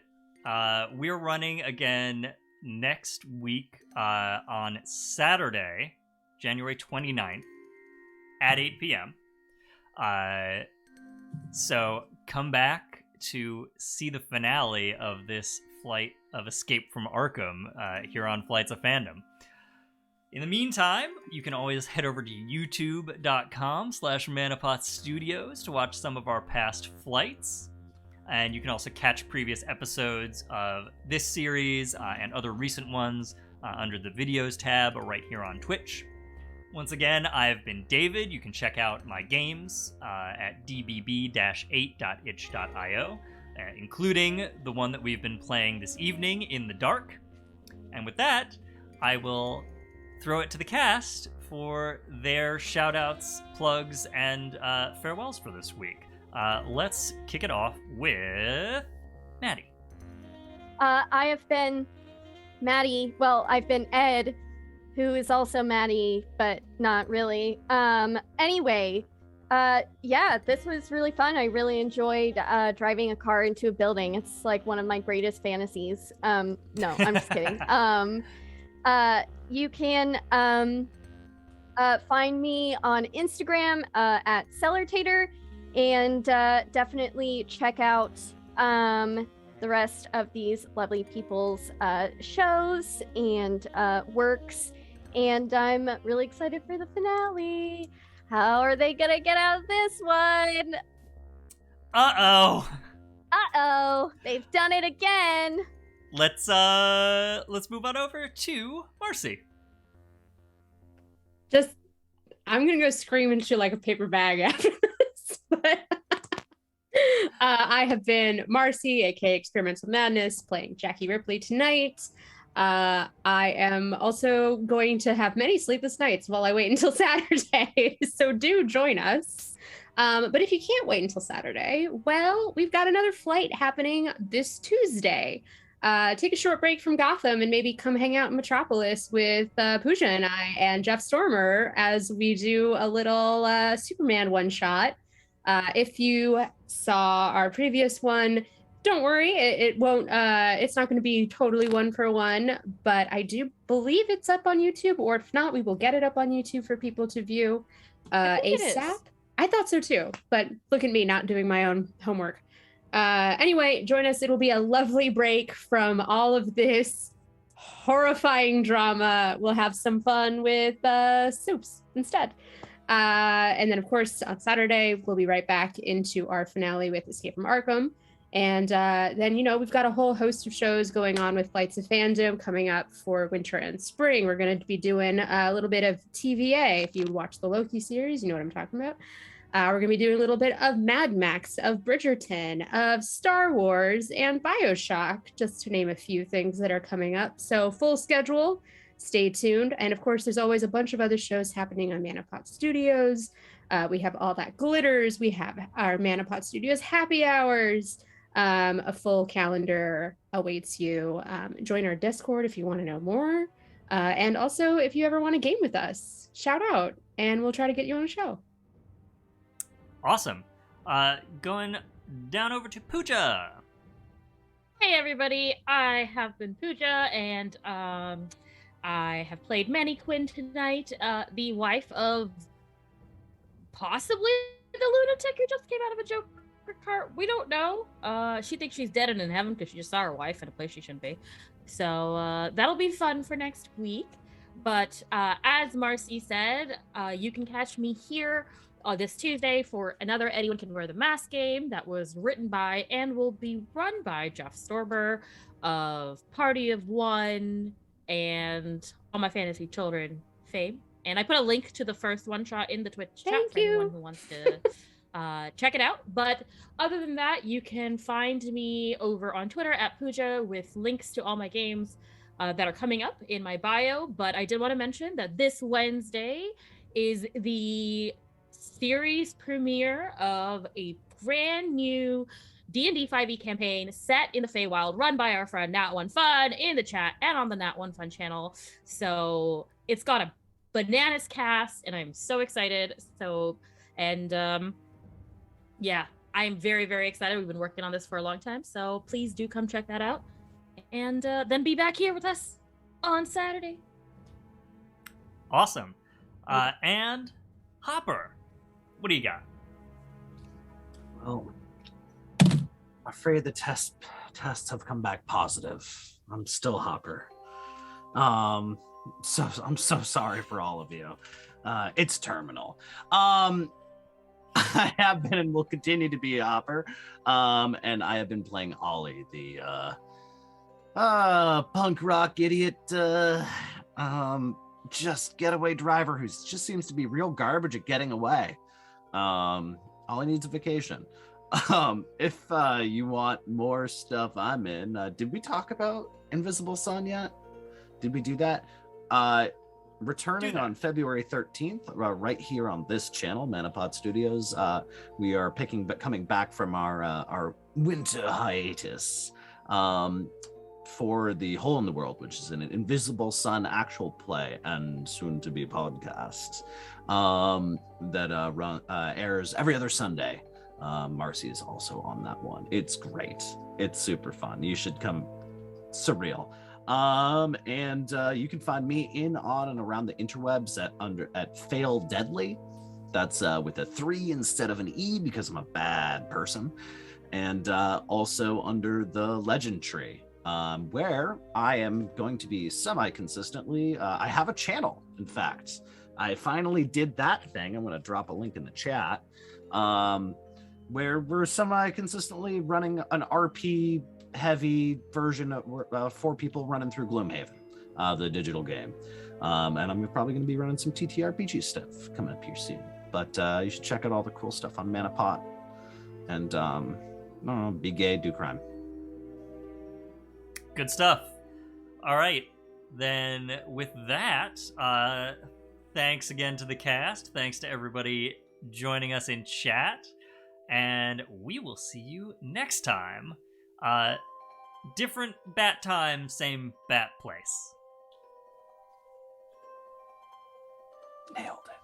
A: We're running again next week on Saturday, January 29th at 8 p.m. So come back to see the finale of this flight of Escape from Arkham here on Flights of Fandom. In the meantime, you can always head over to youtube.com/ManaPot Studios to watch some of our past flights. And you can also catch previous episodes of this series and other recent ones under the videos tab right here on Twitch. Once again, I've been David. You can check out my games at dbb-8.itch.io, including the one that we've been playing this evening, In the Dark. And with that, I will throw it to the cast for their shoutouts, plugs, and farewells for this week. Let's kick it off with Mattie.
C: I have been Mattie. Well, I've been Ed, who is also Mattie, but not really. Anyway, this was really fun. I really enjoyed driving a car into a building. It's like one of my greatest fantasies. No, I'm just kidding. You can find me on Instagram at Cellartator, and definitely check out the rest of these lovely people's shows and works. And I'm really excited for the finale. How are they gonna get out of this one?
A: Uh-oh.
C: They've done it again.
A: Let's move on over to Marcy.
B: I'm gonna go scream into like a paper bag after this. But I have been Marcy, aka Experimental Madness, playing Jacky Ripley tonight. I am also going to have many sleepless nights while I wait until Saturday, so do join us. But if you can't wait until Saturday, well, we've got another flight happening this Tuesday. Take a short break from Gotham and maybe come hang out in Metropolis with Puja and I and Jeff Stormer as we do a little Superman one-shot. If you saw our previous one, don't worry, it won't. It's not going to be totally one for one, but I do believe it's up on YouTube, or if not, we will get it up on YouTube for people to view ASAP. I thought so too, but look at me not doing my own homework. Anyway, join us. It'll be a lovely break from all of this horrifying drama. We'll have some fun with soups instead. And then, of course, on Saturday, we'll be right back into our finale with Escape from Arkham. And then, we've got a whole host of shows going on with Flights of Fandom coming up for winter and spring. We're going to be doing a little bit of TVA. If you watch the Loki series, you know what I'm talking about. We're going to be doing a little bit of Mad Max, of Bridgerton, of Star Wars, and BioShock, just to name a few things that are coming up. So full schedule, stay tuned. And of course, there's always a bunch of other shows happening on ManaPot Studios. We have All That Glitters. We have our ManaPot Studios happy hours. A full calendar awaits you. Join our Discord if you want to know more. And also, if you ever want to game with us, shout out, and we'll try to get you on a show.
A: Awesome. Going down over to Puja.
E: Hey everybody, I have been Puja, and I have played Manny Quinn tonight, the wife of possibly the lunatic who just came out of a Joker We don't know. She thinks she's dead and in heaven because she just saw her wife in a place she shouldn't be. So that'll be fun for next week. But as Marcy said, you can catch me here this Tuesday for another Anyone Can Wear the Mask game that was written by and will be run by Jeff Storber of Party of One and All My Fantasy Children fame. And I put a link to the first one shot in the Twitch chat for anyone who wants to check it out. But other than that, you can find me over on Twitter at Puja with links to all my games that are coming up in my bio. But I did want to mention that this Wednesday is the series premiere of a brand new D&D 5e campaign set in the Feywild, run by our friend Nat One Fun in the chat and on the Nat One Fun channel. So it's got a bananas cast, and I'm so excited. Yeah, I'm very, very excited. We've been working on this for a long time, so please do come check that out. And then be back here with us on Saturday.
A: Awesome. And Hopper, what do you got?
F: Well, I'm afraid the tests have come back positive. I'm still Hopper. So I'm so sorry for all of you. It's terminal. I have been and will continue to be a Hopper. And I have been playing Olly, the punk rock idiot just getaway driver who just seems to be real garbage at getting away. All he needs a vacation. If you want more stuff I'm in, did we talk about Invisible Sun yet? Did we do that? Returning on February 13th, right here on this channel, ManaPot Studios, we are coming back from our winter hiatus for The Hole in the World, which is an Invisible Sun actual play and soon to be podcast that airs every other Sunday. Marcy is also on that one. It's great. It's super fun. You should come. Surreal. And you can find me in, on, and around the interwebs at Fail Deadly. That's with a 3 instead of an E because I'm a bad person. And also under the Legend Tree, where I am going to be semi-consistently. I have a channel, in fact. I finally did that thing. I'm going to drop a link in the chat. Where we're semi-consistently running an RP heavy version of 4 people running through Gloomhaven, the digital game. And I'm probably going to be running some TTRPG stuff coming up here soon. But you should check out all the cool stuff on ManaPot. And I don't know, be gay, do crime.
A: Good stuff. All right. Then with that, thanks again to the cast. Thanks to everybody joining us in chat. And we will see you next time. Different bat time, same bat place.
F: Nailed it.